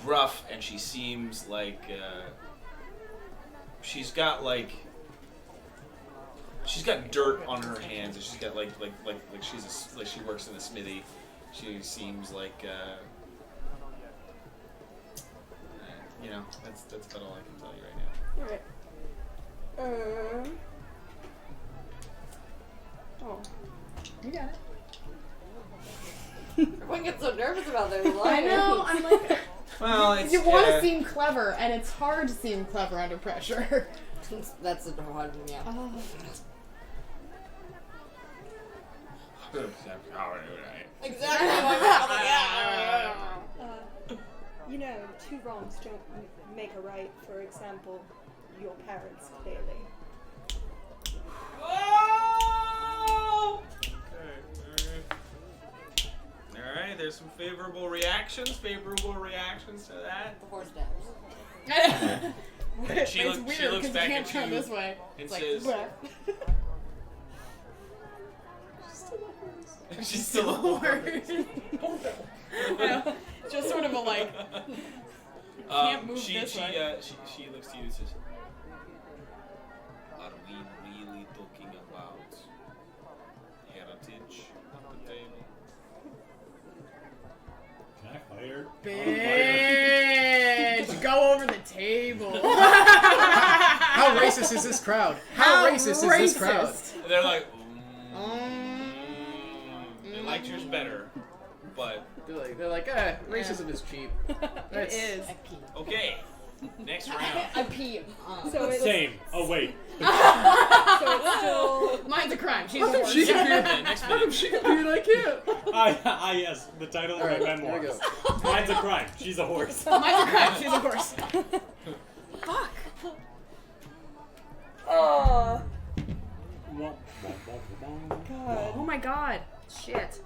gruff and she seems like she's got dirt on her hands and she's got like she works in a smithy. She seems like you know, that's about all I can tell you right now. Alright. Oh. You got it. Everyone gets so nervous about their life. I know. I'm like, Well, it's you want to seem clever, and it's hard to seem clever under pressure. That's a hard one, yeah. Exactly. You know, two wrongs don't make a right. For example, your parents, clearly. Alright, there's some favorable reactions to that. The horse dabs. She It's looks weird, 'cause back you can't at turn you this way. and It's like, says, "Bleh." she's still a horse. Just sort of a like. Can't move she this way. she looks to you and says, are we really talking about heritage at the table? Can I fight her? Bitch, go over the table. How racist is this crowd? How racist is this crowd? And they're like, liked yours better, but They're like, racism is cheap. It is. okay. Next round. I pee. So it's Same. Oh wait. so it's still Mine's a crime. She's a How come horse. she can be? Next How come minute. she can be and I can't? Yes. The title of Alright, my here we memoirs. go. Mine's a crime. She's a horse. Mine's a crime. She's a horse. Fuck. oh God. god. Oh my god. Shit.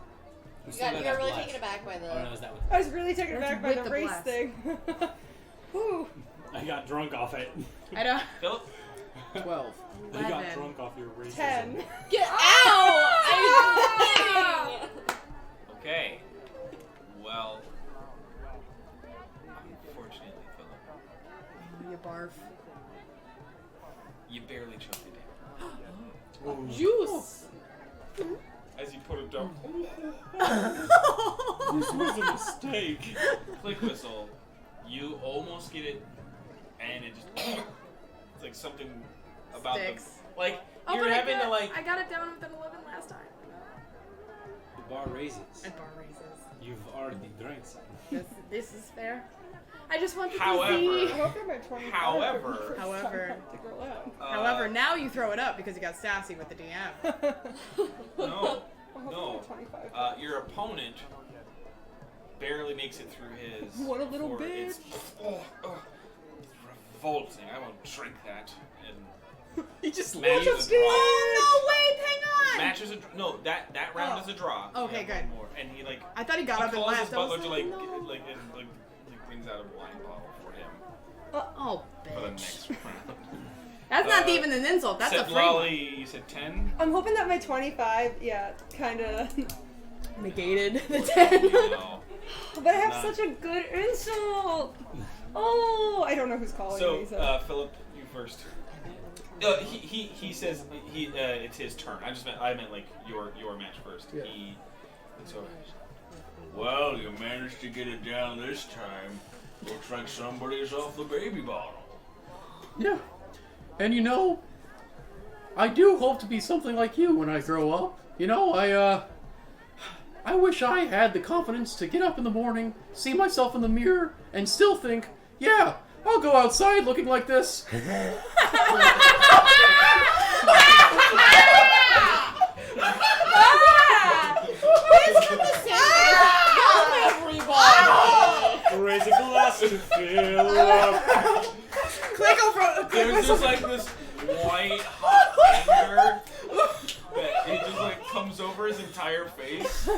You got really taken aback by the. Oh no, is that what? I was really taken aback by With the the race blast. thing. Whew. I got drunk off it. I don't. Philip? 12. I got 11. drunk off your racism. 10. Get out! I'm kidding! Okay. Well, unfortunately, Philip, You barf. you barely choked it down. Juice. As you put it down, This was a mistake. click whistle, you almost get it, and it just, it's like something about Sticks. the, like, Oh, you're but having to, like, I got it down with an 11 last time. The bar raises. And bar raises. You've already drank some. This is fair. I just wanted However- to I see. hope they're my 25. However- However, now you throw it up because you got sassy with the DM. no, I hope no, they're 25. your opponent barely makes it through his. What a little before it's, bitch. it's revolting. I won't drink that. And He just matches left. a draw. Oh no! Wait, hang on. Matches a no. That round is a draw. You Okay, have good. one more. And he like I thought he got he up and calls his left. I was butler to like no. like brings out a wine bottle for him Oh, for the bitch. next round. That's not Uh, even an insult. That's a said free one. Lolly, you said 10. I'm hoping that my 25, kind of. Negated the 10. No. But I have Not- such a good insult. Oh, I don't know who's calling So me. So. Philip, you first. He says it's his turn. I meant like your match first. Yeah. He looks over. Well, you managed to get it down this time. Looks like somebody's off the baby bottle. Yeah. And you know, I do hope to be something like you when I grow up. You know, I wish I had the confidence to get up in the morning, see myself in the mirror, and still think, yeah, I'll go outside looking like this. Raise a glass to fill up. There's just like this white hot anger that it just like comes over his entire face.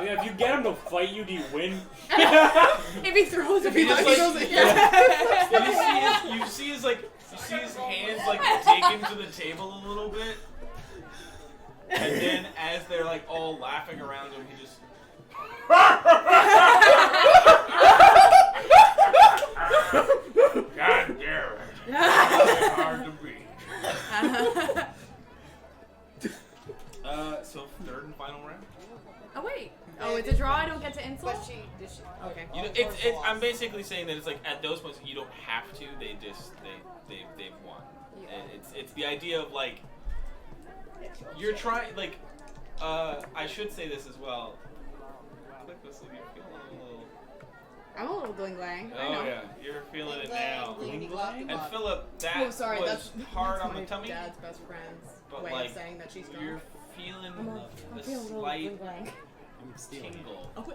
Yeah, if you get him to fight you, do you win? If he throws it, He just like goes, you see his hands like dig into the table a little bit, and then as they're like all laughing around him, he just. God damn it! It's hard to beat. So third and final round. Oh wait. Oh, it's a draw. I don't get to insult. But did she? Okay. You know, I'm basically saying that it's like at those points you don't have to. They've won. Yeah. And it's the idea of like you're trying like I should say this as well. Click whistle, you're feeling a little. I'm a little gling glang. I know. Oh yeah, you're feeling it now. And And Philip, that Oh, sorry. was hard that's on the my tummy. dad's best friend's But, way like, of saying that she's drunk. You're feeling I'm the feeling a little slight gling glang. I'm stealing. tingle Oh,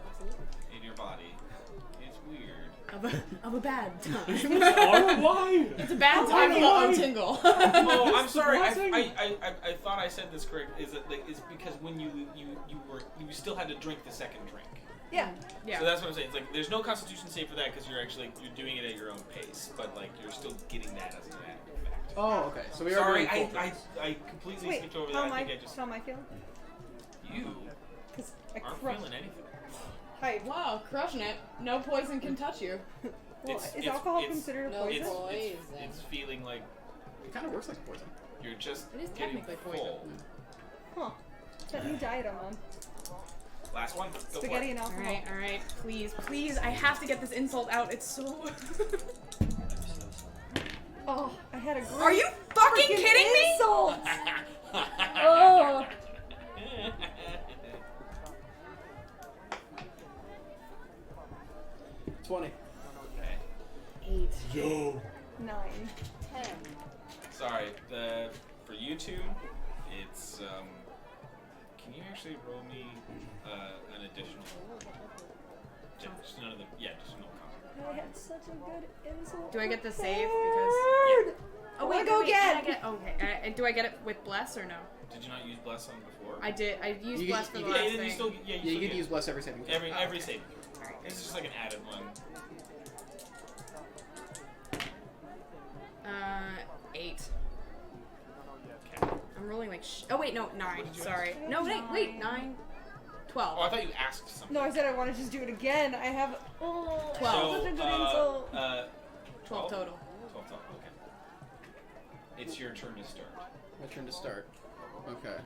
in your body. It's weird. of a bad time. Why? It's a bad time for Why? a tingle. Oh, I'm sorry. surprising. I thought I said this correct. Is that like is because when you still had to drink the second drink. Yeah. Yeah. So that's what I'm saying. It's like there's no Constitution save for that because you're doing it at your own pace, but like you're still getting that as an act. Oh, okay. So we are Sorry, doing full I completely Wait, skipped over how that. am I I? think I just How am I feeling? you Because I aren't crushed. feeling anything. Hi. Wow, crushing it. No poison can touch you. Well, It's- is alcohol it's- considered a No, poison? it's- It's feeling like It kind of works like poison. you're just It is getting technically poison. full. Huh. That new diet I'm on. Last one. Go for Spaghetti it. and alcohol. All right. Please, I have to get this insult out. It's so. Oh, I had a great Are you fucking freaking kidding me? insult. Oh. 20. Okay. 8. 9. 10. Sorry. For you two, it's Can you actually roll me an additional? Just none of them. Yeah, just no cost. I had such a good insult. Do I get the save? Because prepared. oh wanna wait, go wait, again. Okay. Do I get it with bless or no? Did you not use bless on before? I did. I used You bless get- for you the get- last Yeah, you thing. still. Yeah, Yeah, you you still can use bless every saving throw. every save. Alright. It's just like an added one. 8. Okay. I'm rolling like oh wait, no, 9. Sorry. No, wait, 9. 12. Oh, I thought you asked something. No, I said I want to just do it again. I have 12. So, such a good insult. 12 total. 12 total. Okay. It's your turn to start. My turn to start. Okay.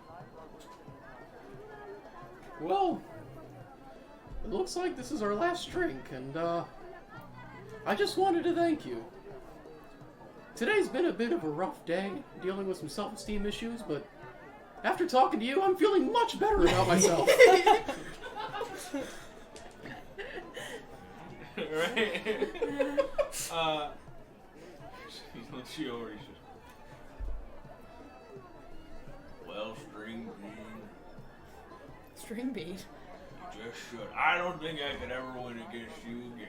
Well, it looks like this is our last drink, and I just wanted to thank you. Today's been a bit of a rough day, dealing with some self-esteem issues, but after talking to you, I'm feeling much better about myself. Right? She already should. Well, string bean, String bead. you just should. I don't think I could ever win against you again.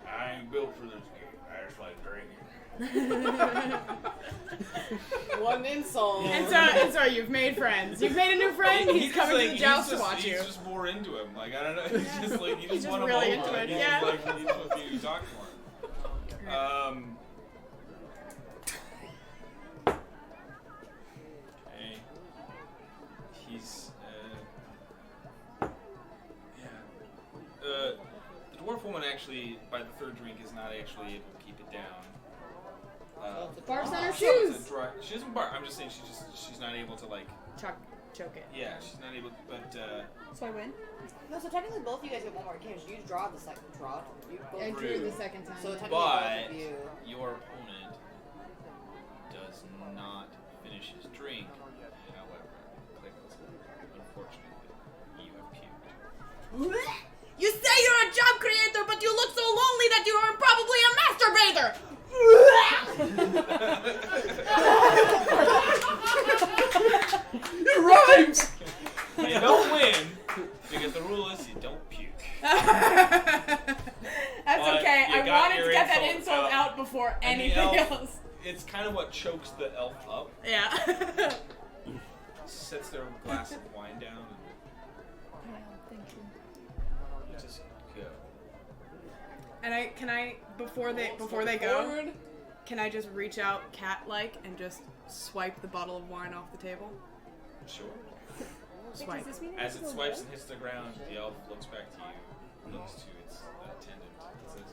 I ain't built for this game. I just like drinking. One insult. And so you've made friends. You've made a new friend. He's just coming like, to the joust to he's watch you. He's just more into him. Like, I don't know. He's just like, he just just want him really over. into Like, it, he's yeah. just like, he just wants you to talk more. Okay. He's, yeah. The dwarf woman actually, by the third drink, is not actually able to keep it down. Barf's on her It's shoes. a dry, she doesn't bark. I'm just saying she's not able to, like, Choke it. yeah, she's not able, but, So I win. No, so technically both of you guys get one more game. You draw the second draw. You both I drew the second time. So yeah. technically but both of you. your opponent does not finish his drink. However, unfortunately, you have puked. You say you're a job creator, but you look so lonely that you are probably a masturbator. It rhymes! You don't win because the rule is you don't puke. That's But okay. you I got wanted your to get that insult insult out. out before And the anything elf- else. It's kind of what chokes the elf up. Yeah. Sets their glass of wine down Thank you. and just go. And can I before they go, can I just reach out cat-like and just swipe the bottle of wine off the table? Sure. Swipe. Does this mean As it's it still swipes there? and hits the ground, the elf looks back to you, looks to its attendant, and says,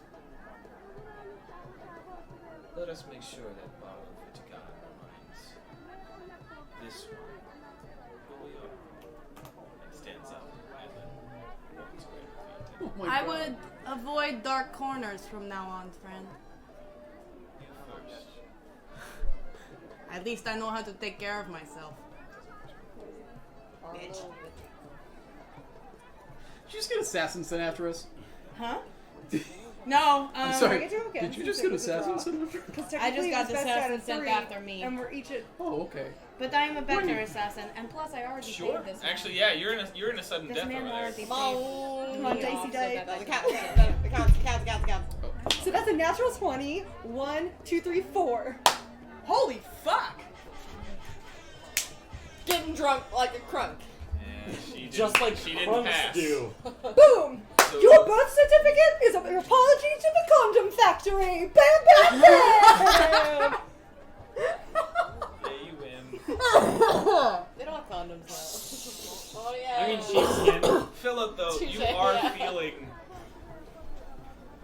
"Let us make sure that bottle of Vatican reminds this one who we are." And stands up and then walks away with the Oh attendant. my I God. would avoid dark corners from now on, friend. You first. At least I know how to take care of myself. Bitch. Did you just get assassin sent after us? Huh? No, I'm sorry. I get to go again Did you since just it get was a assassin draw. sent after us? Because I just got the best out assassin of sent 3, after me. and we're each at. Oh, okay. But I am a better Wait. assassin, and plus I already Sure. saved this man. Actually, yeah, you're in a sudden This death man over there. already saved Come on, me Dicey off so Dice. that I The could- counts. So that's a natural 20. 1, 2, 3, 4. Holy fuck! Getting drunk like a crunk. Yeah, she didn't, Just like she didn't crunks pass. do. Boom! So- Your birth certificate is an apology to the condom factory. Bam, bam, bam! Yeah, you win. They don't have condoms now. Oh yeah. I mean, sheepskin. Philip, though, you Touche, are yeah. feeling.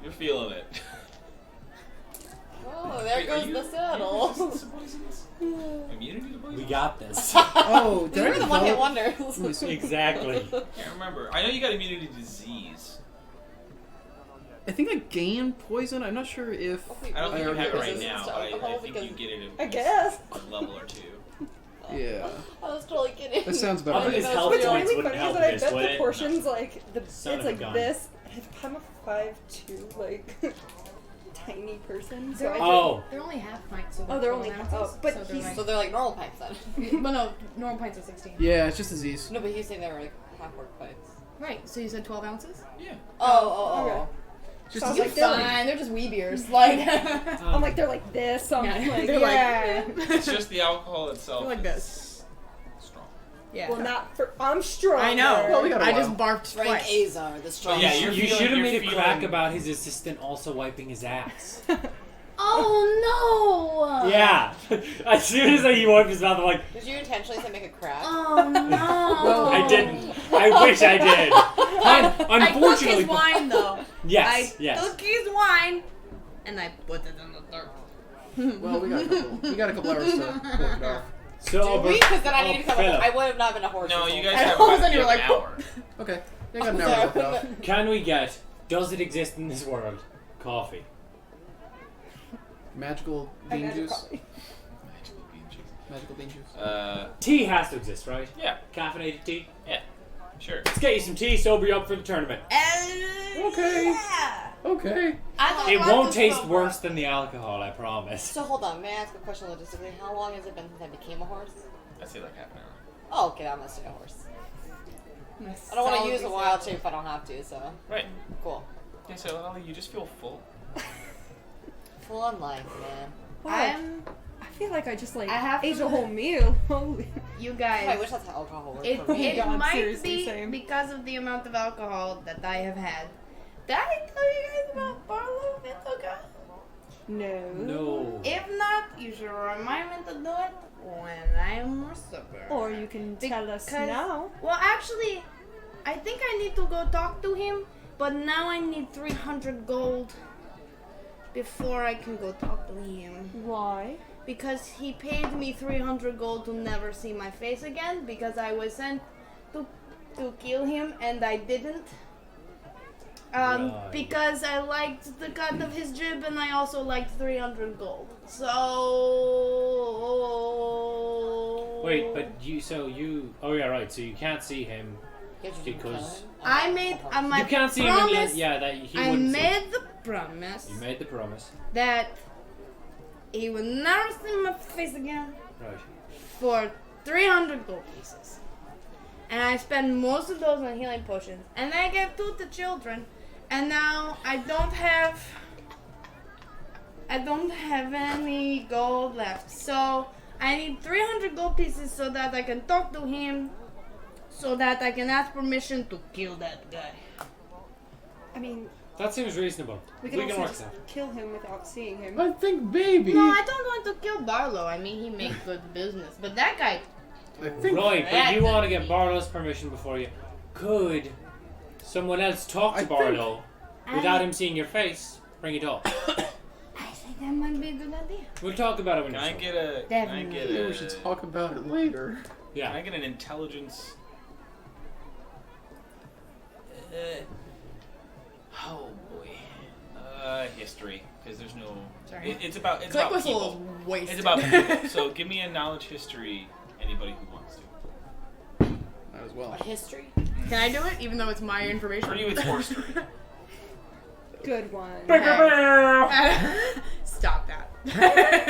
You're feeling it. Oh, there Wait, are goes you- the are you saddle. resistant to poisons? Immunity to poison? We got this. Oh, did You're I the one hit develop... wonders. Exactly. Can't remember. I know you got immunity to disease. I think I gained poison. I'm not sure if... I don't think you already have it right resistant now, to but I alcohol think you because- get it I at guess. a level or two. Yeah. I was totally kidding. That sounds better. I think his health What's points really wouldn't funny is help that I this, bet would the it? portions like Son it's of a like gun. this I'm a 5'2", like tiny person. So They're, I Oh. they're only half pints. So Oh, they're only 12 half- ounces, oh, but so they're he's- like, So they're like normal pints then. but no, normal pints are 16. Yeah, it's just disease. No, but he's saying they were like half work pints. Right. So you said 12 ounces? Yeah. Oh. Okay. Just Sounds You're like they're fine. They're just wee beers. Like. I'm like, they're like this. I'm Yeah, like, they're yeah. It's just the alcohol itself. They're like is this. Strong. Yeah. Well, not for. I'm strong. I know. Well, we got a I while. just barfed Frank twice. Azar, the But strong. yeah, you're You feeling- should have you're made a feeling- crack about his assistant also wiping his ass. Oh no! Yeah. As soon as he wiped his mouth, I'm like, Did you intentionally say make a crack? Oh no! Well, I didn't. I wish I did. I took Unfortunately. his wine though. Yes. I Yes. took his wine and I put it in the dirt. Well, we got a couple hours to work it off. So, Did we? Because then I need to come Philip, up. I would have not been a horse. No, this you whole guys time. have all of a about sudden you were an like, hour. Okay, they got an hour worked off. can we get? Does it exist in this world? Coffee. Magical I bean got it juice. probably. Magical bean juice. Magical bean juice. Tea has to exist, right? Yeah, Caffeinated tea. sure. Let's get you some tea. Sober you up for the tournament. Okay. Yeah. Okay. I It don't won't want to taste smoke. worse than the alcohol, I promise. So hold on, may I ask a question logistically? How long has it been since I became a horse? I'd say like half an hour. Oh, okay, I'm gonna stay a horse. My I don't want to solid use a wild research. shape if I don't have to, so Right. cool. Yeah, so Ollie, you just feel full. Full on life, man. I'm. I feel like I just like I have ate to- a whole meal. Holy. You I guys. wish that's how alcohol works It, for me. it God, might seriously, be same. because of the amount of alcohol that I have had. Did I tell you guys about Barlow Vitoga? No. No. If not, you should remind me to do it when I'm more sober. Or you can tell us Because- now. Well, actually, I think I need to go talk to him, but now I need 300 gold before I can go talk to him. Why? Because he paid me 300 gold to never see my face again because I was sent to kill him and I didn't. Right. Because I liked the cut of his jib and I also liked 300 gold. So. Wait, but you. So you. Oh yeah, right. So you can't see him. Get you Because- I made my You can't see him. promise. Yeah, that he I wouldn't see. made the promise You made the promise. that he would never see my face again Right. for 300 gold pieces. And I spent most of those on healing potions. And I gave 2 to children. And now I don't have any gold left. So I need 300 gold pieces so that I can talk to him. So that I can ask permission to kill that guy. I mean, That seems reasonable. we can also work just that. kill him without seeing him. I think maybe. No, I don't want to kill Barlow. I mean, he makes good business. But that guy, I think. Right, but you That want to could get be- Barlow's permission before you. Could someone else talk to I think- Barlow without I- him seeing your face? Bring it up. I think that might be a good idea. We'll talk about it when Can you're I sober. get a? Can I Definitely. get Maybe a? we should talk about it later. Can I Yeah. get an intelligence? Oh boy. History, because there's no. Sorry. It's about Click about whistle people. is wasted. It's about people. So give me a knowledge history. Anybody who wants to. Might as well. A history? Can I do it, even though it's my information? For you, it's history. Good one. Stop that.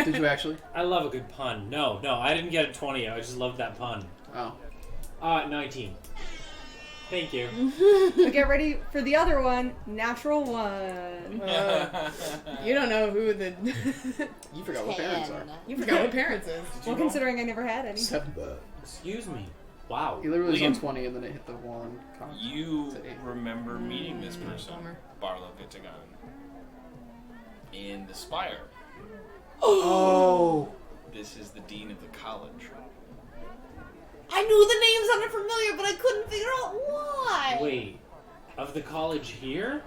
Did you actually? I love a good pun. No, I didn't get a 20. I just loved that pun. Oh. 19. Thank you. So get ready for the other one. Natural 1. You don't know who the. You forgot what parents are. You forgot what parents is. Well, considering I never had any. 7. Excuse me. Wow. He literally was on Liam. 20 and then it hit the one. You remember meeting this person, bummer. Barlow Vitagon, in the Spire. Oh. This is the dean of the college. I knew the name sounded familiar, but I couldn't figure out why. Wait. Of the college here?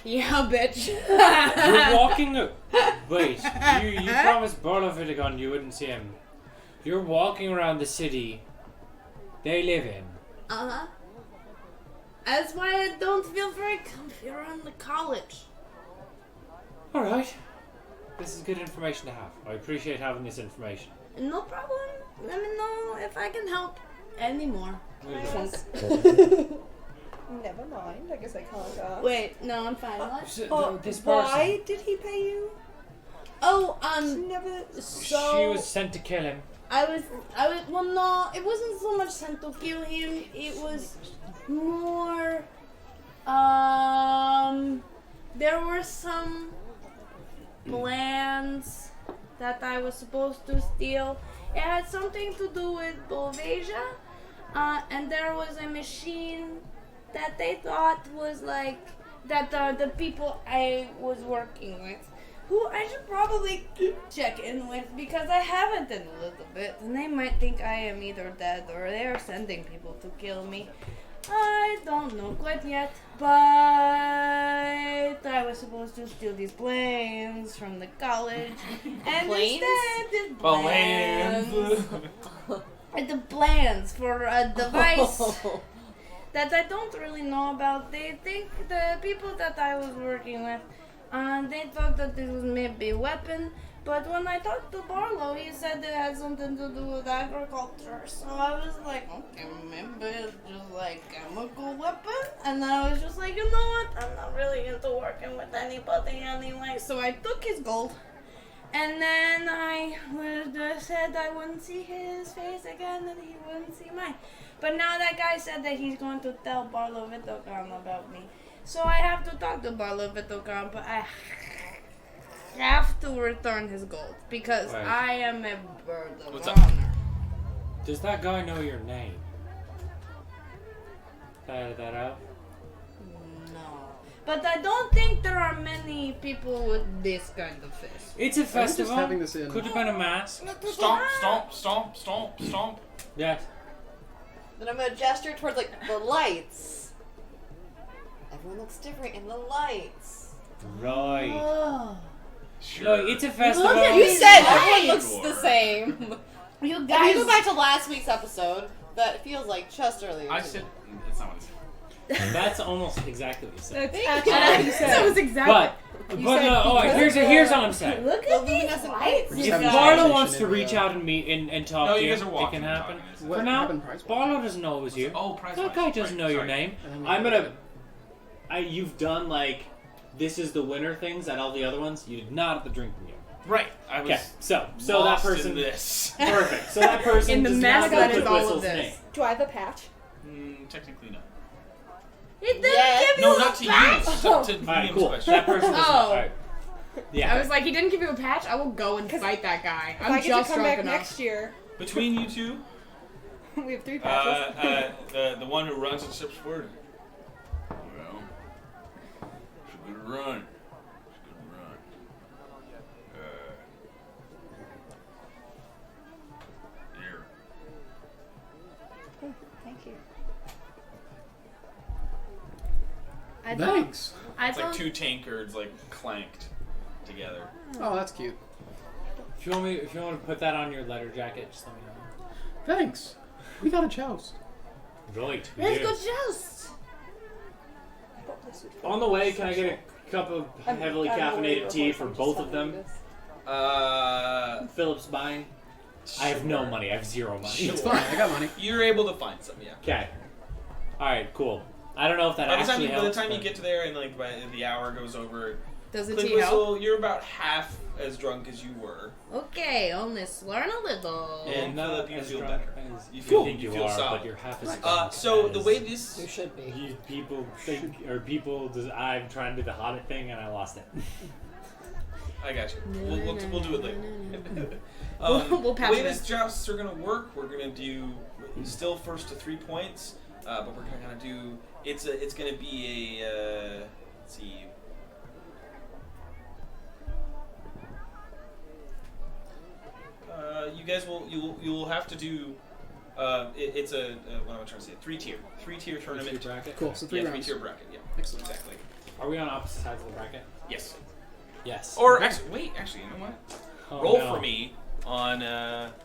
Yeah, bitch. You're walking. Wait. You promised Barlow Vitagon you wouldn't see him. You're walking around the city they live in. Uh-huh. That's why I don't feel very comfy around the college. Alright. This is good information to have. I appreciate having this information. No problem. Let me know if I can help anymore. We'll do. Never mind. I guess I can't ask. Wait, no, I'm fine. What? This person. Why did he pay you? Oh, Never. so She was sent to kill him. I was, well, no, it wasn't so much sent to kill him. It was more, there were some plans that I was supposed to steal. It had something to do with Bolvasia, and there was a machine that they thought was like, that the people I was working with, who I should probably check in with because I haven't in a little bit, and they might think I am either dead or they are sending people to kill me. I don't know quite yet, but I was supposed to steal these planes from the college, and Planes? instead the plans for a device that I don't really know about. They think the people that I was working with, they thought that this was maybe a weapon, but when I talked to Barlow, he said it had something to do with agriculture. So I was like, okay, maybe it's just like chemical weapon. And then I was just like, you know what? I'm not really into working with anybody anyway. So I took his gold, and then I said I wouldn't see his face again, and he wouldn't see mine. But now that guy said that he's going to tell Barlow Vitokan about me. So I have to talk to Barlow Vitokan, but I have to return his gold because Right. I am a bird of What's up? honor. Does that guy know your name? Added that out. No. But I don't think there are many people with this kind of face. It's a I'm just festival. having this in. Could have been a mask. Stomp, stomp, stomp, stomp, stomp. Yes. Then I'm gonna gesture towards like the lights. Everyone looks different in the lights. Right. Oh. Sure. No, it's a festival. Look at You these said lights. everyone looks the same. You If guys. you go back to last week's episode, that feels like just earlier. I to said, me. it's not what I said. That's almost exactly what you said. That's actually what you that said. was exactly. But You but said oh, because here's all I'm saying. Look The at these luminescent lights. lights. We're just If having a Barlow conversation wants to in reach the- out and meet and talk No, to you you, guys are it walking can and happen. talking. What For now, happened prize-wise? Barlow doesn't know it was you. Oh, prize That wise. guy doesn't know your Sorry. name. I'm gonna. You've done like this is the winner things at all the other ones. You did not at the drinking game. Right. I was Okay, so that lost person. in this. Perfect. So that person In the does mess not that know is the all of whistle's this. name. Do I have a patch? Technically, no. It didn't Yeah. give you No, a not to you. patch. To All right, Liam's cool. question. That person does not. Oh. All right. Yeah. I was like, he didn't give you a patch. I will go and 'Cause fight that guy. If I'm I get just to come drunk back enough. next year, Between you two, we have 3 patches. the one who runs and steps forward. Well, it's a good run. It's a good run. Here. Thank you. I don't. Thanks. I It's like don't. two tankards like clanked together. Oh, that's cute. If you want to put that on your letter jacket, just let me know. Thanks. We got a Joust. Right. we Let's do. go joust. On the way, can I get a cup of heavily caffeinated tea for both of them? Philip's buying. I have no money. I have zero money. It's fine. I got money. You're able to find some, yeah. Okay. All right. Cool. I don't know if that By the time actually you, helps. by the time you but- get to there and like by the hour goes over, Does the Clint tea help? Whistle, you're about half as drunk as you were, Okay, only slurring a little. and not Philip, you as feel drunk better. as You you feel- think you you feel are, solid. but you're half as drunk. So the as way this You should be. people think, or people, I'm trying to do the hobbit thing and I lost it. I got you. We'll do it later. We'll patch the way it this jousts are gonna work, we're gonna do still first to 3 points, but we're gonna kind of do it's gonna be a let's see. You guys you'll have to do. It's a what am I trying to say? Three tier tournament. Bracket. Cool. So 3 Yeah, rounds. 3 tier bracket. Yeah, Excellent. exactly. Are we on opposite sides of the bracket? Yes. Yes. Or actually, you know what? Oh, Roll no. for me on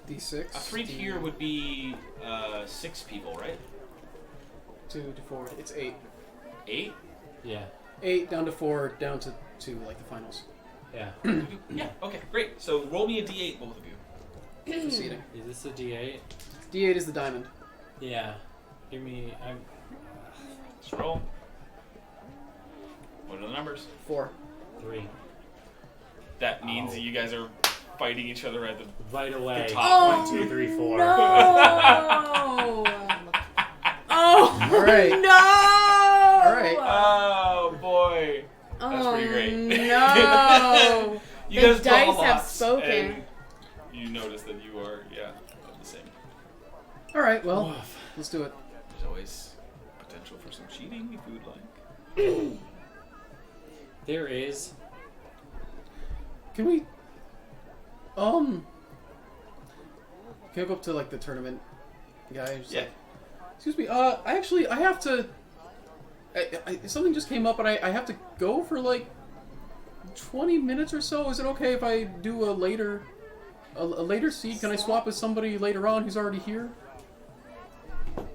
D6. a 3 tier would be 6 people, right? 2 to 4. It's 8. 8. Yeah. 8 down to 4 down to 2, like the finals. Yeah. Yeah. Okay. Great. So roll me a d8, both of you. Proceeding. Is this a D8? D8 is the diamond. Yeah. Give me. Let's roll. What are the numbers? 4. 3. That means that you guys are fighting each other at the Right away. top. 1, 2, 3, 4. No. Oh. All right. No. All right. Oh boy. That's pretty great. No. You The guys draw dice have lots, spoken. and you notice that you are, of the same. All right. Well, let's do it. There's always potential for some cheating if you would like. There is. Can we? Can I go up to like the tournament guy? Just Yeah. like, excuse me. I have to. Something just came up, and I have to go for like 20 minutes or so. Is it okay if I do a later seed? Can I swap with somebody later on who's already here? Go ahead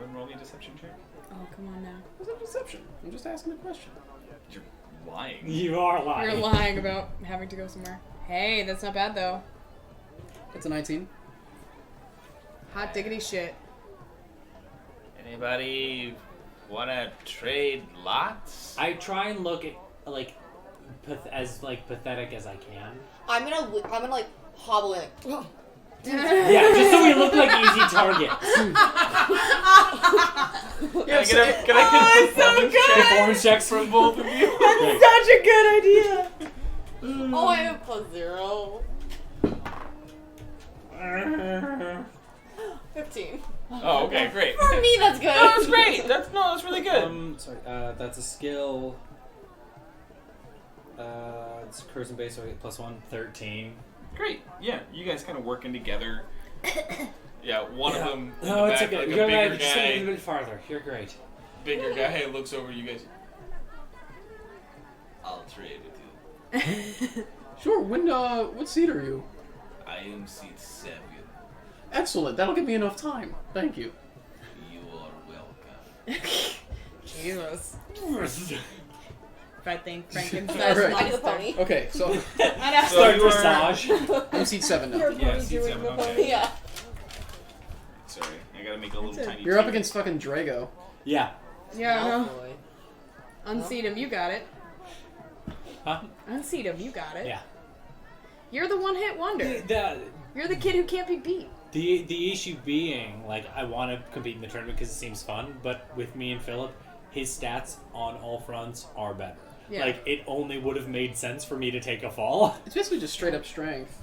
and roll me a deception check. Oh, come on now. What's a deception? I'm just asking a question. You're lying. You are lying. You're lying about having to go somewhere. Hey, that's not bad though. It's a 19. Hot diggity shit. Anybody wanna trade lots? I try and look at as pathetic as I can. I'm gonna like hobble in. Like, Yeah, just so we look like easy targets. Can I get a performance check Performance checks from both of you? Great. Such a good idea. oh, I have +0. 15. Oh, okay, great. For me, that's good. No, that's great. That's really good. Sorry, that's a skill. It's charisma base, so I get +1, 13. Great. Yeah, you guys kind of working together. Yeah, one of them in No, the it's back, okay. like a You're bigger right. Just a little guy. bit farther. You're great. Bigger guy looks over you guys. I'll trade with you. Sure. When? What seat are you? I am seat 7. Excellent. That'll give me enough time. Thank you. You are welcome. Jesus. If I think All Frankenstein's right. I do the pony. Okay, so I know. So Start you are- dressage. I'm seat 7 now. Yeah, seat 7. Okay. Yeah. Sorry, I gotta make a little tiny. You're up team. against fucking Drago. Yeah. Yeah, I know. Malfoy. Unseat him, you got it. Huh? Unseat him, you got it. Yeah. You're the one-hit wonder. You're the kid who can't be beat. The issue being, like, I want to compete in the tournament because it seems fun, but with me and Philip, his stats on all fronts are better. Yeah. Like, it only would have made sense for me to take a fall. It's basically just straight up strength.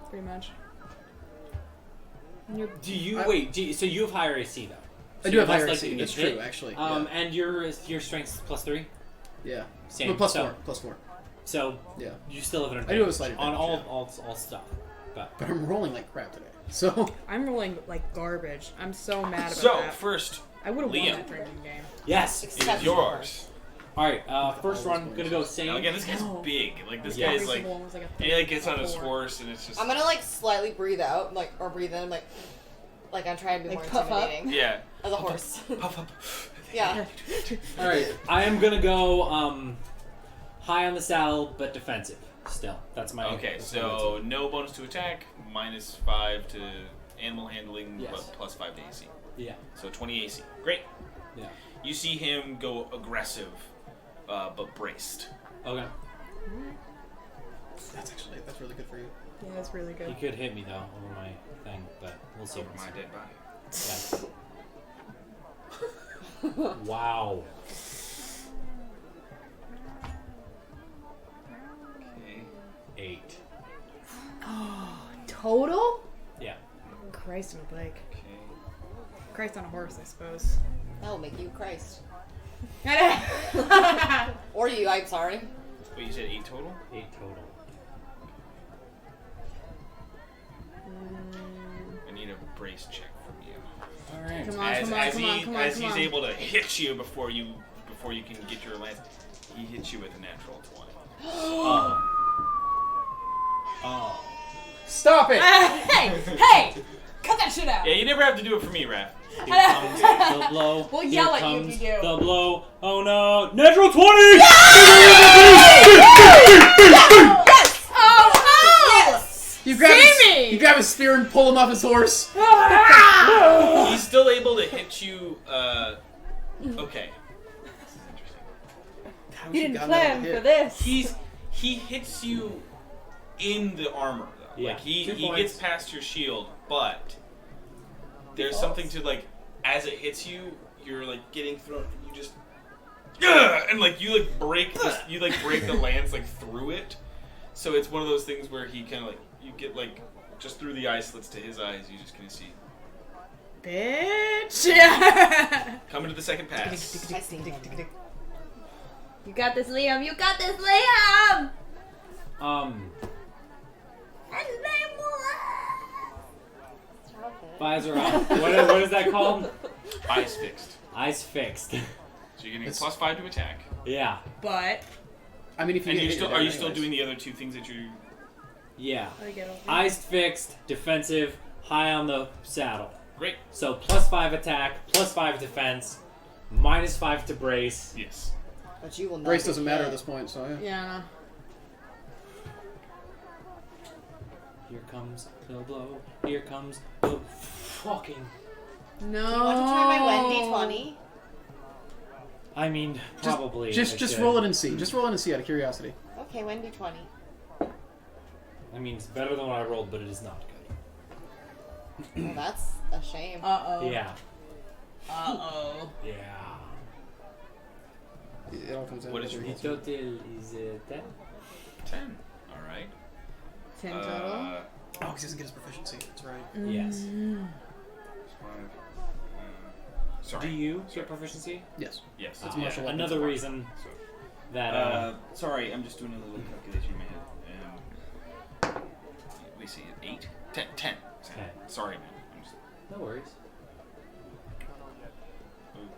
Pretty much. Do you I- wait? So you have higher AC though. So I do have you're less higher likely AC. to That's get hit. true, actually. And your strength is +3. Yeah. Same. No, plus so, 4. Plus 4. So Yeah. you still have an I advantage do have a slight on advantage, all stuff. But But I'm rolling like crap today. So. I'm rolling like garbage. I'm so mad about So that. first, I would have won Liam. that drinking game. yes. it is yours. All right. First run, gonna go same. Now again, this guy's No. big. Like this Yeah. guy's like, Reasonable was like a and he like gets on his 4. horse, and it's just. I'm gonna like slightly breathe out, like or breathe in, like I'm trying to be Like more puff up? intimidating Yeah. as a horse. Puff up. yeah. All right. I am gonna go high on the saddle, but defensive. Still, that's my. Okay, that's my so no bonus to attack, -5 to animal handling, Yes. but +5 to AC. yeah. So 20 AC. Great. Yeah. You see him go aggressive, but braced. Okay. That's really good for you. Yeah, that's really He good. could hit me though over my thing, but we'll see. Over my dead body. Yeah. Wow. Okay. 8. Total? Yeah. Christ on a bike. Okay. Christ on a horse, I suppose. That'll make you Christ. I Or you, I'm sorry. Wait, you said 8 total? 8 total. I need a brace check from you. All right. Come on, As come on, come on, come on, as come he's on. able to hit you before you can get your lance, he hits you with a natural 20. Oh. Stop it! Hey! Cut that shit out! Yeah, you never have to do it for me, Raph. Here comes the blow. We'll Here yell at you if comes you do. the blow. Oh no! Natural 20! Yes! Oh, Yes! You grab Sammy! you grab his spear and pull him off his horse. He's still able to hit you Okay. This is interesting. How You she didn't got plan another for hit? this. He hits you in the armor though. Yeah, Like he 2 gets points. past your shield, but there's something to like as it hits you, you're like getting thrown. You just and like you like break this. You like break the lance like through it. So it's one of those things where he kind of like you get like just through the eye slits to his eyes. You just kind of see Bitch. coming to the second pass. I see. You got this, Liam. You got this, Liam. And they Visor up. What is that called? Eyes fixed. Eyes fixed. So you're getting It's- +5 to attack. Yeah. But I mean, if you And get you're hit, still you're are you dead still anyways. doing the other two things that you? Yeah. I get over. Eyes fixed, defensive, high on the saddle. Great. So +5 attack, +5 defense, -5 to brace. Yes. But you will not. Brace get doesn't matter at hit. this point, so yeah. Yeah. Here comes the blow. Here comes the fucking. No. Do you want to try my Wendy 20? I mean, probably. Just roll it and see. Just roll it and see out of curiosity. Okay, Wendy 20. I mean, it's better than what I rolled, but it is not good. Well, that's a shame. Uh-oh. Yeah. Uh-oh. Yeah. It all comes down What to is whether your he The total is 10. 10. All right. 10 total. Oh, because he doesn't get his proficiency. That's right. Yes. Five. Sorry. Do you get proficiency? Yes. Yes. It's Yeah, martial weapons. another reason So, that. sorry, I'm just doing a little calculation in my head. We see it. 8? 10. 10. 10. Sorry, man. I'm just... No worries.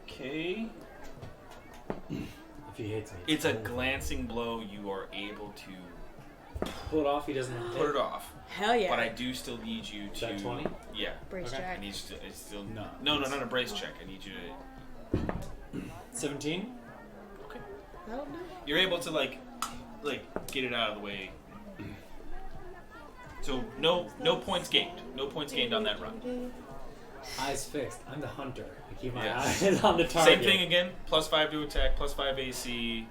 Okay. If he hits me, It's a over. glancing blow. You are able to Pull it off. He doesn't hit. put it off. Hell yeah. But I do still need you Is to... that 20? Yeah. Brace Okay. I jack. need you to... It's still... No. No, not a brace check. I need you to... 17. That'll do. You're able to like get it out of the way. So no points gained. No points gained on that run. Eyes fixed. I'm the hunter. I keep my Yes. eyes on the target. Same thing again. +5 to attack, +5 AC,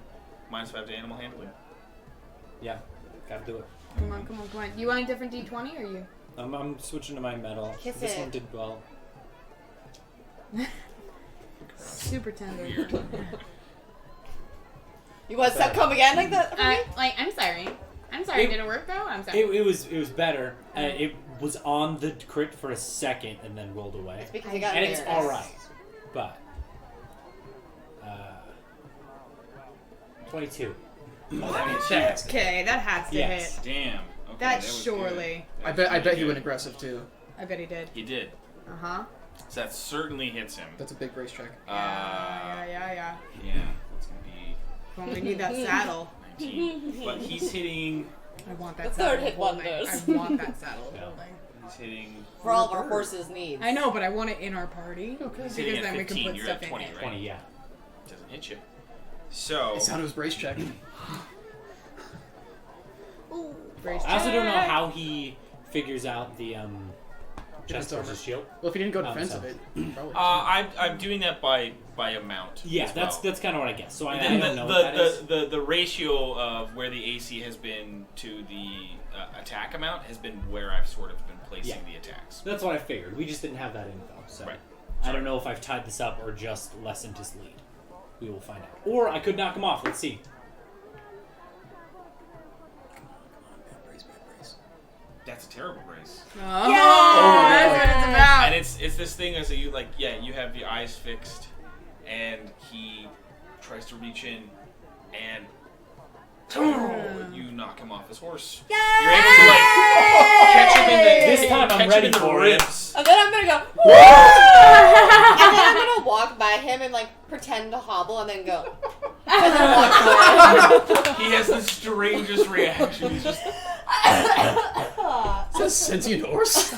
-5 to animal handling. Yeah. Gotta do it. Come on, come on, come on. You want a different D20 or you? I'm switching to my metal. Kiss This it. one did well. Super tender. Weird. You want to come again like that? I'm sorry. I'm sorry. It- Did it work though? I'm sorry. It was better. It was on the crit for a second and then rolled away. It's because I got And it's nervous. alright. But 22. Okay, that has to Yes. hit. Damn. Okay, That's that was surely. good. I That was bet really he went good. aggressive too. I bet he did. He did. Uh huh. So that certainly hits him. That's a big brace check. Yeah. Yeah. That's gonna be If only need that saddle. 19. But he's hitting. I want that The saddle. third hit holding. wonders. I want that saddle. Yeah. holding. He's hitting. For all of our horses' needs. I know, but I want it in our party. Okay. He's Because hitting then at we can 15. put You're stuff at in 20, it. right? 20, yeah. Doesn't hit you. So. It's out of his brace check. Brace I also don't know check. how he figures out the chest Difference versus shield. Well, if he didn't go Oh, defensive, so- it probably. I'm doing that by amount. Yeah, as that's well. kind of what I guess. So I And don't know what that is. the ratio of where the AC has been to the attack amount has been where I've sort of been placing Yeah. the attacks. That's what I figured. We just didn't have that info. So Right. I don't know if I've tied this up or just lessened his lead. We will find out. Or I could knock him off. Let's see. That's a terrible brace. Oh, Yeah! that's what it's about. And it's this thing as you like you have the eyes fixed, and he tries to reach in, and you knock him off his horse. You're able to like catch him in the This time I'm catch ready him in the for it. ribs. And then I'm gonna go, and then I'm gonna walk by him and like pretend to hobble and then go. And then walk away. He has the strangest reaction. He's just Is that a sentient horse? so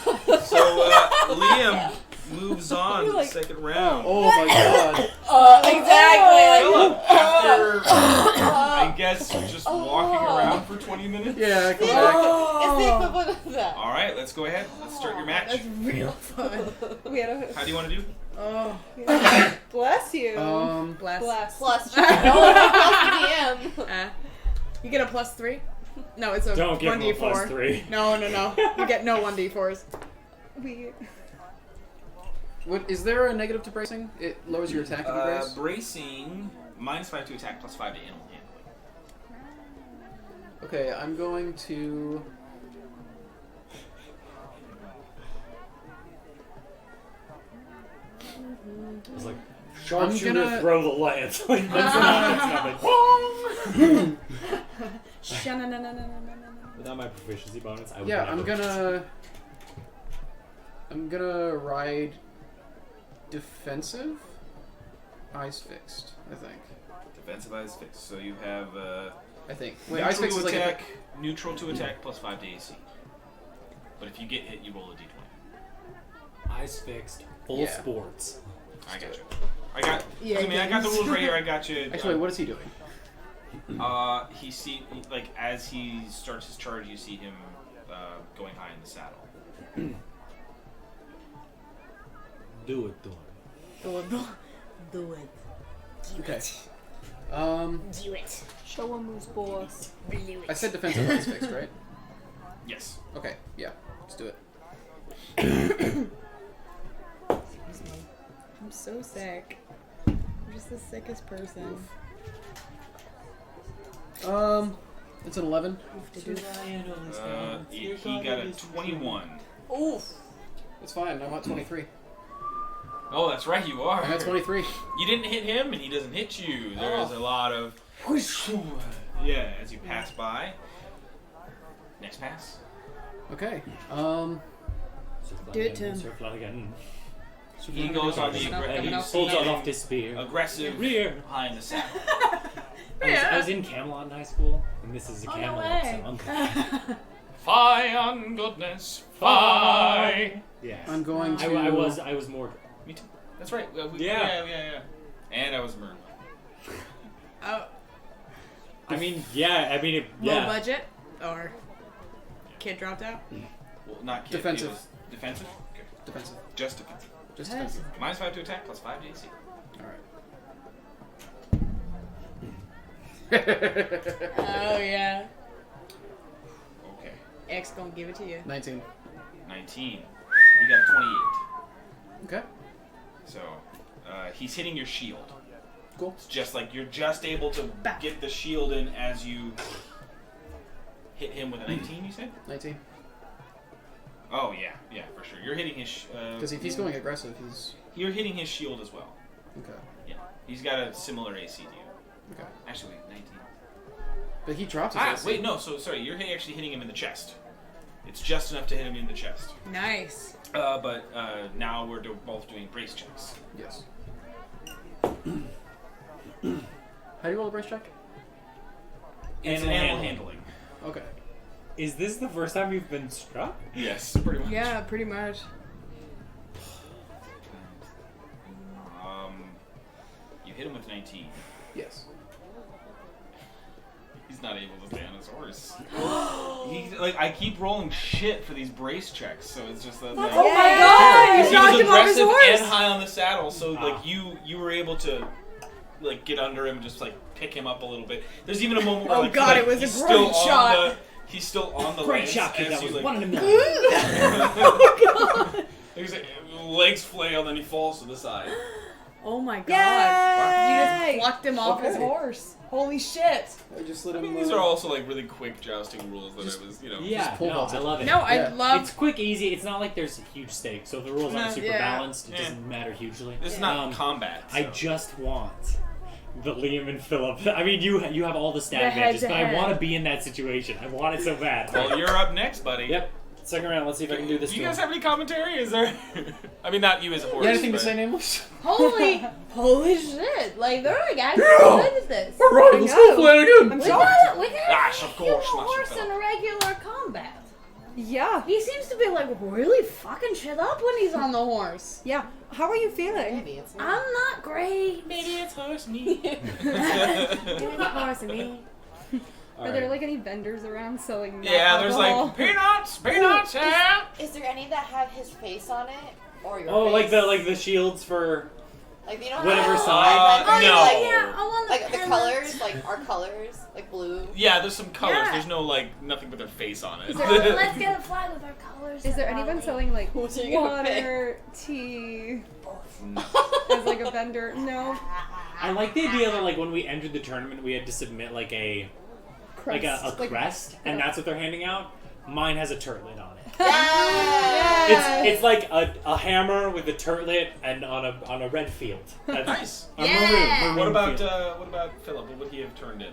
Liam moves on to the second round. Oh my god. Exactly. Philip, after I guess just walking around for 20 minutes. Yeah, come back. It's the equivalent that. All right, let's go ahead. Let's start your match. That's real fun. We had a How do you want to do? Oh, bless you. bless. Bless. Plus, no one plus the DM. You get a +3? No, it's a Don't give 1d4. him a +3. No. You get no 1d4s. We. What is there a negative to bracing? It lowers your attack if you brace. Bracing, -5 to attack, +5 to animal handling. Okay, I'm going to. It's like I'm sharpshooter, gonna- throw the lance. Like that's not coming. Without my proficiency bonus, I would Yeah, never. I'm gonna ride defensive. Eyes fixed, I think. Defensive eyes fixed. So you have I think. Wait, eyes neutral fixed to is like attack, neutral to attack, +5 to AC. But if you get hit, you roll a d20. Eyes fixed, full Yeah. sports. I got you. I got the rules right here. I got you. Actually, what is he doing? Like as he starts his charge, you see him going high in the saddle. Do it, do it. Do it. Okay. Do it. Show him who's boss. I said defensive eyes fixed, right? Yes. Okay, yeah, let's do it. I'm so sick. I'm just the sickest person. It's an 11. He got a 21. Oof. It's fine. I'm at 23. Oh, that's right, you are. I'm at 23. You didn't hit him, and he doesn't hit you. There is a lot of yeah as you pass by. Next pass. Okay. Do it to him. Circle out again. He goes on the He Coming up. holds on off this spear. aggressive Rear. behind the saddle. I was in Camelot in high school, and this is a Oh, no Camelot way. song. Fie on goodness, fie. Yes. I'm going to. I was more. Me too. That's right. Yeah. Yeah. And I was Merlin. Oh, I mean, yeah. I mean, low budget or kid dropped out. Well, not kid. Defensive. It was defensive. Okay. Defensive. Just defensive. Just defensive. -5 to attack, +5 to AC. Alright. Oh yeah. Okay. X gonna give it to you. 19. 19. You got a 28. Okay. So, he's hitting your shield. Cool. It's just like you're just able to get the shield in as you hit him with a 19, you said? 19. Oh, yeah, for sure. You're hitting his... Because if he's going aggressive, he's. You're hitting his shield as well. Okay. Yeah. He's got a similar AC to you. Okay. Actually, wait, 19. But he drops his AC. Wait, no, so sorry, you're actually hitting him in the chest. It's just enough to hit him in the chest. Nice. But now we're both doing brace checks. Yes. How do you roll a brace check? It's Animal animal handling. handling. Okay. Is this the first time you've been struck? Yes, pretty much. Yeah, pretty much. You hit him with 19. Yes. He's not able to stay on his horse. I keep rolling shit for these brace checks, so it's just that. Like, Oh my god! because You knocked he him was off his aggressive horse. and high on the saddle, so like you were able to like get under him and just like pick him up a little bit. There's even a moment where Oh like, god, like, it was he's a great still on shot. he's still on the Great lance shot, kid. as That you, was like, 1 in a million. He's like, legs flail, then he falls to the side. Oh my god. Yay! You just plucked him off his Okay. horse. Holy shit. I just let I him. mean, these are also like really quick jousting rules that I was, Yeah, pull no, vault I it. love it. No, I Yeah. love It's quick, easy. It's not like there's huge stakes. So if the rules aren't No, super yeah. balanced, it Yeah. doesn't matter hugely. This is not combat. I so. just want the Liam and Philip. I mean, you have all the stat The advantages, but I head-to-head. want to be in that situation. I want it so bad. Well, you're up next, buddy. Yep. Second round. Let's see if I can do this. Do you to guys him. have any commentary? Is there? I mean, not you as a horse. You got anything to but- say, Nameless? Holy shit! Like there are guys who are good at this. Alright, let's go play it again! We can Gosh, of course, kill a Master horse Phil. in regular combat. Yeah. He seems to be like really fucking shit up when he's on the horse. Yeah. How are you feeling? Maybe it's not. I'm not great. Maybe it's horse meat. It's horse me. Are there like any vendors around selling? Yeah, there's alcohol? like peanuts, peanuts. tap. Is there any that have his face on it or your Oh, face? like the shields for like you know whatever how- side? No. Yeah, I want the Like the pendant. colors, like our colors, like blue. Yeah, there's some colors. Yeah. There's no like nothing but their face on it. Let's get a flag with our colors. Is there anyone selling like Who's you gonna pick? water, tea, No. as like a vendor? No. I like the idea that like when we entered the tournament, we had to submit like a Crest. crest, and that's what they're handing out. Mine has a turtlet on it. Yeah. It's like a hammer with a turtlet and on a red field. That's Nice. a Yeah. maroon What about field. Philip? What would he have turned in?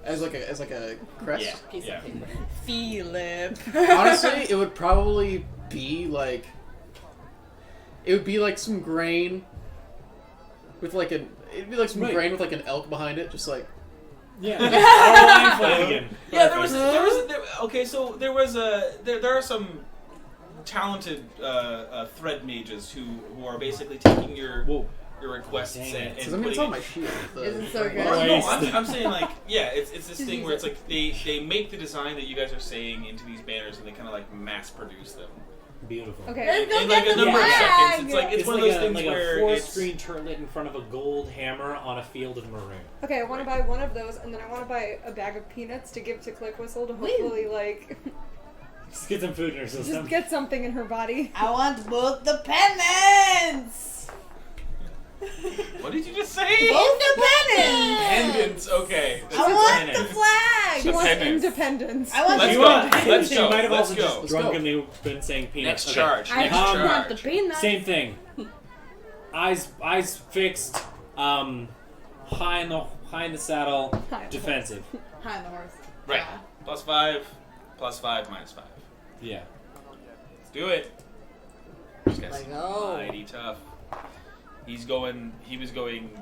As like a crest. Yeah. Piece Yeah. of paper. Philip. Honestly, it would probably be like. It would be like some grain. With like an. It'd be like some Right. grain with like an elk behind it, just like. Yeah. Caroline Flanagan. Yeah, there are some talented thread mages who are basically taking your Whoa. requests Dang and, it. and Because I mean, it's putting on my shield. Isn't so good. No, Waste. I'm saying like it's this thing where it's like they make the design that you guys are saying into these banners and they kind of like mass produce them Beautiful. Okay. Let's go in get like a the number of flag. seconds. It's It's one like of those a, things like where a four it's screen turtlet in front of a gold hammer on a field of maroon. Okay, I want to buy one of those, and then I want to buy a bag of peanuts to give to Click Whistle to hopefully like Just get some food in her system. just get something in her body. I want both the pendants. what did you just say? Both the pendants. Pendants. Okay. I want the pendants. flag. She wants Pendants. independence. I want Let's the go. pendants. Let's She go. might have Let's also go. just Let's go. drunkenly been saying peanuts. Next Okay. charge. I Next want charge. the peanuts. Same thing. Eyes fixed. High in the saddle. High in the Defensive. Hi, the horse. Right. +5, +5, -5. Yeah. Let's do it. This guy's Like, oh. mighty tough. He was going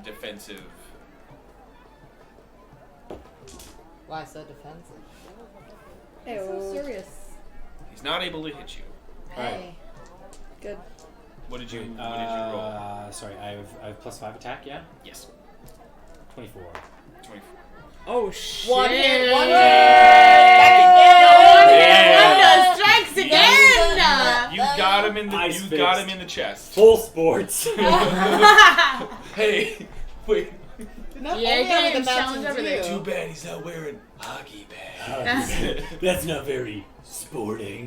defensive. Why so defensive? Ew. serious. He's not able to hit you. Alright. Good. What did you roll? Sorry, I have +5 attack. Yeah. Yes. 24. 24. Oh shit! One hit. One hit. Yeah. Strikes again. You got him in the Eyes got fixed. him in the chest. Full sports. Hey, wait. Not Yeah, only you are we can the challenge mountain over there. dew. Too bad he's not wearing hockey pads. That's not very sporting.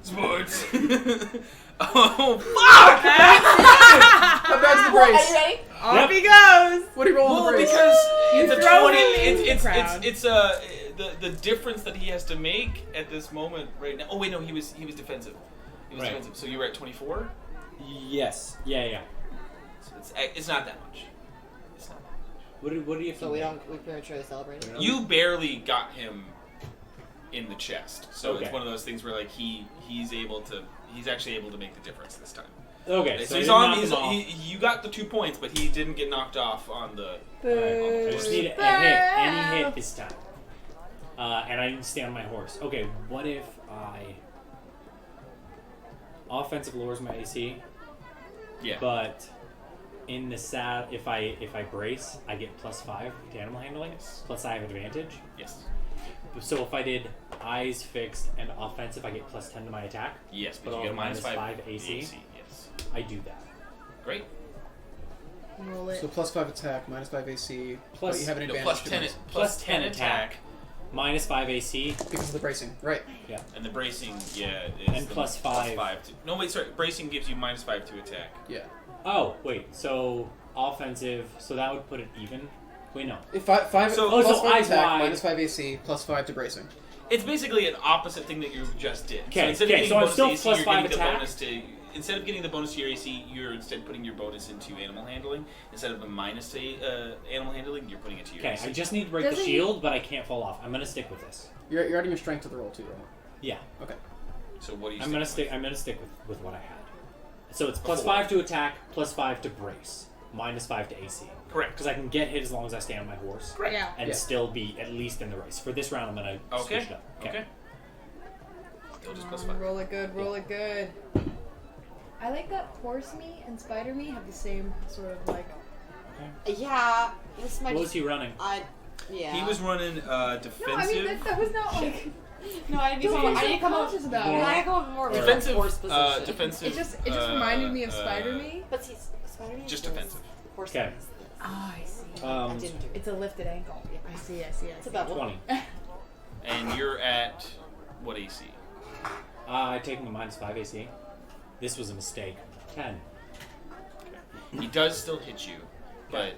Sports. Oh fuck! How bad's the Are you brace? ready? Off he goes. What do you roll on Well, the brace? because it's a throw 20. him in the crowd. It's the difference that he has to make at this moment right now. Oh wait, no, he was defensive. He was Right. defensive. So you were at 24. Yes. Yeah. So it's not that much. It's not that much. What do you? So we prematurely celebrate. You barely got him in the chest, so Okay. it's one of those things where like he's actually able to make the difference this time. Okay. So I he's did on. knock him off. You got the 2 points, but he didn't get knocked off on the. Alright, I just need a hit. Any hit this time. And I need to stay on my horse. Okay, what if I... Offensive lowers my AC, Yeah. but in the if I brace, I get +5 to animal handling, plus I have advantage. Yes. So if I did eyes fixed and offensive, I get +10 to my attack. Yes, but But you get all -5 AC? Yes. I do that. Great. Roll it. So +5 attack, -5 AC. Plus- but you have an No, advantage. plus 10 attack. -5 AC. Because of the bracing. Right. And the bracing, yeah, is And the +5. no, wait, sorry. Bracing gives you -5 to attack. Yeah. Oh, wait, so offensive, so that would put it even? Wait, no. If five So- plus so 5 eyes attack, wide. -5 AC, +5 to bracing. It's basically an opposite thing that you just did. Okay, so instead of getting so I'm bonus still to AC, plus you're 5 getting the attack? bonus to. Instead of getting the bonus to your AC, you're instead putting your bonus into animal handling. Instead of a minus to animal handling, you're putting it to your Okay, AC. I just need to break the Doesn't he- shield, but I can't fall off. I'm gonna stick with this. You're adding your strength to the roll too, right? Yeah, So what do you? I'm gonna stick with what I had. So it's Before. +5 to attack, +5 to brace, -5 to AC. Correct. Because I can get hit as long as I stay on my horse Correct. Yeah. and Yeah. still be at least in the race. For this round, I'm gonna Okay. switch it up. Okay. Still just +5. Roll it good. Roll it good. I like that horse meat and spider meat have the same sort of like. Yeah, this might What was just. he running? Yeah. He was running defensive. No, I mean that was not like. No, I need to Don't come. be I so need to come up. conscious about I it. need to come up with more of a Defensive. horse position. Defensive. It just reminded me of Spider-Me. But see, Spider-Man Just is defensive. horse Okay. things. Oh, I see. I didn't do it. It's a lifted ankle. I see. It's a bevel. 20. And you're at what AC? I take him a -5 AC. This was a mistake. 10. He does still hit you, but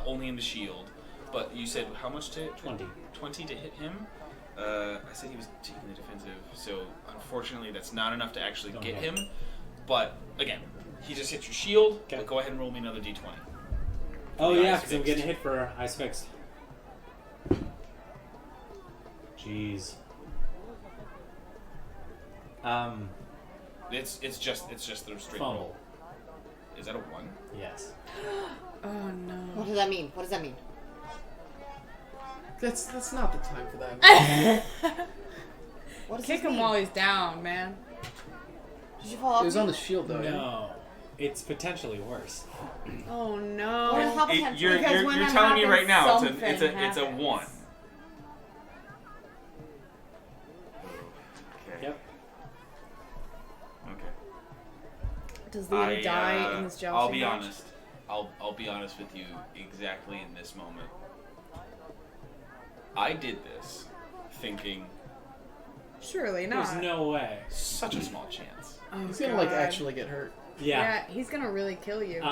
only in the shield. But you said how much to hit? 20. 20 to hit him. I said he was taking the defensive, so unfortunately that's not enough to actually Don't get hit. him. But again, he just hits your shield. Okay. But go ahead and roll me another d20. Oh The yeah, eyes because I'm fixed. getting hit for Ice Fixed. Jeez. It's just the straight Fumble. roll. Is that a 1? Yes. Oh no. What does that mean? What does that mean? That's not the time for that. What does Kick this him mean? while he's down, man. Did you fall off? It was on the shield though. No. It's potentially worse. Oh What is no. how potential? You're Because when that telling me right now happens, it's a something 1. happens. Okay. Yep. Okay. Does Liam die in this jousting I'll be match? honest. I'll be honest with you exactly in this moment. I did this thinking Surely not. There's no way. such a small chance. Oh, He's gonna like God. actually get hurt. Yeah. Yeah, he's gonna really kill you.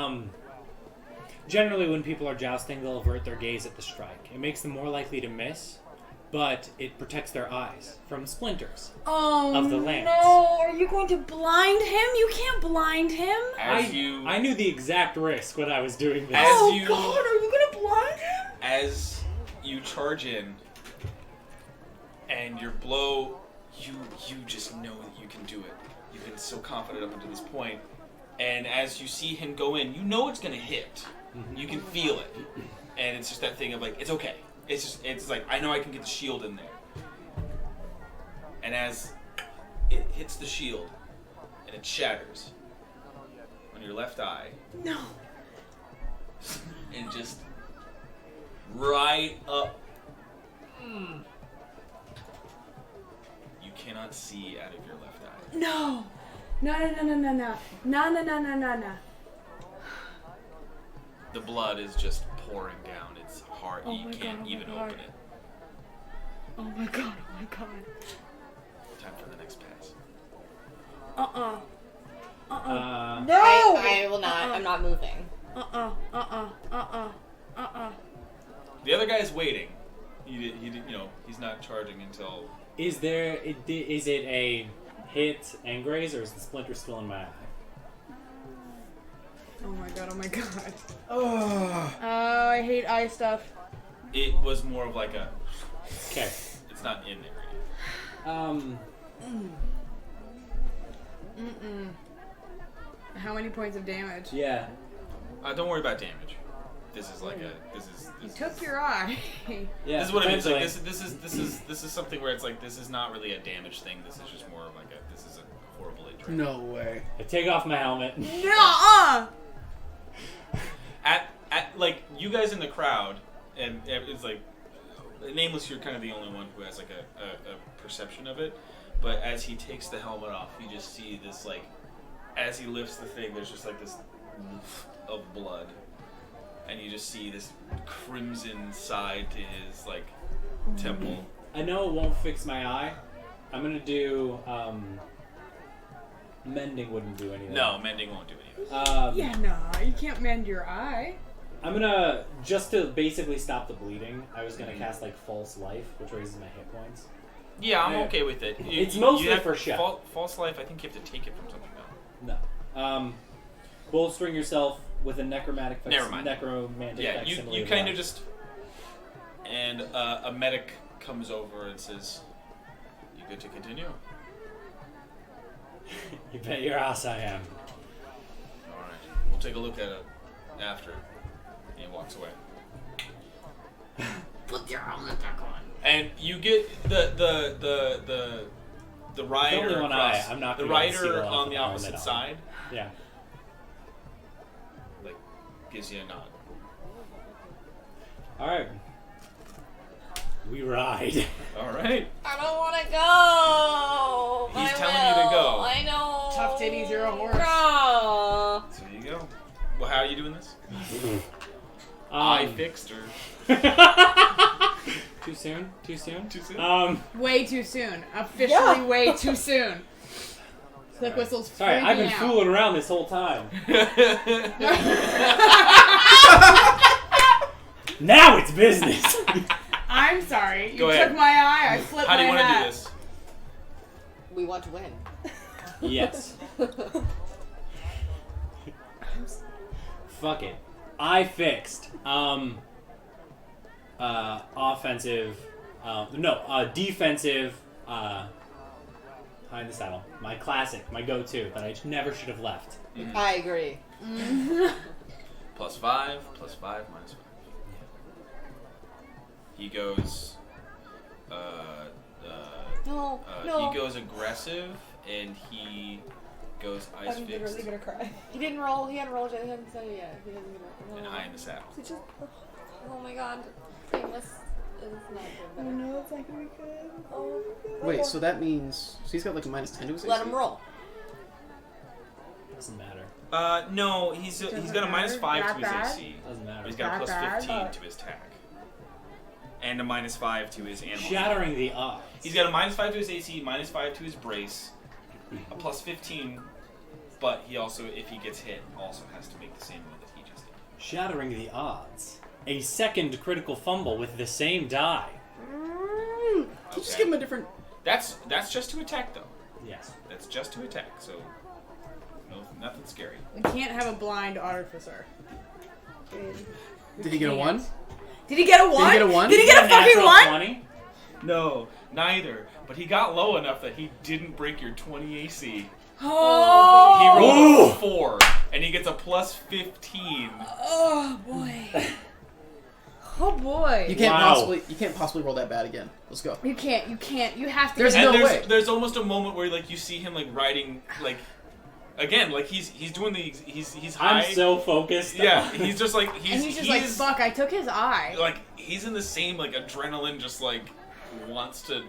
Generally, when people are jousting, they'll avert their gaze at the strike. It makes them more likely to miss, but it protects their eyes from splinters. Oh Of the lance. no! Are you going to blind him? You can't blind him. I knew the exact risk when I was doing this. Oh God! Are you gonna blind him? As you charge in, and your blow, you just know that you can do it. You've been so confident up until this point, and as you see him go in, you know it's gonna hit. You can feel it, and it's just that thing of like, it's okay. It's like I know I can get the shield in there, and as it hits the shield, and it shatters on your left eye. No. And just right up. You cannot see out of your left eye. No. No. No. No. No. No. No. No. No. No. No. No. No. The blood is just pouring down. It's hard. Oh You my can't God, oh even my God. open it. Oh my God. Oh my God. Time for the next pass. No. I will not. I'm not moving. The other guy's waiting. He did, he's not charging until. Is it a hit and graze, or is the splinter still in my eye? Oh my God. Oh my God. Oh. Oh, I hate eye stuff. It was more of like a. Okay. It's not in there. How many points of damage? Yeah. Don't worry about damage. This is like a. You took your eye. Yeah. This is what it means. Like potentially. this is something where it's like this is not really a damage thing. This is just more of like a. This is a horrible injury. No way. I take off my helmet. No. At like you guys in the crowd, and it's like Nameless. You're kind of the only one who has like a perception of it. But as he takes the helmet off, you just see this like, as he lifts the thing, there's just like this woof of blood, and you just see this crimson side to his like temple. I know it won't fix my eye. I'm gonna do mending wouldn't do anything. No, mending won't do anything. Yeah, no, you can't mend your eye. I'm gonna just to basically stop the bleeding. I was gonna cast like false life, which raises my hit points. Yeah, I'm Yeah. okay with it. It's mostly have for show. False life, I think you have to take it from something else. No. Bolstering yourself with a necromantic Never mind. Yeah, facsimile you of kind life. of just, and a medic comes over and says, "You good to continue?" You bet your ass I am. All right, we'll take a look at it after. And he walks away. Put your helmet back on. And you get the rider only one across, eye. I'm not the gonna be able to see rider the on the helmet opposite on. side, Yeah. like gives you a nod. All right. We ride. All right. I don't want to go. He's I telling you to will. go. I know. Tough titties, you're a horse. No. So there you go. Well, how are you doing this? I fixed her. Too soon? Too soon? Too soon? Way too soon. Officially way too soon. Click whistles. Sorry, I've been freaking out. fooling around this whole time. Now it's business. I'm sorry. You Go took ahead. my eye. I flipped How do my you want to hat. do this? We want to win. Yes. Fuck it. I fixed. Offensive. Defensive. Behind the saddle. My classic. My go-to that I never should have left. I agree. +5, +5, -5. He goes. No. He goes aggressive, and he goes ice I'm fixed, literally gonna cry. He didn't roll. He hadn't rolled yet. He hadn't said it yet. He hasn't roll. and high in the saddle. Oh my god. Seamless is not good. No, it's not gonna be good. Oh. Wait, so that means he's got like a -10 to his Let AC? him roll. Doesn't matter. No, he's got a Doesn't -5 matter. to his Not AC. Doesn't matter. He's got a Not bad. +15 to his tack, and a -5 to his animal. Shattering the odds. He's got a -5 to his AC, -5 to his brace, a +15. But he also, if he gets hit, also has to make the same roll that he just did. Shattering the odds. A second critical fumble with the same die. You just give him a different. That's just to attack though. Yes. That's just to attack. So nothing scary. We can't have a blind artificer. Did he get a 1? Did he get a 1? Did he get a 1? Did he get a fucking Natural 1? 20? No, neither. But he got low enough that he didn't break your 20 AC. Oh. He rolled a 4, and he gets a +15. Oh boy. Oh boy. You can't Wow. possibly roll that bad again. Let's go. You can't. You have to. There's And no way. there's almost a moment where like you see him like riding like again like he's doing the he's high. I'm so focused. Yeah, he's just like and he's just like, fuck, I took his eye. like he's in the same like adrenaline, just like wants to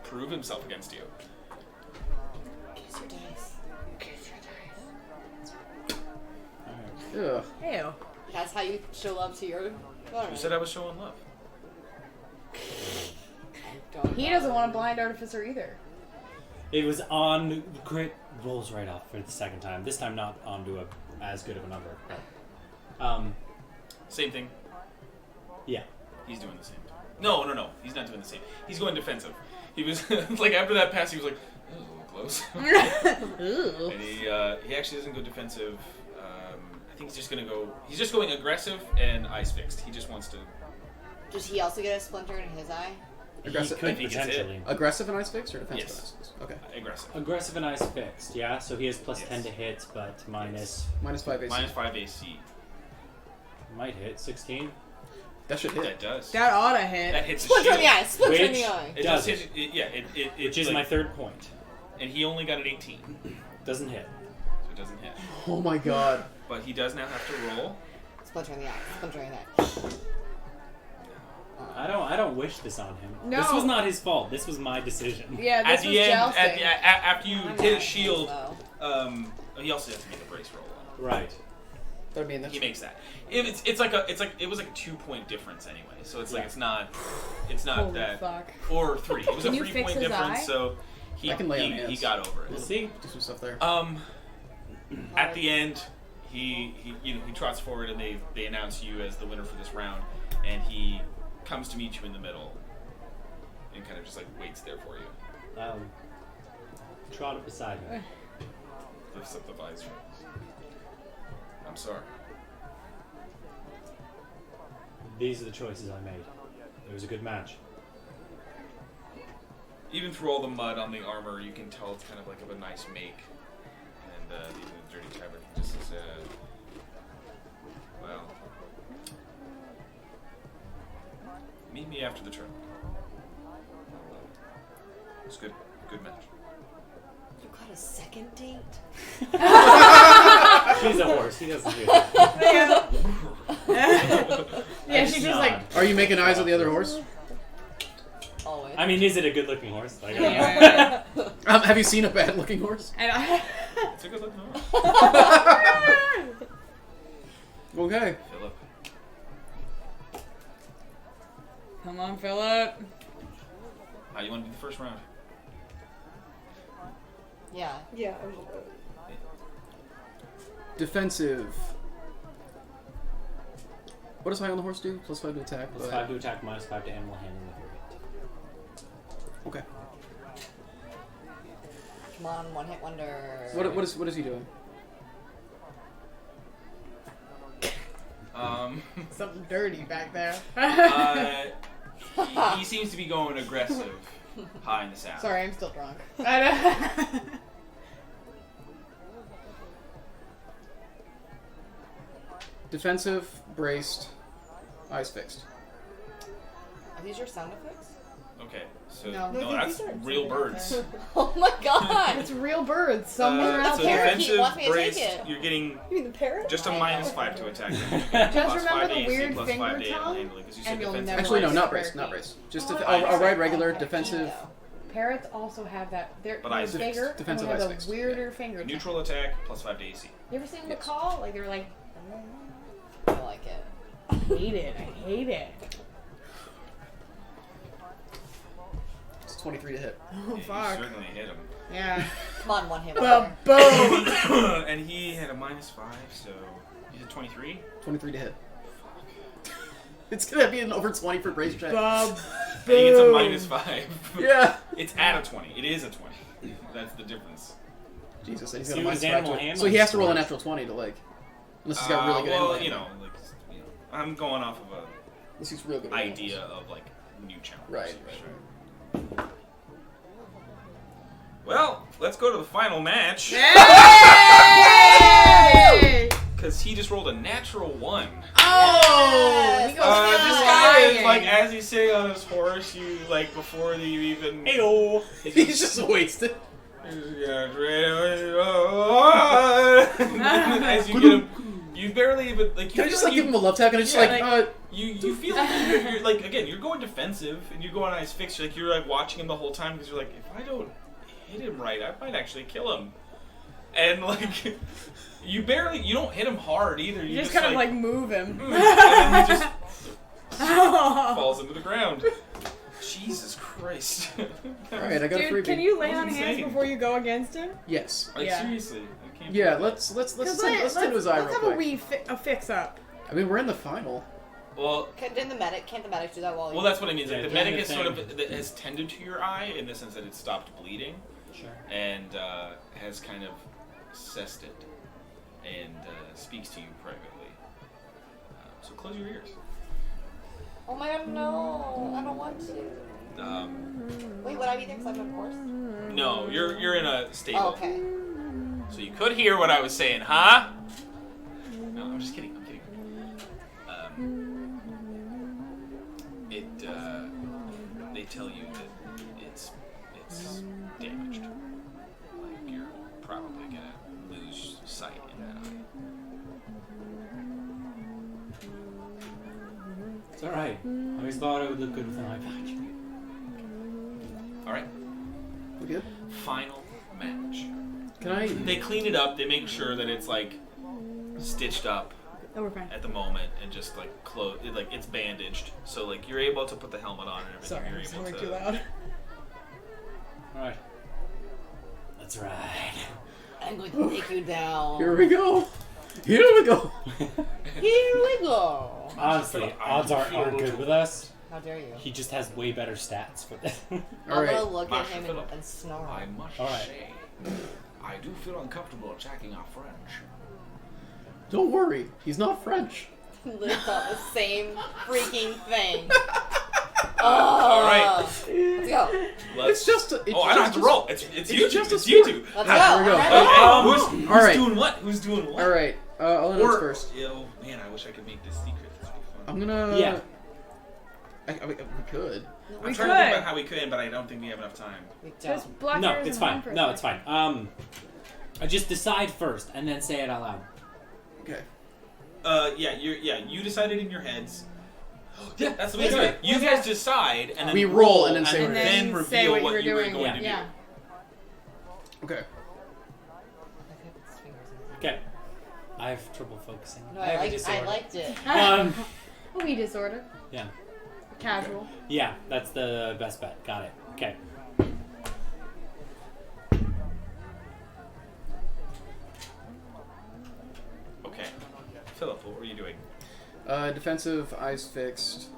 prove himself against you. Kiss your dice. Ugh. Ew. That's how you show love to your. Who said I was showing love? He doesn't want a blind artificer either. It was on the crit rolls right off for the second time. This time not onto as good of a number. But, Same thing. yeah. He's doing the same. No. He's not doing the same. He's going defensive. He was like after that pass, he was like, "That was a little close." Ooh. And he actually doesn't go defensive. I think he's just gonna go. He's just going aggressive and ice fixed. He just wants to. Does he also get a splinter in his eye? Aggressive, He could if he gets hit. potentially. aggressive and ice fix or defensive Yes. and ice fix? Okay. Aggressive. Aggressive and ice fixed, yeah. So he has +10 Yes. to hit, but minus -5 AC. -5 AC. might hit 16. That should hit. That does. That oughta hit. That hits a Splinter in shield. the eye. Splinter in Which- the eye. It does hit. It Which is like, my third point. And he only got an 18, Doesn't hit. so it doesn't hit. Oh my god. But he does now have to roll. Splinter in the eye. Splinter in the eye. I don't wish this on him. No. This was not his fault. This was my decision. Yeah, At this the was end, jousting. after you I'm hit a not shield, though. he also has to make a brace roll. Right. I mean, that's He makes that. It was like a 2-point difference anyway. So it's like Yeah. it's not Holy that fuck. or 3. It was Can a you 3-point fix his difference. eye? So he I can lay on he hands. got over We'll it. see. do some stuff there. At the end, he trots forward and they announce you as the winner for this round, and he comes to meet you in the middle and kind of just like waits there for you. Trot it beside me. Lifts up the visor. I'm sorry. These are the choices I made. It was a good match. Even through all the mud on the armor, you can tell it's kind of like of a nice make. And even the dirty fabric just says, well, meet me after the tournament. It's good match. You got a second date? He's a horse. He doesn't do that. Yeah, she's just like, Are you making eyes at the other horse? I mean, is it a good-looking horse? Like, Yeah. Have you seen a bad-looking horse? And I, It's a good looking horse. Okay. Philip. come on, Philip. How you want to do the first round? Yeah. Yeah. I was just- Defensive. What does high on the horse do? +5 to attack. Plus 5 to attack, -5 to animal handling with your hit. Okay. Come on, one hit wonder. What is he doing? Something dirty back there. He seems to be going aggressive high in the saddle. Sorry, I'm still drunk. Defensive, braced, eyes fixed. Are these your sound effects? Okay, so No. no, that's real birds. Oh my god! It's real birds somewhere out so there. Parakeet defensive, wants me to take braced, it. you're getting You mean the parrot? just a I -5 know. to attack. Just Plus remember 5 the to AC, weird plus finger 5 to animal tongue, handling, 'cause you said and you'll defensive. never Actually, no, like not parakeet. braced, not braced. Just Oh, I'll ride regular, Parakeet, defensive. though. Parrots also have that. They're But eyes bigger. fixed. Defensive and they eyes have a fixed. weirder finger. tongue. Neutral attack, plus 5 to AC. You ever seen Yes. McCall? Like they're like, I like it. I hate it. I hate it. It's 23 to hit. Oh You fuck. certainly hit him. Yeah. Come on, one hit Well, wonder. boom. And he had a -5, so you did 23. 23 to hit. It's gonna be an over 20 for brace check. Bob. And he gets a -5. Yeah. It's at a 20. It is a 20. That's the difference. Jesus, and he's See, got a what his -5 animal to it. handling So he has to roll a scores. natural 20 to like, unless he's got really good animal Well, handling. I'm going off of Unless he's real good. a at idea animals. of like new challenges. Right. Well, let's go to the final match. Hey! Because he just rolled a natural 1. Oh! He goes This guy is flying. like, as he's sitting on his horse, you like before you even. Heyo! He's just wasted. Yeah, as you get him, you barely even like. Can I feel just like you, give him a love tap and it's Yeah, just like- You feel like you're like again you're going defensive and you go on ice fix. You're like watching him the whole time because you're like, if I don't hit him right, I might actually kill him. And like you don't hit him hard either. You just kind of like move him. and then he just falls into the ground. Jesus Christ. Alright, I got a Dude, freebie. can you lay That was on hands insane. before you go against him? Yes. Like Yeah. seriously. I can't Yeah, believe let's tend to his eye let's real have quick. a fix up. I mean, we're in the final. that. Well, Can't the medic do that while you... well, that's what I mean. Like, Yeah, the medic doing is the sort of thing. that has tended to your eye in the sense that it stopped bleeding Sure. and has kind of assessed it and speaks to you privately. So close your ears. Oh my god, no. I don't want to. Wait, would I be there because I'm a horse? No, you're in a stable. Oh, okay. So you could hear what I was saying, huh? No, I'm just kidding. I'm kidding. They tell you that it's damaged. Like you're probably gonna lose sight in that eye. It's alright. I always thought it would look good with an eye patch. All right. We good? Final match. Can I? They clean it up. They make sure that it's like stitched up Oh, we're fine. at the moment and just like like it's bandaged. So like you're able to put the helmet on and everything. Sorry, You're I'm able sorry to. too loud. Alright. Let's ride. I'm going to take you down. Here we go. Here we go. Here we go. Honestly, odds aren't good with us. How dare you? He just has way better stats for this. All I'm right. gonna look at Master him Philip. and snarl. I must All right. say, I do feel uncomfortable attacking our French. Don't worry. He's not French. Literally thought the same freaking thing. All right. Let's go. Let's It's just. Oh, I don't have to roll. It's you two. just a It's you two. Let's Here we go. go. Okay, who's all right. doing what? Who's doing what? All right. I'll announce Or, first. Oh man, I wish I could make this secret. This would be fun. I'm gonna. Yeah. We could. I'm We trying to think could. about how we could, but I don't think we have enough time. We don't. Just block No, yours it's and mine fine. for a No, it's second. fine. I just decide first and then say it out loud. Okay. You decided in your heads Yeah, that's the way to do it. You guys decide, and then We roll and then say And what it is. then reveal say what what you were going doing. to do. Yeah. Okay. Okay. I have trouble focusing. No, I have a I disorder. liked it. Um, We disorder. yeah. Casual. Yeah, that's the best bet. Got it. Okay. Okay. Philip, what were you doing? Defensive, eyes fixed,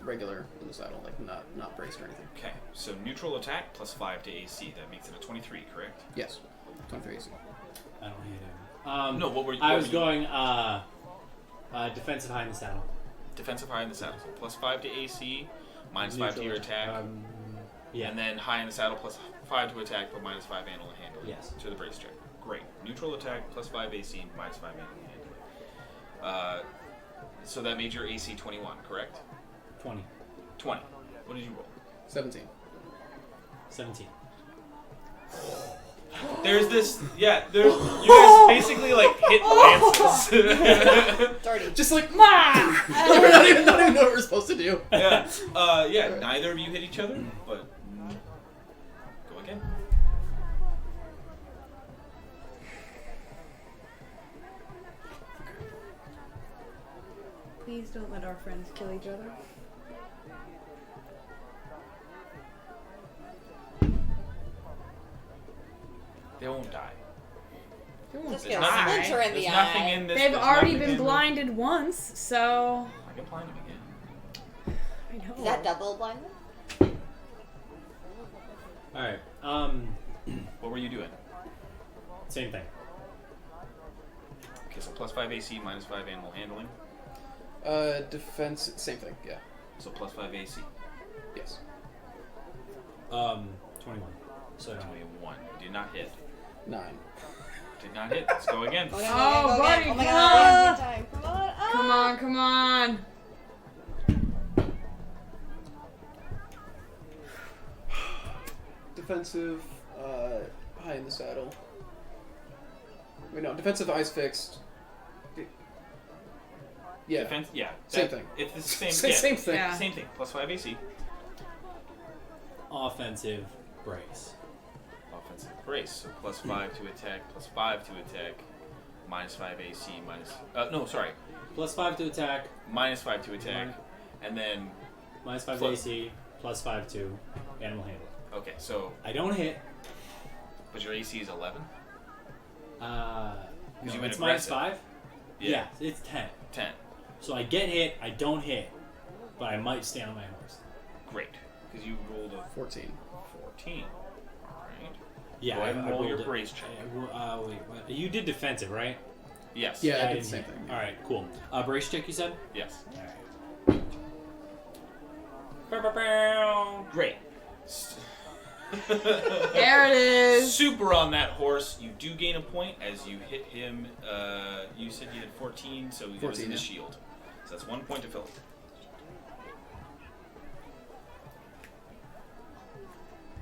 regular in the saddle, like not braced or anything. Okay, so neutral attack plus 5 to AC. That makes it a 23, correct? Yes. 23 AC. I don't hit him. No, what were you? I what was were you- going defensive high in the saddle. defensive high in the saddle. So plus 5 to AC, minus 5 to your attack, Yeah. and then high in the saddle plus 5 to attack, but minus 5 animal handling. Yes. To the brace check. Great. Neutral attack plus 5 AC, minus 5 animal handling. So that made your AC 21, correct? 20. 20. What did you roll? 17. 17. There's this, yeah, you guys basically like hit lances. Dirty. Just like, we're not even know what we're supposed to do. Yeah, neither of you hit each other, but go again. Please don't let our friends kill each other. They won't die. Just There's get a nothing- splinter in the There's eye. nothing in this. They've there's already nothing been in blinded once, so I can blind him again. I know. Is that double blindness? Alright. What were you doing? Same thing. Okay, so plus 5 AC, minus 5 animal handling. Defense, same thing, yeah. So plus 5 AC. Yes. 21. So 21. Did not hit. 9. Did not hit. Let's go again. Go again, Oh, go buddy, again. Oh my come god, on. time. Come on. Ah. Come on, come on. Defensive, high in the saddle. Wait, no, defensive, eyes fixed. Yeah. Defense, yeah. Same thing. It's the same, Same thing. Yeah. Same thing. Plus 5 AC. offensive brace. Offensive brace. So plus 5 to attack, plus 5 to attack, minus 5 AC, minus... no, sorry. Plus 5 to attack, Minus 5 to attack, and then... minus 5 to Plus- AC, plus 5 to animal handling. Okay, so... I don't hit. But your AC is 11? No, you went it's minus aggressive. 5? Yeah, it's 10. 10. So I get hit, I don't hit, but I might stay on my horse. Great. Because you rolled a 14. 14. Alright. Yeah, Go ahead and roll rolled your it. brace check. Wait, what? You did defensive, right? Yes. Yeah, I did didn't the same hit. thing. Alright, cool. Brace check, you said? Yes. Alright. Great. There it is. Super on that horse. You do gain a point as you hit him. You said you had 14, so he goes 14, in the yeah. shield. So that's 1 point to Philip.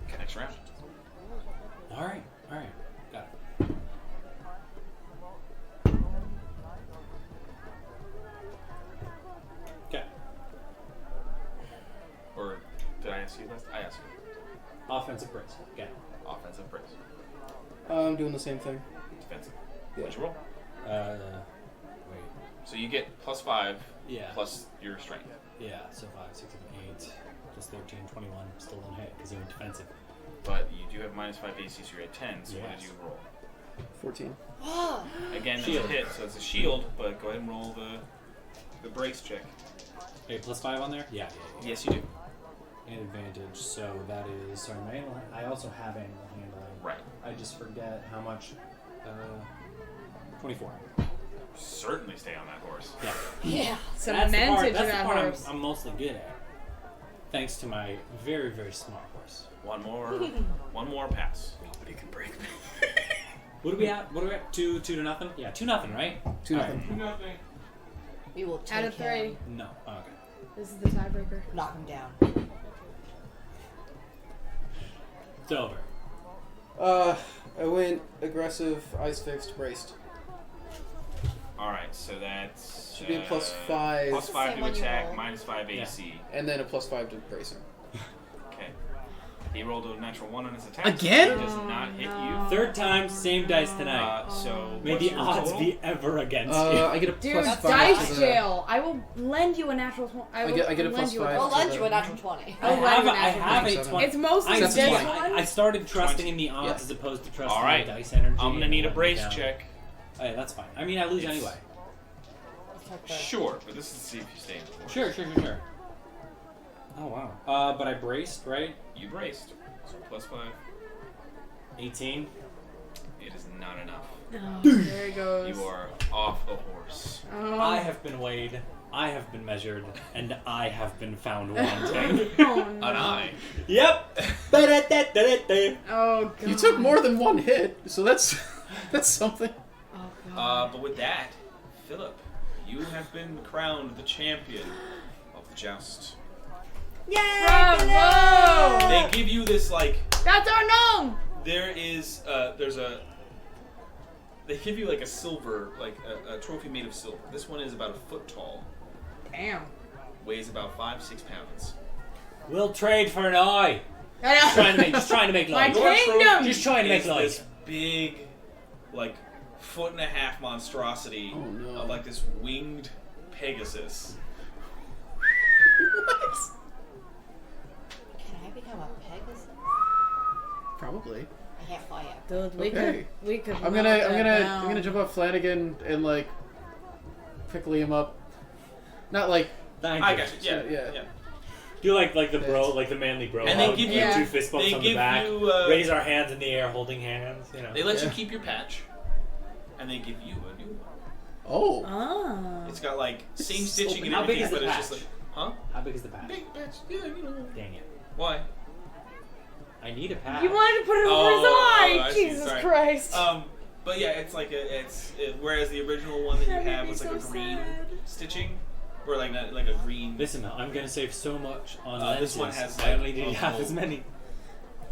Okay, next round. Alright, got it. Okay. Or did I ask you last? I asked you. Offensive brace. Okay. Offensive brace. I'm doing the same thing. Defensive. Yeah. What'd you roll? Wait. So you get plus 5 Yeah. plus your strength. Yeah, so 5, 6, 7, 8, plus 13, 21. Still don't hit because he went defensive. But you do have minus 5 AC, so you're at 10. So what Yes. did you roll? 14. Again, that's Shield. a hit, so it's a shield, but go ahead and roll the brace check. Wait, plus 5 on there? Yeah. Yes, you do. And advantage, so that is, sorry, my animal, I also have animal handling. Right. I just forget how much, 24. Certainly stay on that horse. Yeah. Yeah. Cemented to That's the that part horse. I'm mostly good at. Thanks to my very, very smart horse. One more pass. Nobody can break me. What are we at? 2 to nothing? Yeah, 2-0, right? 2-0. Alright. Nothing. We will take Out of 3. him. No. Oh, okay. This is the tiebreaker. Knock him down. It's over. I went aggressive, eyes fixed, braced. Alright, so that's... Should be a +5. Plus 5 Same to one you attack, rolled. minus 5 AC. And then a +5 to bracing. Okay. He rolled a natural 1 on his attack. Again? So he does not hit you. Third time, same dice tonight. So May what's the your odds total? be ever against you. I get a Dude, +5 dice to the... jail. I will lend you a natural 20. I get a lend you +5. I'll to lend the- you a natural 20. I have a 20. It's mostly That's this a 20. one. I started trusting 20. in the odds Yeah. as opposed to trusting Alright. in the dice energy. I'm gonna and need a letting me brace down. check. Oh, yeah, that's fine. I mean, I lose It's- anyway. Sure, but this is to see if you stay in the forest. Sure. Oh, wow. But I braced, right? You braced. So plus 5. 18. It is not enough. Oh, there it goes. You are off a horse. Oh. I have been weighed, I have been measured, and I have been found wanting. Oh, no. An eye. Yep! Oh, God. You took more than one hit, so that's something. Oh, God. But with that, Philip, you have been crowned the champion of the Joust. Bravo! They give you this, like, That's our gnome! they give you, like, a silver, like, a trophy made of silver. This one is about a foot tall, Damn. weighs about 5-6 pounds. We'll trade for an eye. Just trying to make My light. kingdom! Just trying to make It's light. this big, like, 1.5-foot monstrosity Oh, no. of, like, this winged Pegasus. What? Can I become a Pegasus? Probably. I can't fly yet. Dude, we Okay. could. I'm gonna jump off Flanagan and like pick Liam up. Not like Thank I you. got you. Yeah, Yeah. yeah. Do like the bro, like the manly bro. And they hug, give like you- two fist bumps they on the give back. you, Raise our hands in the air, holding hands. You know. They let you Yeah. keep your patch, and they give you a new one. oh. Ah. It's got like same stitching and How big everything, is the but it's just patch? like, huh? How big is the patch? Big patch. Yeah, you know. Dang it! Why? I need a patch. You wanted to put it over his eye! I see, Jesus sorry. Christ. But yeah, it's like whereas the original one that you That made had me was like so a green sad. stitching, or like a green. Listen, I'm gonna save so much on This lenses. one has, I only like, need a half whole- as many.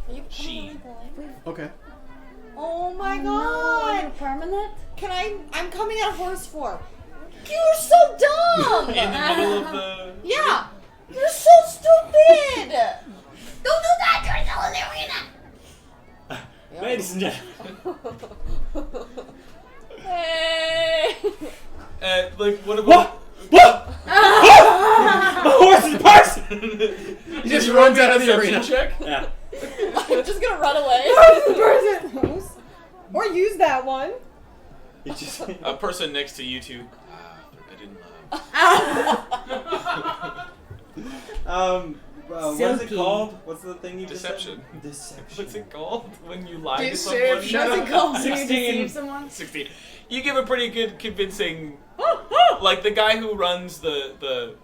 Can you Sheen. Okay. Oh my No, are you god! permanent? Can I'm coming at horse form. You're so dumb! In the middle of the. Yeah! You're so stupid! Don't do that! You're still in the arena! Ladies and gentlemen. Hey! Like what about? What? What? My horse is a person. He just runs out of the arena. Check. Yeah. I'm just gonna run away. Or use that one. He just. A person next to you two. I didn't What is it Silky. called? What's the thing you just Deception. said? Deception. What's it called when you lie to Deception. someone? What's it called? Do you 16. deceive someone? 16. You give a pretty good convincing. Like the guy who runs the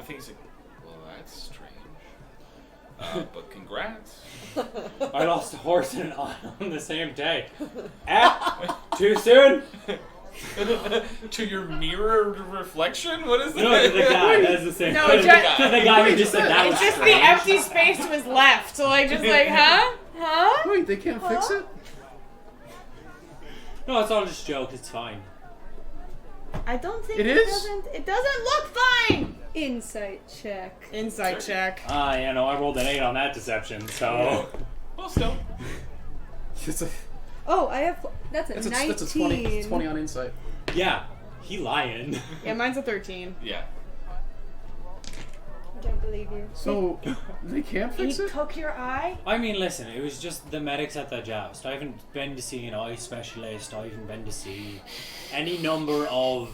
thing's like, well, that's strange. But congrats. I lost a horse and an eye on the same day. Too soon? To your mirror reflection? What is No, that? to the guy. That's the same. No, to, just- to the guy who just said that was It's just the strange. empty space to his left. So like, just like, huh? Huh? Wait, they can't fix it? No, it's all just a joke. It's fine. I don't think It it is? doesn't. It doesn't look fine. Insight check. Insight check. Yeah, no, I rolled an 8 on that deception, so. Well, still. It's a, Oh, I have. That's a that's a, 19. that's a 20, it's 20 on insight. Yeah, he lying. Yeah, mine's a 13. Yeah. I don't believe you. So, they can't He fix it? took your eye. I mean, listen, it was just the medics at the Joust. I haven't been to see an eye specialist. I haven't been to see any number of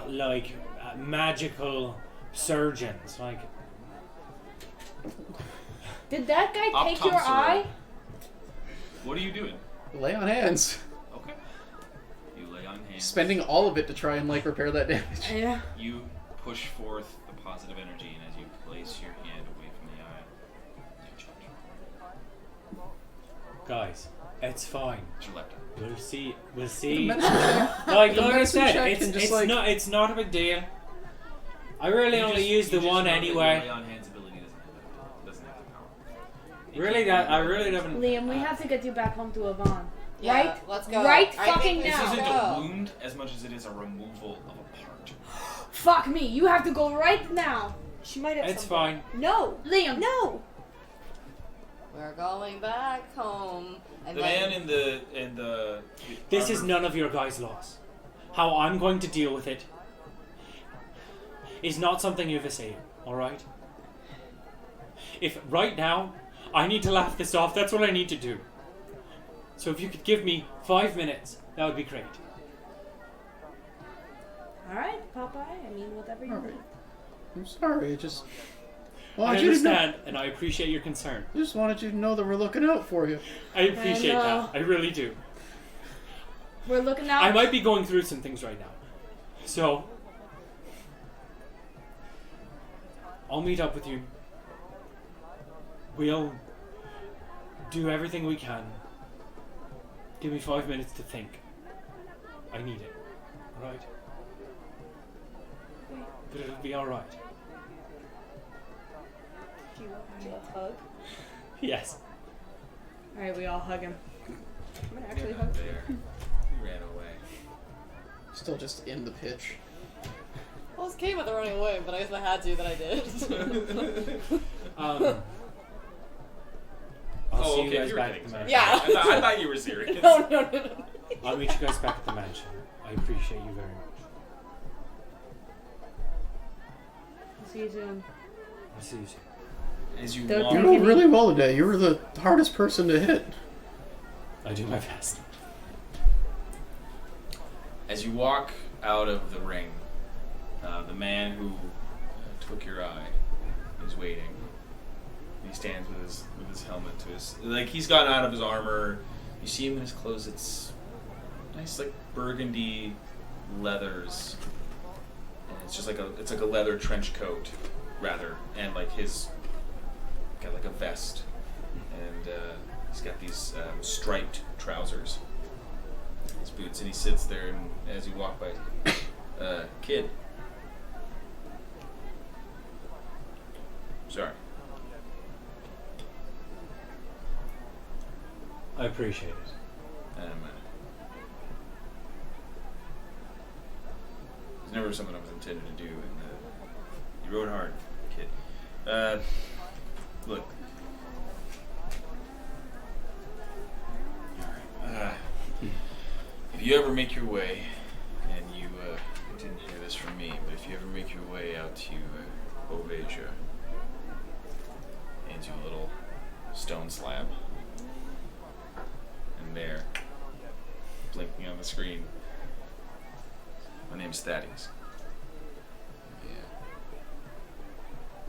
like magical surgeons. Like, Did that guy take your Optometer. eye? What are you doing? Lay on hands. Okay. You lay on hands. Spending all of it to try and like repair that damage. Yeah. You push forth the positive energy, and as you place your hand away from the eye, you change. guys, it's fine. It's your left eye. We'll see. We'll see. medicine check- Like the I medicine said, check it's can just, like- it's not a big deal. I really You only just- use the you just one know that anyway. your lay on hands ability doesn't have the power. It Really, can't that I do really it. haven't. Liam, we have to get you back home to Avon. Yeah, Right? let's go. Right I fucking think we This now. should isn't go. a wound as much as it is a removal of a part. Fuck me. You have to go right now. She might have It's something. fine. No. Liam. No. We're going back home. And The then, man in the This is armored- none of your guys' loss. How I'm going to deal with it is not something you have a say in, alright? If right now I need to laugh this off, that's what I need to do. So if you could give me 5 minutes, that would be great. All right, Popeye. I mean, whatever you All right. need. I'm sorry. I just I wanted you to know. understand, and I appreciate your concern. I just wanted you to know that we're looking out for you. I appreciate know. that. I really do. We're looking out. I might be going through some things right now. So, I'll meet up with you. We'll do everything we can. Give me 5 minutes to think. I need it. Alright? But it'll be alright. Do you want a hug? Yes. All right, we all hug him. I'm gonna actually hug. There. He ran away. Still just in the pitch. I was okay with running away, but I guess I had to, that I did. I'll Oh, see okay, you guys you were back kidding. at the mansion. Yeah. I thought you were serious. no, no, no, no. I'll meet you guys back at the mansion. I appreciate you very much. See you soon. I'll see you soon. As you Don't walk, You rolled really well today. You were the hardest person to hit. I do my best. as you walk out of the ring, the man who took your eye is waiting. He stands with his helmet to his, like, he's gotten out of his armor. You see him in his clothes. It's nice, like burgundy leathers, and it's just like a leather trench coat, rather, and like his got like a vest, and he's got these striped trousers, his boots, and he sits there, and as you walk by, kid. Sorry. I appreciate it. It's never something I was intended to do, and you rode hard, kid. Look. Alright. If you ever make your way, and you didn't hear this from me, but if you ever make your way out to Ovasia, into a little stone slab, and there, blinking on the screen, my name's Thaddeus. Yeah.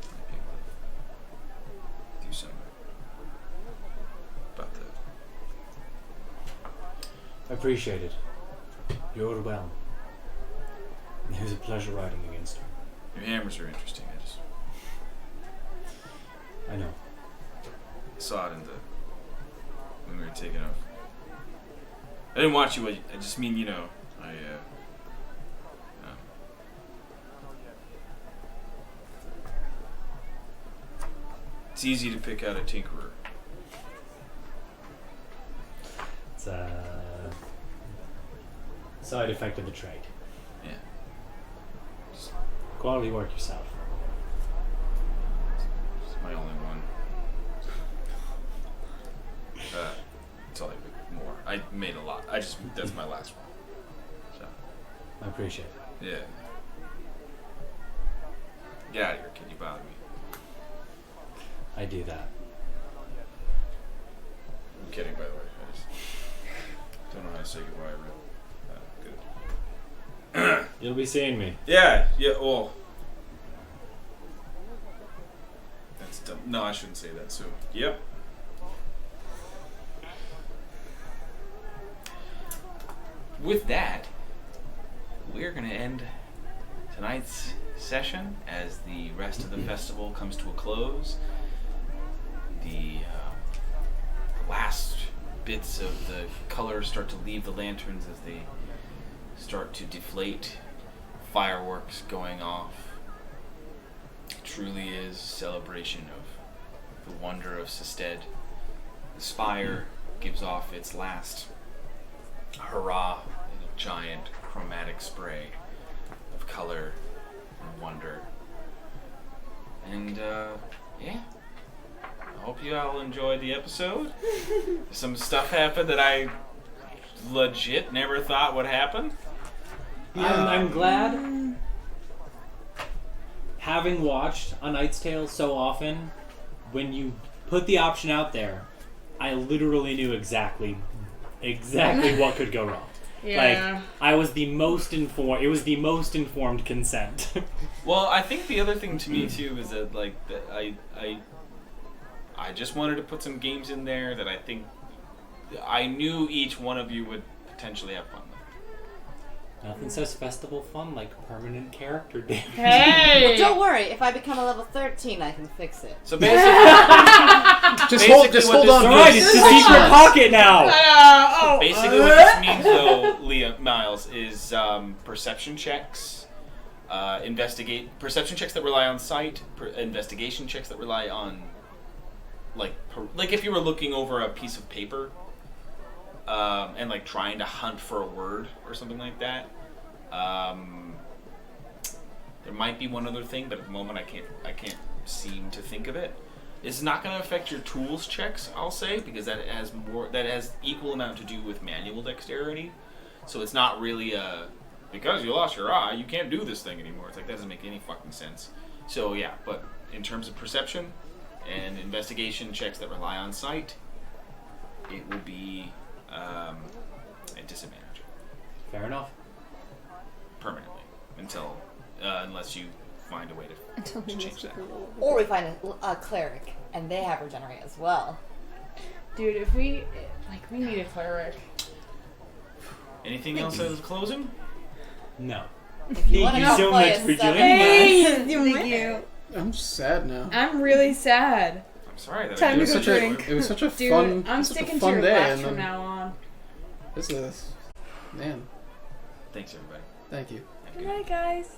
Might be able to do something about that. I appreciate it. You're well. It was a pleasure riding against her. Your hammers are interesting. I know. I saw it when we were taking off. I didn't watch you. I just mean, it's easy to pick out a tinkerer. It's a side effect of the trade. Yeah. Quality work yourself. It's my only one. It's only more. I made a lot. That's my last one. So. I appreciate it. Yeah. Get out of here, kid. You bother me. I do that. I'm kidding, by the way. I just don't know how to say goodbye, really. Good. You'll be seeing me. Yeah, well. That's dumb. No, I shouldn't say that, so. Yep. With that, we're going to end tonight's session as the rest of the festival comes to a close. The last bits of the color start to leave the lanterns as they start to deflate. Fireworks going off. It truly is a celebration of the wonder of Sested. The spire gives off its last hurrah in a giant chromatic spray of color and wonder. And yeah, I hope you all enjoyed the episode. Some stuff happened that I legit never thought would happen. Yeah, I'm glad. Having watched A Knight's Tale so often, when you put the option out there, I literally knew exactly what could go wrong. Yeah. Like, I was the most informed. It was the most informed consent. Well, I think the other thing to me too is that like that I just wanted to put some games in there that I think I knew each one of you would potentially have fun with. Nothing says festival fun like permanent character damage. Hey! Don't worry, if I become a level 13, I can fix it. So basically, Just hold on. Alright, it's the secret pocket now. Basically, what this means, though, Miles, is perception checks, perception checks that rely on sight, investigation checks that rely on, like if you were looking over a piece of paper, and like trying to hunt for a word or something like that. There might be one other thing, but at the moment I can't seem to think of it. It's not going to affect your tools checks, I'll say, because that has equal amount to do with manual dexterity. So it's not really because you lost your eye, you can't do this thing anymore. It's like, that doesn't make any fucking sense. So yeah, but in terms of perception and investigation checks that rely on sight, it will be a disadvantage. Fair enough. Permanently, unless you find a way to change that. Or we find a cleric, and they have regenerate as well. Dude, if we need a cleric. Anything else as closing? No. If you Thank want you to so play much a for seven- joining us. Thank you. I'm sad now. I'm really sad. I'm sorry that Time I to go drink. It was such a Dude, fun. I'm such a sticking to fun your day, left and from then now on. this is man. Thanks, everybody. Thank you. Have a Good good night. night, guys.